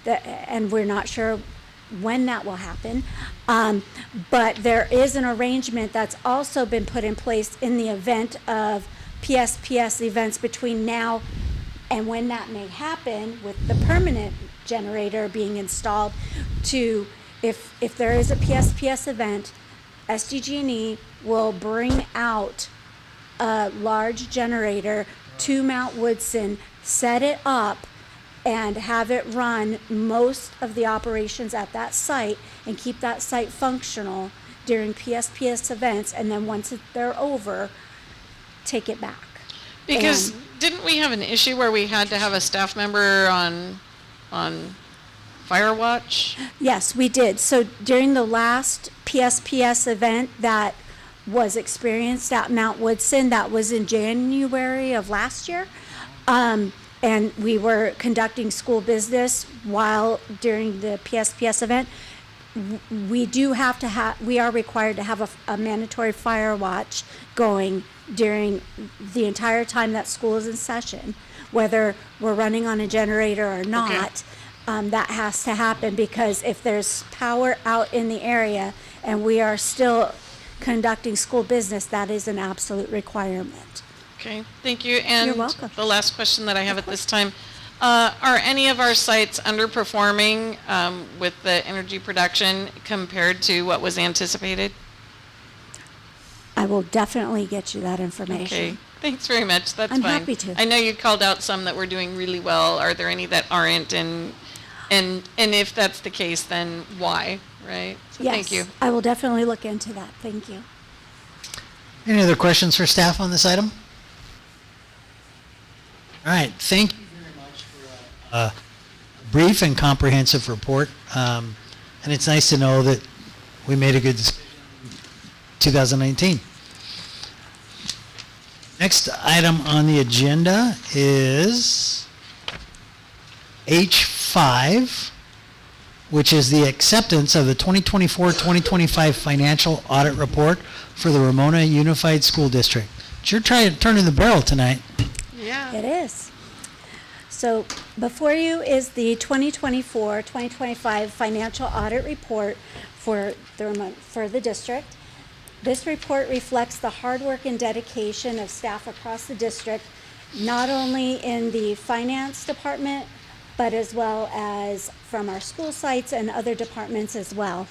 and we're not sure when that will happen. But there is an arrangement that's also been put in place in the event of PSPS events between now and when that may happen, with the permanent generator being installed, to if there is a PSPS event, SDG&E will bring out a large generator to Mount Woodson, set it up, and have it run most of the operations at that site and keep that site functional during PSPS events, and then once they're over, take it back. Because didn't we have an issue where we had to have a staff member on fire watch? Yes, we did. So during the last PSPS event that was experienced at Mount Woodson, that was in January of last year, and we were conducting school business while during the PSPS event. We are required to have a mandatory fire watch going during the entire time that school is in session, whether we're running on a generator or not. That has to happen, because if there's power out in the area and we are still conducting school business, that is an absolute requirement. Okay, thank you. And You're welcome. the last question that I have at this time, are any of our sites underperforming with the energy production compared to what was anticipated? I will definitely get you that information. Okay, thanks very much. That's I'm fine. happy to. I know you called out some that were doing really well. Are there any that aren't? And if that's the case, then why, right? So Yes, thank you. I will definitely look into that. Thank you. Any other questions for staff on this item? All right, thank you very much for a brief and comprehensive report. And it's nice to know that we made a good decision in 2019. Next item on the agenda is H5, which is the acceptance of the 2024-2025 financial audit report for the Ramona Unified School District. It's your turn in the barrel tonight. Yeah. It is. So before you is the 2024-2025 financial audit report for the district. This report reflects the hard work and dedication of staff across the district not only in the finance department, but as well as from our school sites and other departments as well.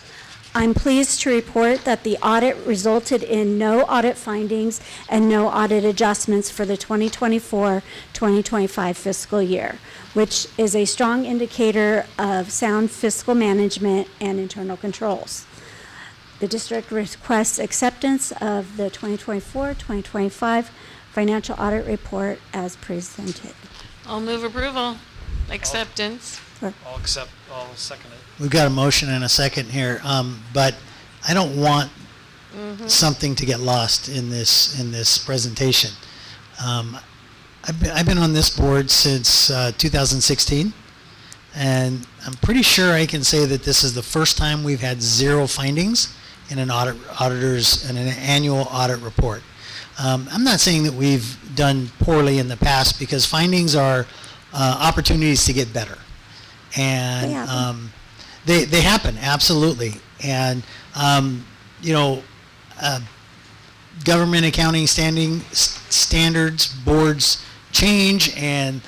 I'm pleased to report that the audit resulted in no audit findings and no audit adjustments for the 2024-2025 fiscal year, which is a strong indicator of sound fiscal management and internal controls. The district requests acceptance of the 2024-2025 financial audit report as presented. I'll move approval, acceptance. I'll second it. We've got a motion and a second here, but I don't want something to get lost in this presentation. I've been on this board since 2016, and I'm pretty sure I can say that this is the first time we've had 0 findings in an auditor's in an annual audit report. I'm not saying that we've done poorly in the past, because findings are opportunities to get better. And they happen, absolutely. And government accounting standards, boards change, and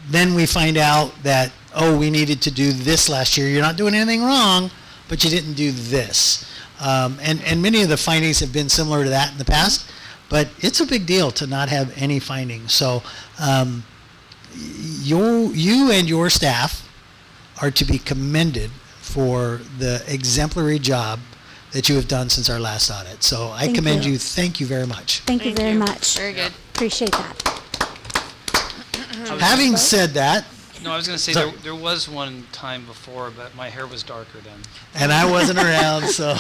then we find out that, oh, we needed to do this last year. You're not doing anything wrong, but you didn't do this. And many of the findings have been similar to that in the past, but it's a big deal to not have any findings. So you and your staff are to be commended for the exemplary job that you have done since our last audit. So I commend you. Thank you very much. Thank you very much. Very good. Appreciate that. Having said that, No, I was going to say there was one time before, but my hair was darker then. and I wasn't around, so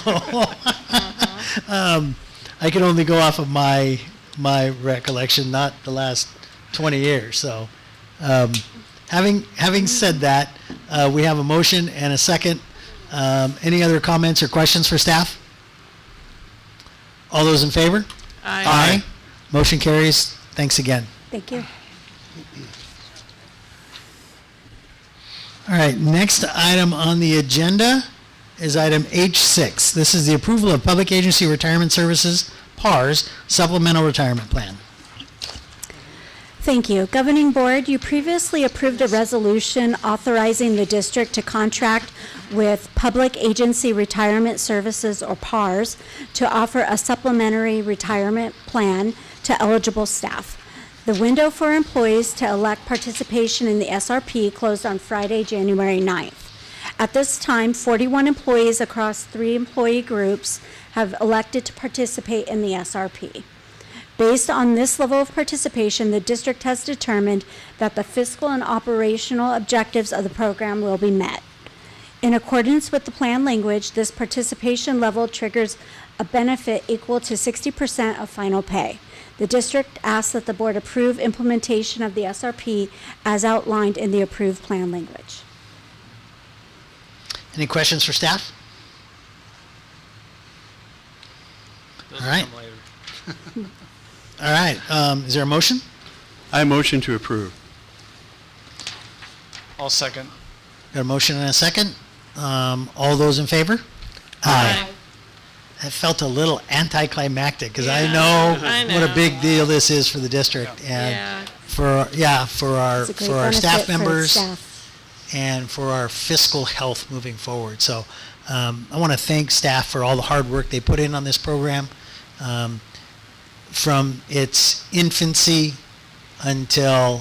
I can only go off of my recollection, not the last 20 years. So having said that, we have a motion and a second. Any other comments or questions for staff? All those in favor? Aye. Motion carries. Thanks again. Thank you. All right, next item on the agenda is item H6. This is the approval of Public Agency Retirement Services, PARS, Supplemental Retirement Plan. Thank you. Governing Board, you previously approved a resolution authorizing the district to contract with Public Agency Retirement Services, or PARS, to offer a supplementary retirement plan to eligible staff. The window for employees to elect participation in the SRP closed on Friday, January 9th. At this time, 41 employees across 3 employee groups have elected to participate in the SRP. Based on this level of participation, the district has determined that the fiscal and operational objectives of the program will be met. In accordance with the plan language, this participation level triggers a benefit equal to 60% of final pay. The district asks that the board approve implementation of the SRP as outlined in the approved plan language. Any questions for staff? Those All right. will come later. All right, is there a motion? I motion to approve. I'll second. Got a motion and a second. All those in favor? Aye. That felt a little anticlimactic, because I know what a big deal this is for the district, and for our It's a great staff benefit for members staff. and for our fiscal health moving forward. So I want to thank staff for all the hard work they put in on this program, from its infancy until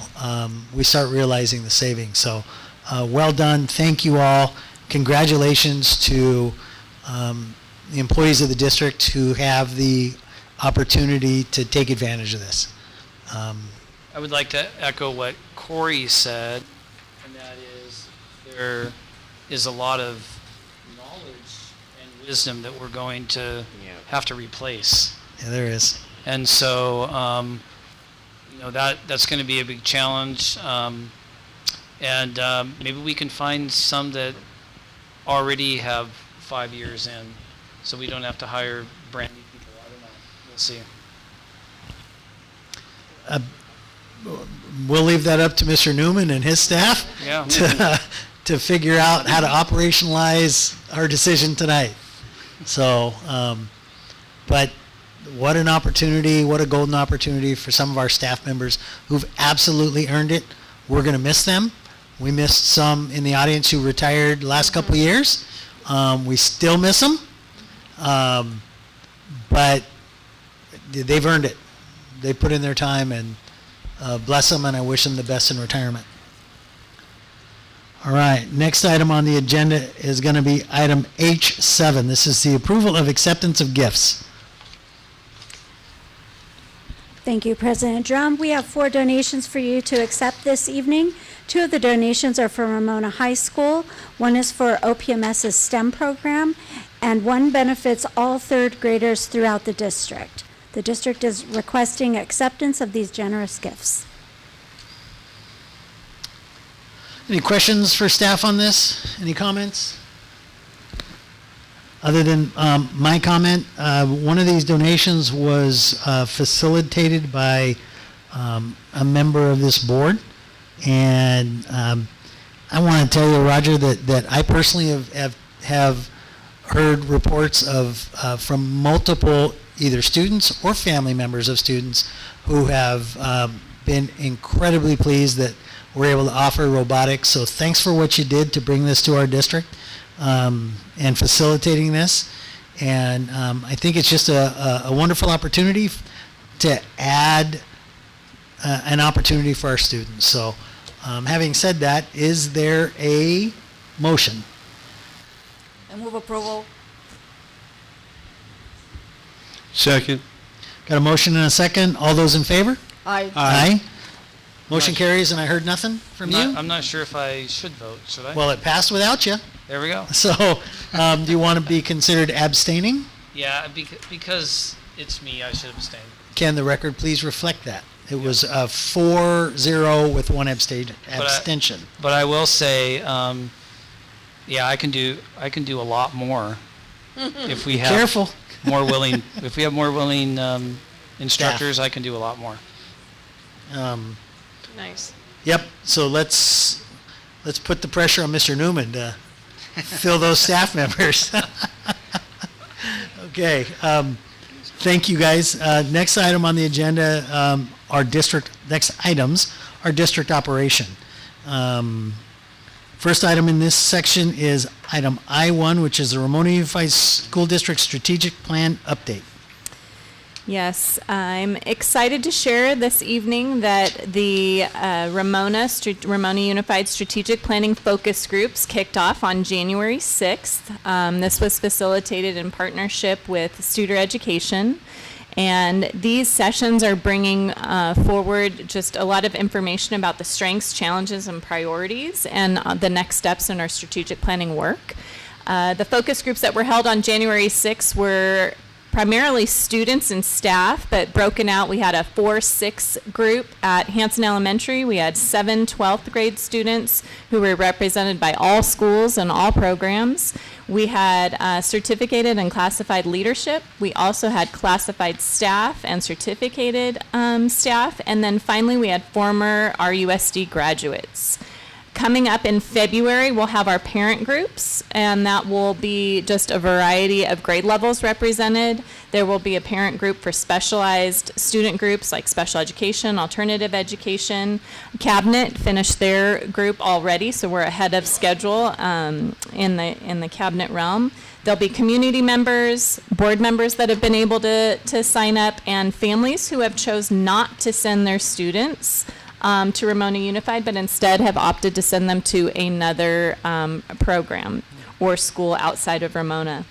we start realizing the savings. So well done. Thank you all. Congratulations to the employees of the district who have the opportunity to take advantage of this. I would like to echo what Corey said, and that is there is a lot of knowledge and wisdom that we're going to have to replace. Yeah, there is. And so, that's going to be a big challenge. And maybe we can find some that already have 5 years in, so we don't have to hire brand new people. I don't know. We'll see. We'll leave that up to Mr. Newman and his staff to figure out how to operationalize our decision tonight. So, but what an opportunity, what a golden opportunity for some of our staff members who've absolutely earned it. We're going to miss them. We missed some in the audience who retired last couple of years. We still miss them, but they've earned it. They put in their time, and bless them, and I wish them the best in retirement. All right, next item on the agenda is going to be item H7. This is the approval of acceptance of gifts. Thank you, President Drum. We have 4 donations for you to accept this evening. 2 of the donations are from Ramona High School. One is for OPMS's STEM program, and one benefits all 3rd graders throughout the district. The district is requesting acceptance of these generous gifts. Any questions for staff on this? Any comments? Other than my comment, one of these donations was facilitated by a member of this board. And I want to tell you, Roger, that I personally have heard reports of from multiple either students or family members of students who have been incredibly pleased that we're able to offer robotics. So thanks for what you did to bring this to our district and facilitating this. And I think it's just a wonderful opportunity to add an opportunity for our students. So having said that, is there a motion? I move approval. Second. Got a motion and a second. All those in favor? Aye. Aye. Motion carries, and I heard nothing from you? I'm not sure if I should vote, should I? Well, it passed without you. There we go. So do you want to be considered abstaining? Yeah, because it's me, I should abstain. Can the record please reflect that? It was 4-0 with one abstention. But I will say, yeah, I can do a lot more if we have Careful. more willing. If we have more willing instructors, I can do a lot more. Nice. Yep. So let's put the pressure on Mr. Newman to fill those staff members. Okay. Thank you, guys. Next item on the agenda, next items are district operation. First item in this section is item I-1, which is the Ramona Unified School District Strategic Plan Update. Yes, I'm excited to share this evening that the Ramona Unified Strategic Planning Focus Groups kicked off on January 6th. This was facilitated in partnership with Studer Education. And these sessions are bringing forward just a lot of information about the strengths, challenges, and priorities and the next steps in our strategic planning work. The focus groups that were held on January 6th were primarily students and staff, but broken out. We had a 4-6 group at Hanson Elementary. We had 7 12th grade students who were represented by all schools and all programs. We had certificated and classified leadership. We also had classified staff and certificated staff. And then finally, we had former RUSD graduates. Coming up in February, we'll have our parent groups, and that will be just a variety of grade levels represented. There will be a parent group for specialized student groups like special education, alternative education. Cabinet finished their group already, so we're ahead of schedule in the cabinet realm. There'll be community members, board members that have been able to sign up, and families who have chosen not to send their students to Ramona Unified, but instead have opted to send them to another program or school outside of Ramona.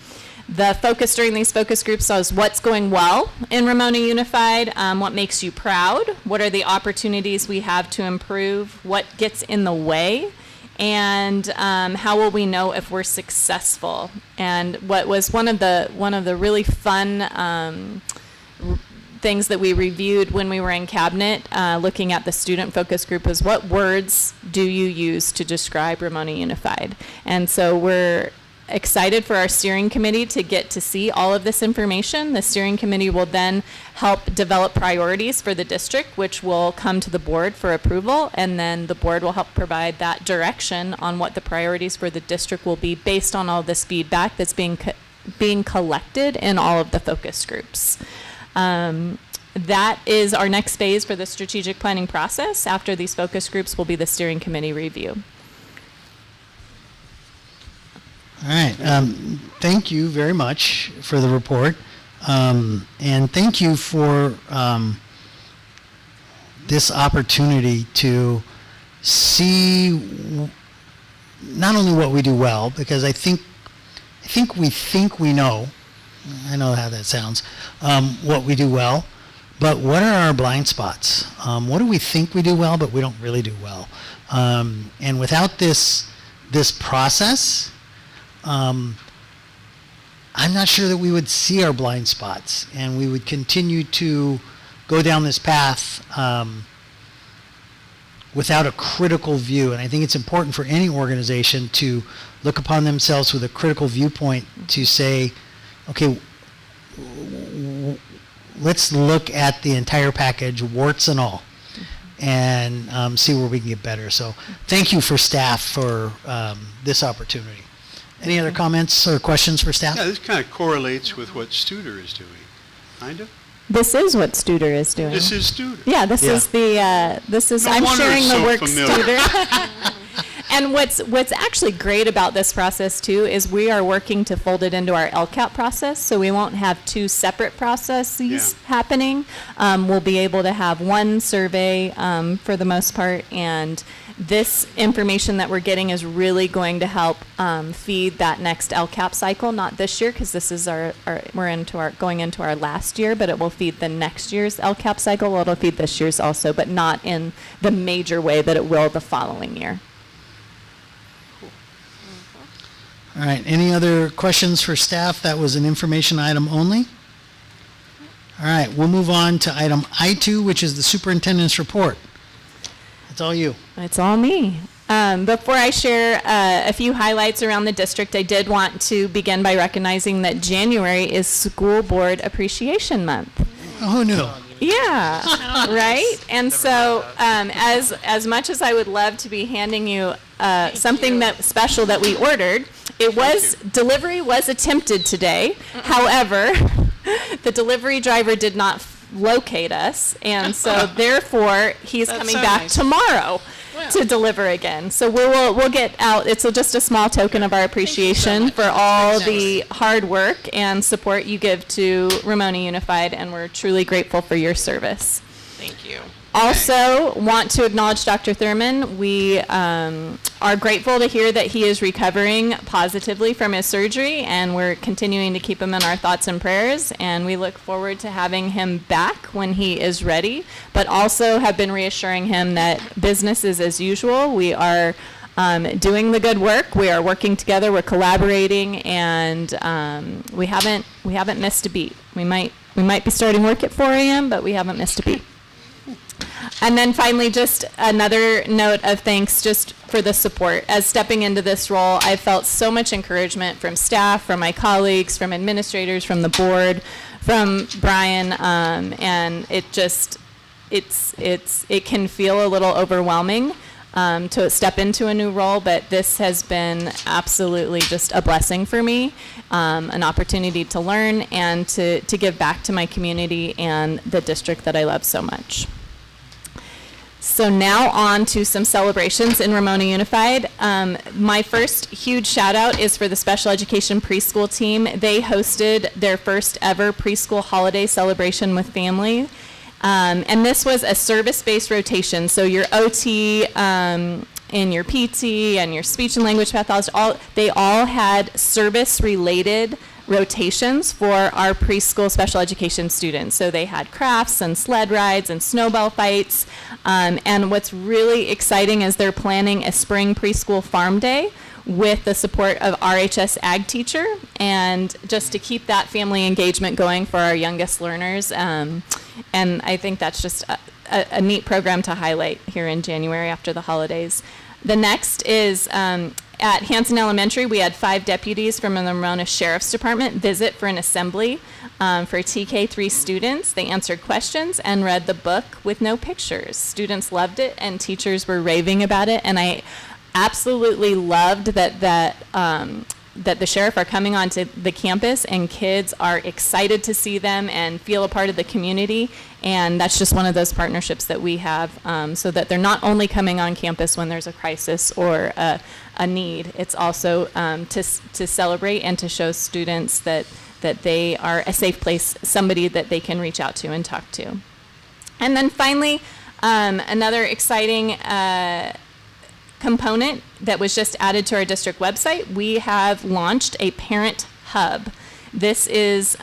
The focus during these focus groups is what's going well in Ramona Unified, what makes you proud, what are the opportunities we have to improve, what gets in the way, and how will we know if we're successful. And what was one of the really fun things that we reviewed when we were in cabinet, looking at the student focus group, was what words do you use to describe Ramona Unified? And so we're excited for our steering committee to get to see all of this information. The steering committee will then help develop priorities for the district, which will come to the board for approval, and then the board will help provide that direction on what the priorities for the district will be based on all this feedback that's being collected in all of the focus groups. That is our next phase for the strategic planning process. After these focus groups will be the steering committee review. All right. Thank you very much for the report. And thank you for this opportunity to see not only what we do well, because I think we know, I know how that sounds, what we do well, but what are our blind spots? What do we think we do well, but we don't really do well? And without this process, I'm not sure that we would see our blind spots, and we would continue to go down this path without a critical view. And I think it's important for any organization to look upon themselves with a critical viewpoint to say, okay, let's look at the entire package, warts and all, and see where we can get better. So thank you for staff for this opportunity. Any other comments or questions for staff? Yeah, this kind of correlates with what Studer is doing, kind of. This is what Studer is doing. This is Studer. Yeah, this is the, this is, No I'm wonder sharing it's the so work familiar. Studer. And what's actually great about this process too is we are working to fold it into our LCAP process, so we won't have two separate processes happening. We'll be able to have one survey for the most part, and this information that we're getting is really going to help feed that next LCAP cycle, not this year, because this is we're going into our last year, but it will feed the next year's LCAP cycle. Well, it'll feed this year's also, but not in the major way that it will the following year. All right, any other questions for staff? That was an information item only. All right, we'll move on to item I2, which is the superintendent's report. It's all you. It's all me. Before I share a few highlights around the district, I did want to begin by recognizing that January is School Board Appreciation Month. Oh, who knew? Yeah, right? And so as much as I would love to be handing you something that special that we ordered, delivery was attempted today. However, the delivery driver did not locate us, and so therefore he's coming back tomorrow to deliver again. So we'll get out. It's just a small token of our appreciation for all the hard work and support you give to Ramona Unified, and we're truly grateful for your service. Thank you. Also want to acknowledge Dr. Thurman. We are grateful to hear that he is recovering positively from his surgery, and we're continuing to keep him in our thoughts and prayers, and we look forward to having him back when he is ready, but also have been reassuring him that business is as usual. We are doing the good work. We are working together. We're collaborating, and we haven't missed a beat. We might be starting work at 4 a.m., but we haven't missed a beat. And then finally, just another note of thanks just for the support. As stepping into this role, I felt so much encouragement from staff, from my colleagues, from administrators, from the board, from Brian, and it can feel a little overwhelming to step into a new role, but this has been absolutely just a blessing for me, an opportunity to learn and to give back to my community and the district that I love so much. So now on to some celebrations in Ramona Unified. My first huge shout out is for the special education preschool team. They hosted their first ever preschool holiday celebration with family. And this was a service-based rotation. So your OT and your PT and your speech and language pathologist, they all had service-related rotations for our preschool special education students. So they had crafts and sled rides and snowball fights. And what's really exciting is they're planning a spring preschool farm day with the support of RHS Ag Teacher, and just to keep that family engagement going for our youngest learners. And I think that's just a neat program to highlight here in January after the holidays. The next is at Hanson Elementary, we had 5 deputies from the Ramona Sheriff's Department visit for an assembly for TK3 students. They answered questions and read the book with no pictures. Students loved it, and teachers were raving about it, and I absolutely loved that that the sheriff are coming onto the campus, and kids are excited to see them and feel a part of the community. And that's just one of those partnerships that we have, so that they're not only coming on campus when there's a crisis or a need. It's also to celebrate and to show students that they are a safe place, somebody that they can reach out to and talk to. And then finally, another exciting component that was just added to our district website, we have launched a parent hub. This is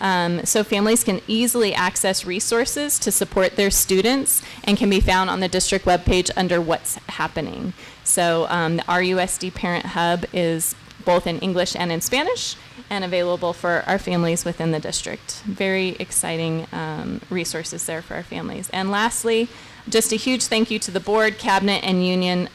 so families can easily access resources to support their students and can be found on the district webpage under What's Happening. So the RUSD Parent Hub is both in English and in Spanish and available for our families within the district. Very exciting resources there for our families. And lastly, just a huge thank you to the board, cabinet, and union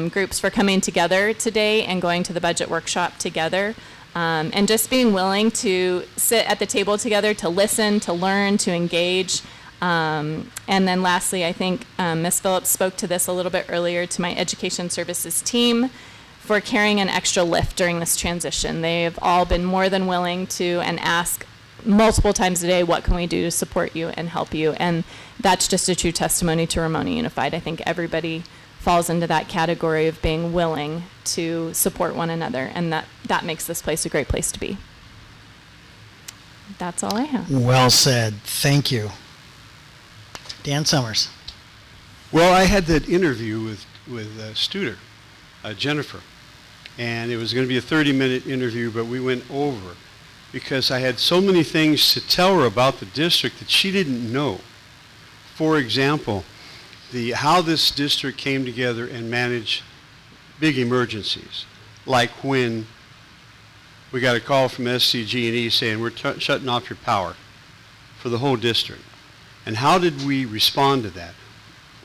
groups for coming together today and going to the budget workshop together. And just being willing to sit at the table together, to listen, to learn, to engage. And then lastly, I think Ms. Phillips spoke to this a little bit earlier, to my education services team for carrying an extra lift during this transition. They have all been more than willing to and ask multiple times a day, what can we do to support you and help you? And that's just a true testimony to Ramona Unified. I think everybody falls into that category of being willing to support one another, and that makes this place a great place to be. That's all I have. Well said. Thank you. Dan Summers. Well, I had that interview with Studer, Jennifer, and it was going to be a 30-minute interview, but we went over because I had so many things to tell her about the district that she didn't know. For example, how this district came together and managed big emergencies, like when we got a call from SCG&E saying we're shutting off your power for the whole district. And how did we respond to that?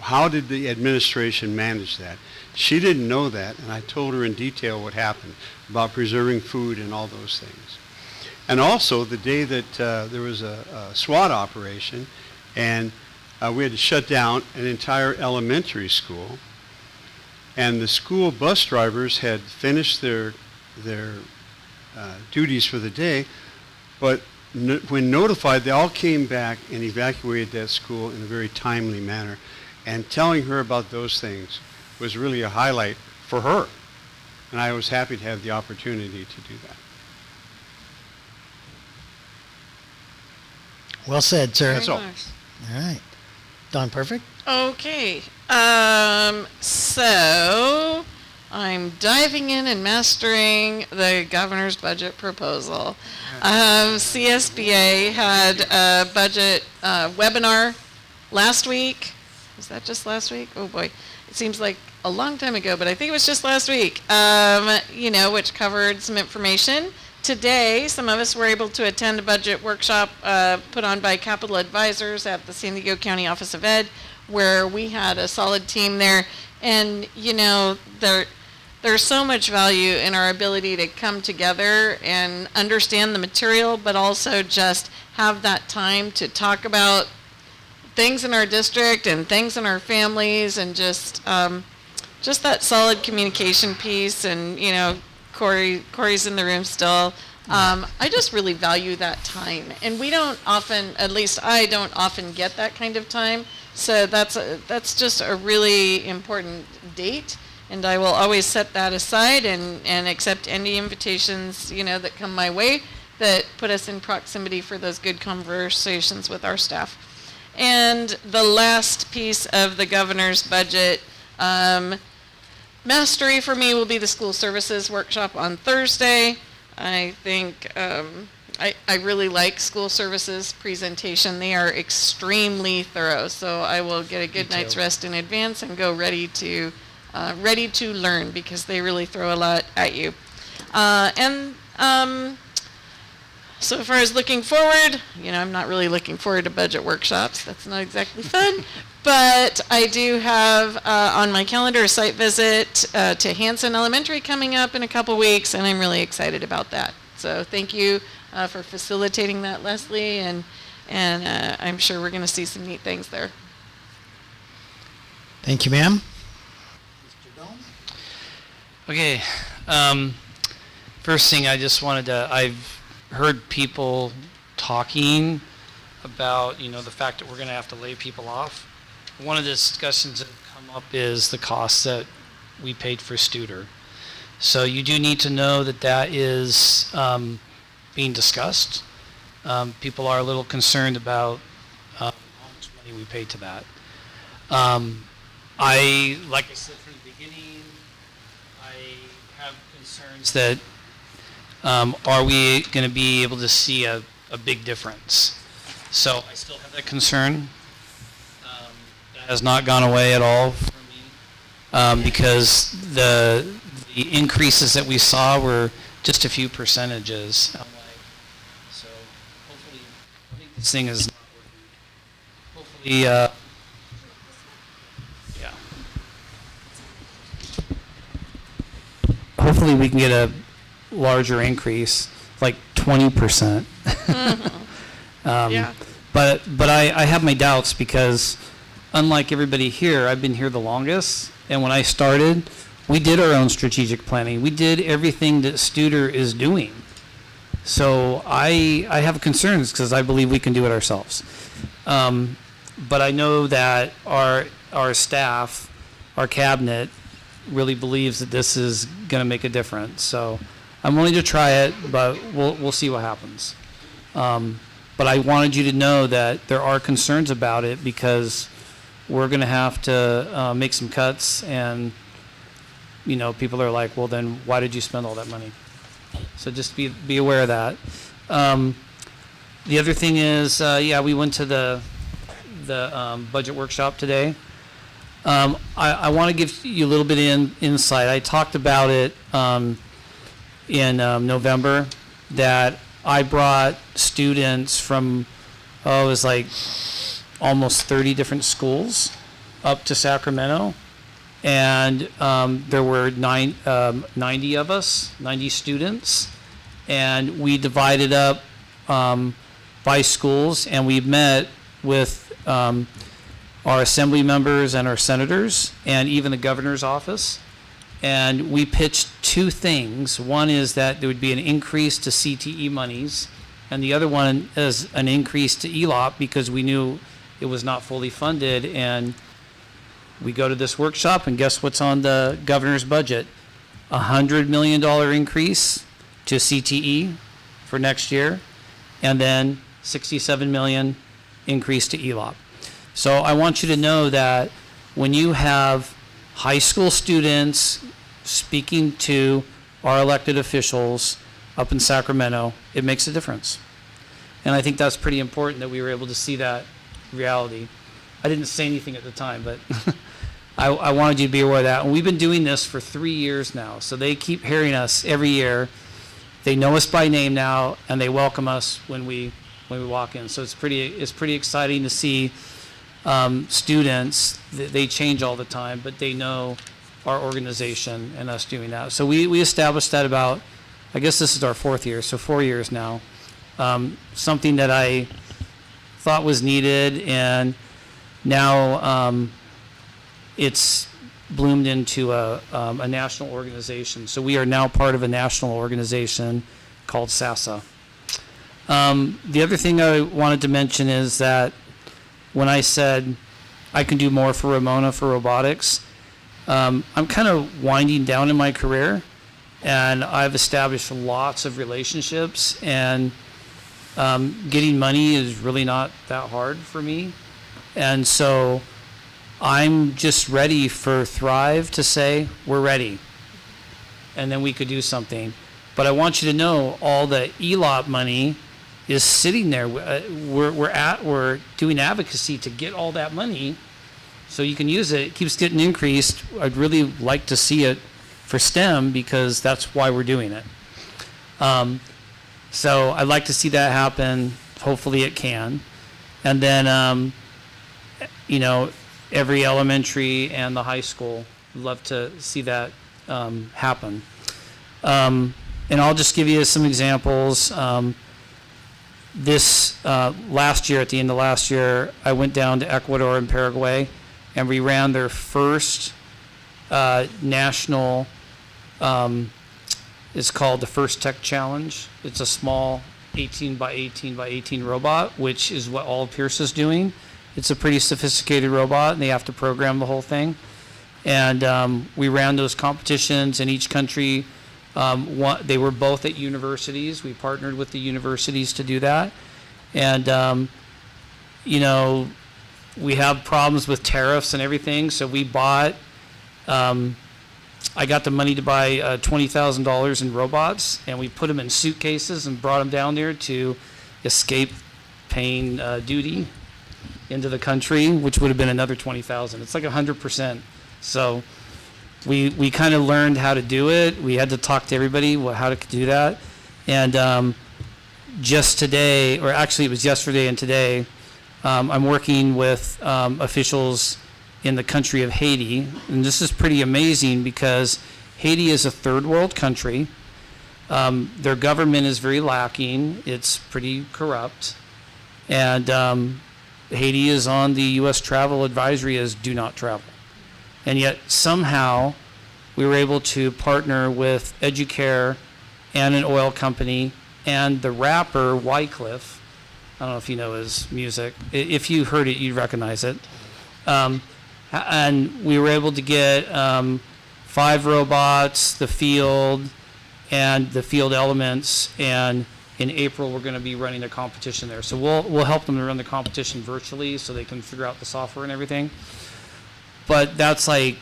How did the administration manage that? She didn't know that, and I told her in detail what happened about preserving food and all those things. And also the day that there was a SWAT operation, and we had to shut down an entire elementary school, and the school bus drivers had finished their duties for the day, but when notified, they all came back and evacuated that school in a very timely manner. And telling her about those things was really a highlight for her, and I was happy to have the opportunity to do that. Well said, sir. That's all. Nice. All right. Don Perfect? Okay. So I'm diving in and mastering the governor's budget proposal. CSBA had a budget webinar last week. Was that just last week? Oh boy. It seems like a long time ago, but I think it was just last week, which covered some information. Today, some of us were able to attend a budget workshop put on by Capital Advisors at the San Diego County Office of Ed, where we had a solid team there. And, there's so much value in our ability to come together and understand the material, but also just have that time to talk about things in our district and things in our families, and just that solid communication piece. And Corey's in the room still. I just really value that time, and we don't often, at least I don't often get that kind of time. So that's just a really important date, and I will always set that aside and accept any invitations that come my way that put us in proximity for those good conversations with our staff. And the last piece of the governor's budget mastery for me will be the school services workshop on Thursday. I think I really like school services presentation. They are extremely thorough, so I will get a good night's rest in advance and go ready to learn, because they really throw a lot at you. So as far as looking forward, I'm not really looking forward to budget workshops. That's not exactly fun. But I do have on my calendar a site visit to Hanson Elementary coming up in a couple weeks, and I'm really excited about that. So thank you for facilitating that, Leslie, and I'm sure we're going to see some neat things there. Thank you, ma'am. Okay. First thing, I've heard people talking about, the fact that we're going to have to lay people off. One of the discussions that have come up is the cost that we paid for Studer. So you do need to know that that is being discussed. People are a little concerned about how much money we paid to that. Like I said from the beginning, I have concerns that are we going to be able to see a big difference? So I still have that concern. That has not gone away at all for me because the increases that we saw were just a few percentages. So hopefully, I think this thing is not working. Hopefully, yeah. Hopefully we can get a larger increase, like 20%. Yeah. But I have my doubts because unlike everybody here, I've been here the longest, and when I started, we did our own strategic planning. We did everything that Studer is doing. So I have concerns because I believe we can do it ourselves. But I know that our staff, our cabinet, really believes that this is going to make a difference. So I'm willing to try it, but we'll see what happens. But I wanted you to know that there are concerns about it because we're going to have to make some cuts, and people are like, well, then why did you spend all that money? So just be aware of that. The other thing is, we went to the budget workshop today. I want to give you a little bit of insight. I talked about it in November that I brought students from, it was like almost 30 different schools up to Sacramento. And there were 90 of us, 90 students. And we divided up by schools, and we met with our assembly members and our senators and even the governor's office. And we pitched two things. One is that there would be an increase to CTE monies, and the other one is an increase to ELOP because we knew it was not fully funded. And we go to this workshop, and guess what's on the governor's budget? $100 million increase to CTE for next year, and then $67 million increase to ELOP. So I want you to know that when you have high school students speaking to our elected officials up in Sacramento, it makes a difference. And I think that's pretty important that we were able to see that reality. I didn't say anything at the time, but I wanted you to be aware of that. And we've been doing this for 3 years now, so they keep hearing us every year. They know us by name now, and they welcome us when we walk in. So it's pretty exciting to see students. They change all the time, but they know our organization and us doing that. So we established that about, I guess this is our 4th year, so 4 years now. Something that I thought was needed, and now it's bloomed into a national organization. So we are now part of a national organization called SASA. The other thing I wanted to mention is that when I said I can do more for Ramona for robotics, I'm kind of winding down in my career, and I've established lots of relationships, and getting money is really not that hard for me. And so I'm just ready for Thrive to say, we're ready, and then we could do something. But I want you to know all the ELOP money is sitting there. We're doing advocacy to get all that money so you can use it. It keeps getting increased. I'd really like to see it for STEM because that's why we're doing it. So I'd like to see that happen. Hopefully it can. And then, every elementary and the high school, would love to see that happen. And I'll just give you some examples. This last year, at the end of last year, I went down to Ecuador and Paraguay, and we ran their first national is called the First Tech Challenge. It's a small 18 by 18 by 18 robot, which is what all of Pierce is doing. It's a pretty sophisticated robot, and they have to program the whole thing. And we ran those competitions in each country. They were both at universities. We partnered with the universities to do that. And, you know, we have problems with tariffs and everything, so we bought, I got the money to buy $20,000 in robots, and we put them in suitcases and brought them down there to escape paying duty into the country, which would have been another $20,000. It's like 100%. So we kind of learned how to do it. We had to talk to everybody how to do that. And just today, or actually it was yesterday and today, I'm working with officials in the country of Haiti. And this is pretty amazing because Haiti is a third world country. Their government is very lacking. It's pretty corrupt. And Haiti is on the U.S. travel advisory as do not travel. And yet somehow we were able to partner with Educare and an oil company and the rapper Wycliffe. I don't know if you know his music. If you heard it, you'd recognize it. And we were able to get 5 robots, the field, and the field elements. And in April, we're going to be running a competition there. So we'll help them to run the competition virtually so they can figure out the software and everything. But that's like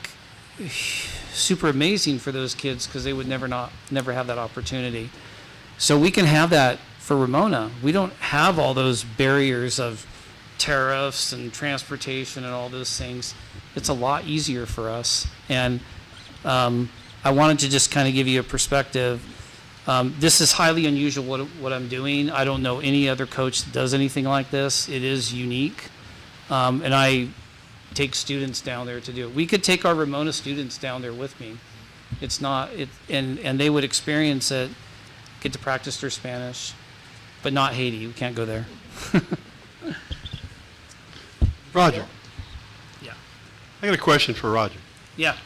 super amazing for those kids because they would never have that opportunity. So we can have that for Ramona. We don't have all those barriers of tariffs and transportation and all those things. It's a lot easier for us. And I wanted to just kind of give you a perspective. This is highly unusual what I'm doing. I don't know any other coach that does anything like this. It is unique. And I take students down there to do it. We could take our Ramona students down there with me. It's not, and they would experience it, get to practice their Spanish, but not Haiti. We can't go there. Roger. Yeah. I got a question for Roger. Yeah.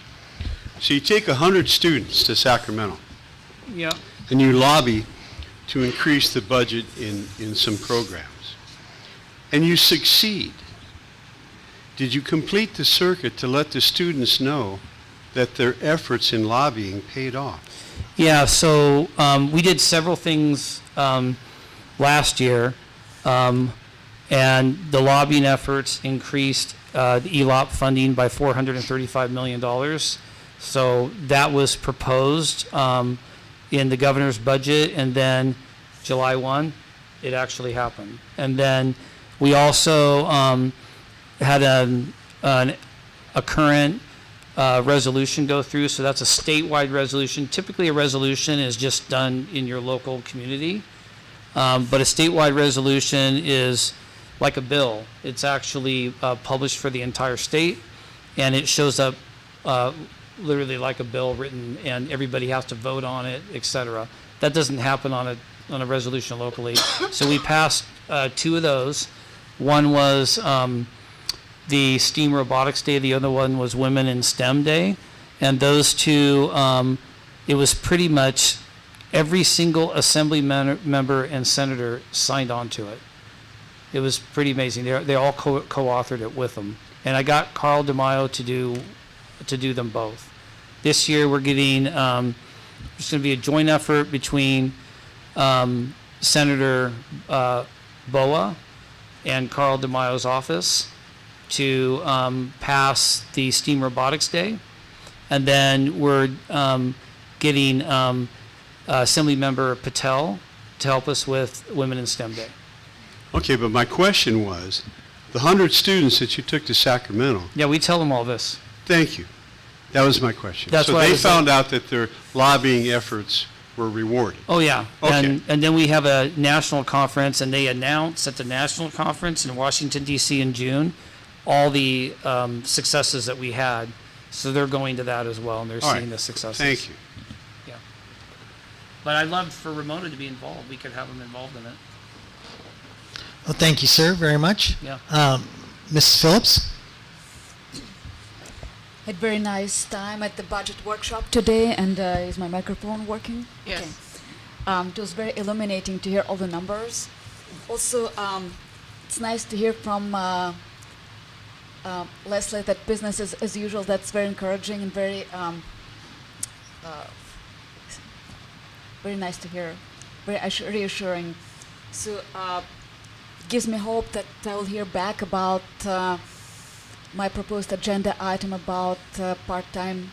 So you take 100 students to Sacramento. Yeah. And you lobby to increase the budget in some programs. And you succeed. Did you complete the circuit to let the students know that their efforts in lobbying paid off? Yeah, so we did several things last year, and the lobbying efforts increased the ELOP funding by $435 million. So that was proposed in the governor's budget, and then July 1, it actually happened. And then we also had a current resolution go through, so that's a statewide resolution. Typically a resolution is just done in your local community, but a statewide resolution is like a bill. It's actually published for the entire state, and it shows up literally like a bill written, and everybody has to vote on it, etc. That doesn't happen on a resolution locally. So we passed 2 of those. One was the STEAM Robotics Day. The other one was Women in STEM Day. And those 2, it was pretty much every single assembly member and senator signed on to it. It was pretty amazing. They all co-authored it with them. And I got Carl DeMaio to do them both. This year we're getting, there's going to be a joint effort between Senator Boa and Carl DeMaio's office to pass the STEAM Robotics Day. And then we're getting Assemblymember Patel to help us with Women in STEM Day. Okay, but my question was, the 100 students that you took to Sacramento. Yeah, we tell them all this. Thank you. That was my question. That's so why they found out that their lobbying efforts were rewarded. Oh, yeah. Okay. And then we have a national conference, and they announce at the national conference in Washington, D.C. in June all the successes that we had. So they're going to that as well, and they're All seeing right. the successes. Thank you. Yeah. But I'd love for Ramona to be involved. We could have them involved in it. Well, thank you, sir, very much. Yeah. Mrs. Phillips? Had very nice time at the budget workshop today, and is my microphone working? Yes. Okay. It was very illuminating to hear all the numbers. Also, it's nice to hear from Leslie that business is as usual. That's very encouraging and very very nice to hear, very reassuring. So it gives me hope that I will hear back about my proposed agenda item about part-time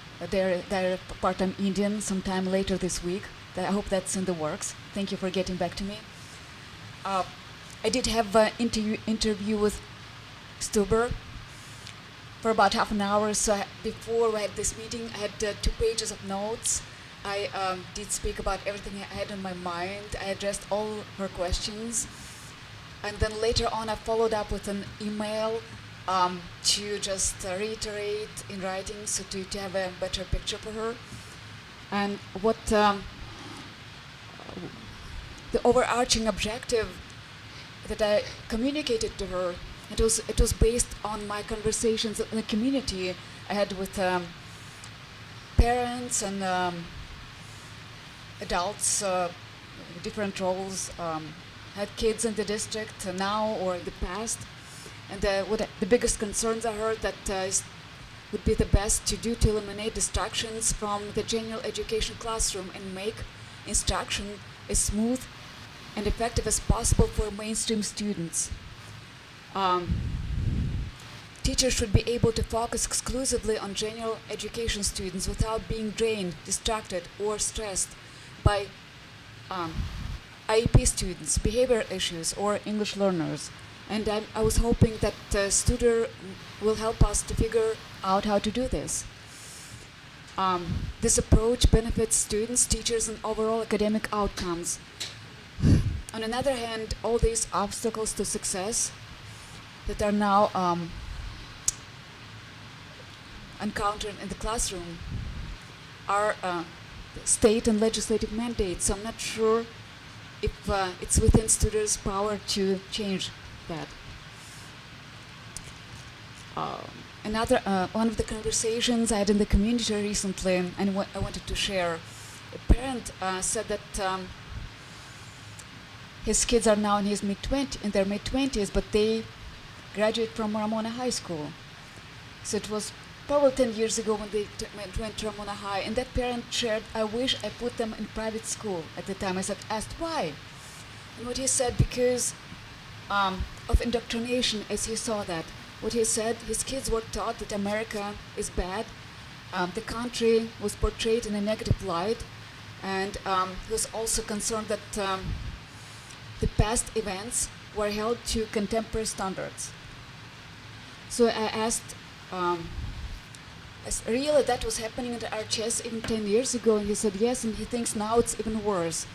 part-time Indian sometime later this week. I hope that's in the works. Thank you for getting back to me. I did have an interview with Stuber for about half an hour. So before we had this meeting, I had 2 pages of notes. I did speak about everything I had in my mind. I addressed all her questions. And then later on, I followed up with an email to just reiterate in writing, so to have a better picture for her. And what the overarching objective that I communicated to her, it was based on my conversations in the community I had with parents and adults, different roles, had kids in the district now or in the past. And what the biggest concerns I heard that would be the best to do to eliminate distractions from the general education classroom and make instruction as smooth and effective as possible for mainstream students. Teachers should be able to focus exclusively on general education students without being drained, distracted, or stressed by IEP students, behavior issues, or English learners. And I was hoping that Studer will help us to figure out how to do this. This approach benefits students, teachers, and overall academic outcomes. On the other hand, all these obstacles to success that are now encountered in the classroom are state and legislative mandates. So I'm not sure if it's within Studer's power to change that. Another one of the conversations I had in the community recently, and I wanted to share, a parent said that his kids are now in their mid-20s, but they graduate from Ramona High School. So it was probably 10 years ago when they went to Ramona High, and that parent shared, "I wish I put them in private school." At the time I asked why, and what he said, because of indoctrination as he saw that. What he said, his kids were taught that America is bad, the country was portrayed in a negative light, and he was also concerned that the past events were held to contemporary standards. So I asked, really that was happening at RHS even 10 years ago, and he said yes, and he thinks now it's even worse.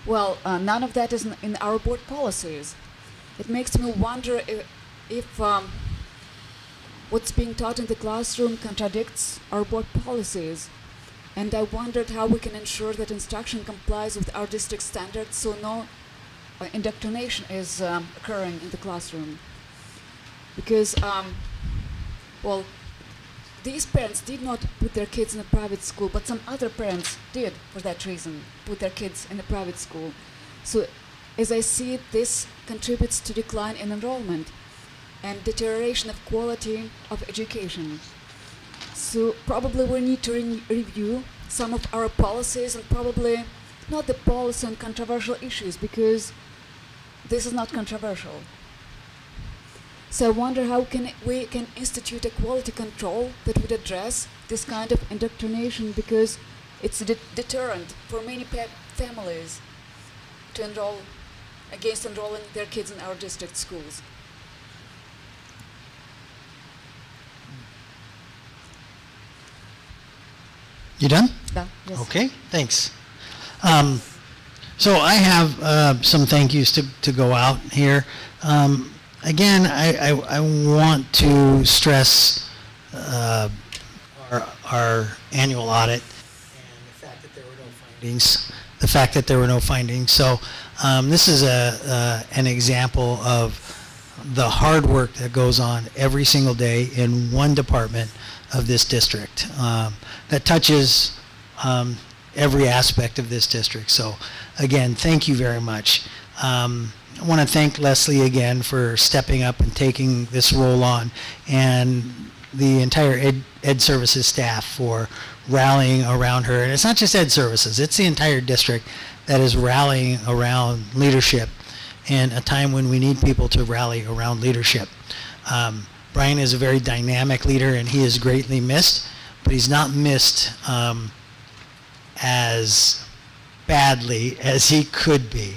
Well, none of that is in our board policies. It makes me wonder if what's being taught in the classroom contradicts our board policies. And I wondered how we can ensure that instruction complies with our district standards so no indoctrination is occurring in the classroom. Because, well, these parents did not put their kids in a private school, but some other parents did, for that reason, put their kids in a private school. So, as I see it, this contributes to decline in enrollment and deterioration of quality of education. So probably we need to review some of our policies, and probably not the policy on controversial issues, because this is not controversial. So I wonder how we can institute a quality control that would address this kind of indoctrination, because it's a deterrent for many families to enroll against enrolling their kids in our district schools. You done? Yeah, yes. Okay, thanks. So I have some thank yous to go out here. Again, I want to stress our annual audit and the fact that there were no findings. The fact that there were no findings. So this is an example of the hard work that goes on every single day in one department of this district that touches every aspect of this district. So again, thank you very much. I want to thank Leslie again for stepping up and taking this role on, and the entire Ed Services staff for rallying around her. And it's not just Ed Services, it's the entire district that is rallying around leadership in a time when we need people to rally around leadership. Brian is a very dynamic leader, and he is greatly missed, but he's not missed as badly as he could be.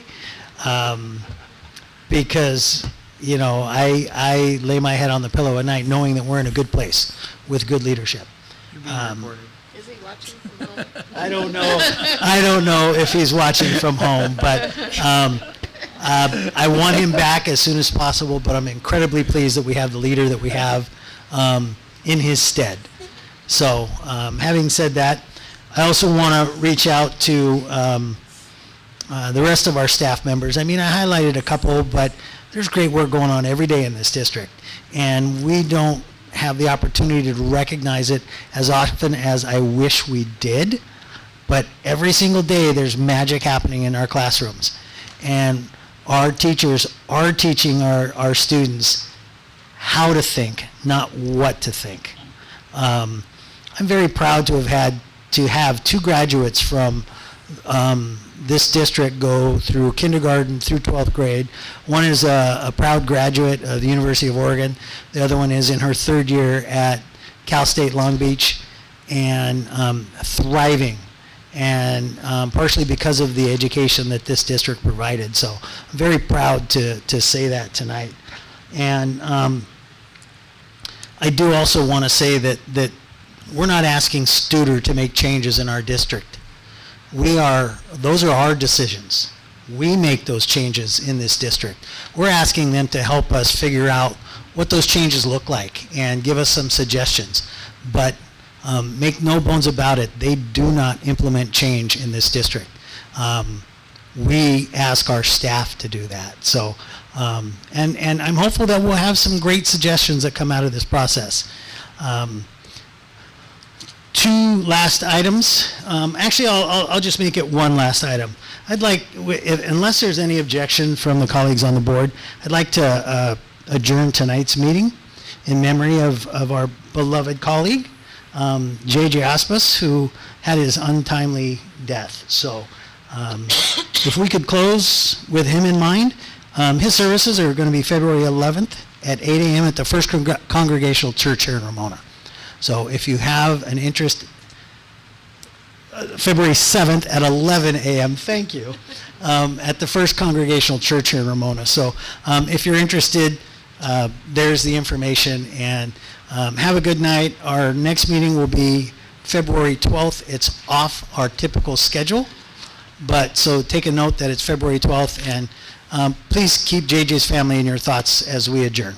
Because, you know, I lay my head on the pillow at night knowing that we're in a good place with good leadership. Is he watching from home? I don't know. I don't know if he's watching from home, but I want him back as soon as possible, but I'm incredibly pleased that we have the leader that we have in his stead. So having said that, I also want to reach out to the rest of our staff members. I mean, I highlighted a couple, but there's great work going on every day in this district, and we don't have the opportunity to recognize it as often as I wish we did, but every single day there's magic happening in our classrooms, and our teachers are teaching our students how to think, not what to think. I'm very proud to have two graduates from this district go through kindergarten through 12th grade. One is a proud graduate of the University of Oregon. The other one is in her third year at Cal State Long Beach and thriving, and partially because of the education that this district provided. So I'm very proud to say that tonight. And I do also want to say that we're not asking Studer to make changes in our district. Those are our decisions. We make those changes in this district. We're asking them to help us figure out what those changes look like and give us some suggestions. But make no bones about it, they do not implement change in this district. We ask our staff to do that. So, and I'm hopeful that we'll have some great suggestions that come out of this process. Two last items. Actually, I'll just make it one last item. I'd like, unless there's any objection from the colleagues on the board, I'd like to adjourn tonight's meeting in memory of our beloved colleague, J.J. Aspas, who had his untimely death. So if we could close with him in mind, his services are going to be February 11th at 8 a.m. at the First Congregational Church here in Ramona. So if you have an interest, February 7th at 11 a.m., thank you, at the First Congregational Church here in Ramona. So if you're interested, there's the information, and have a good night. Our next meeting will be February 12th. It's off our typical schedule, but so take a note that it's February 12th, and please keep JJ's family in your thoughts as we adjourn.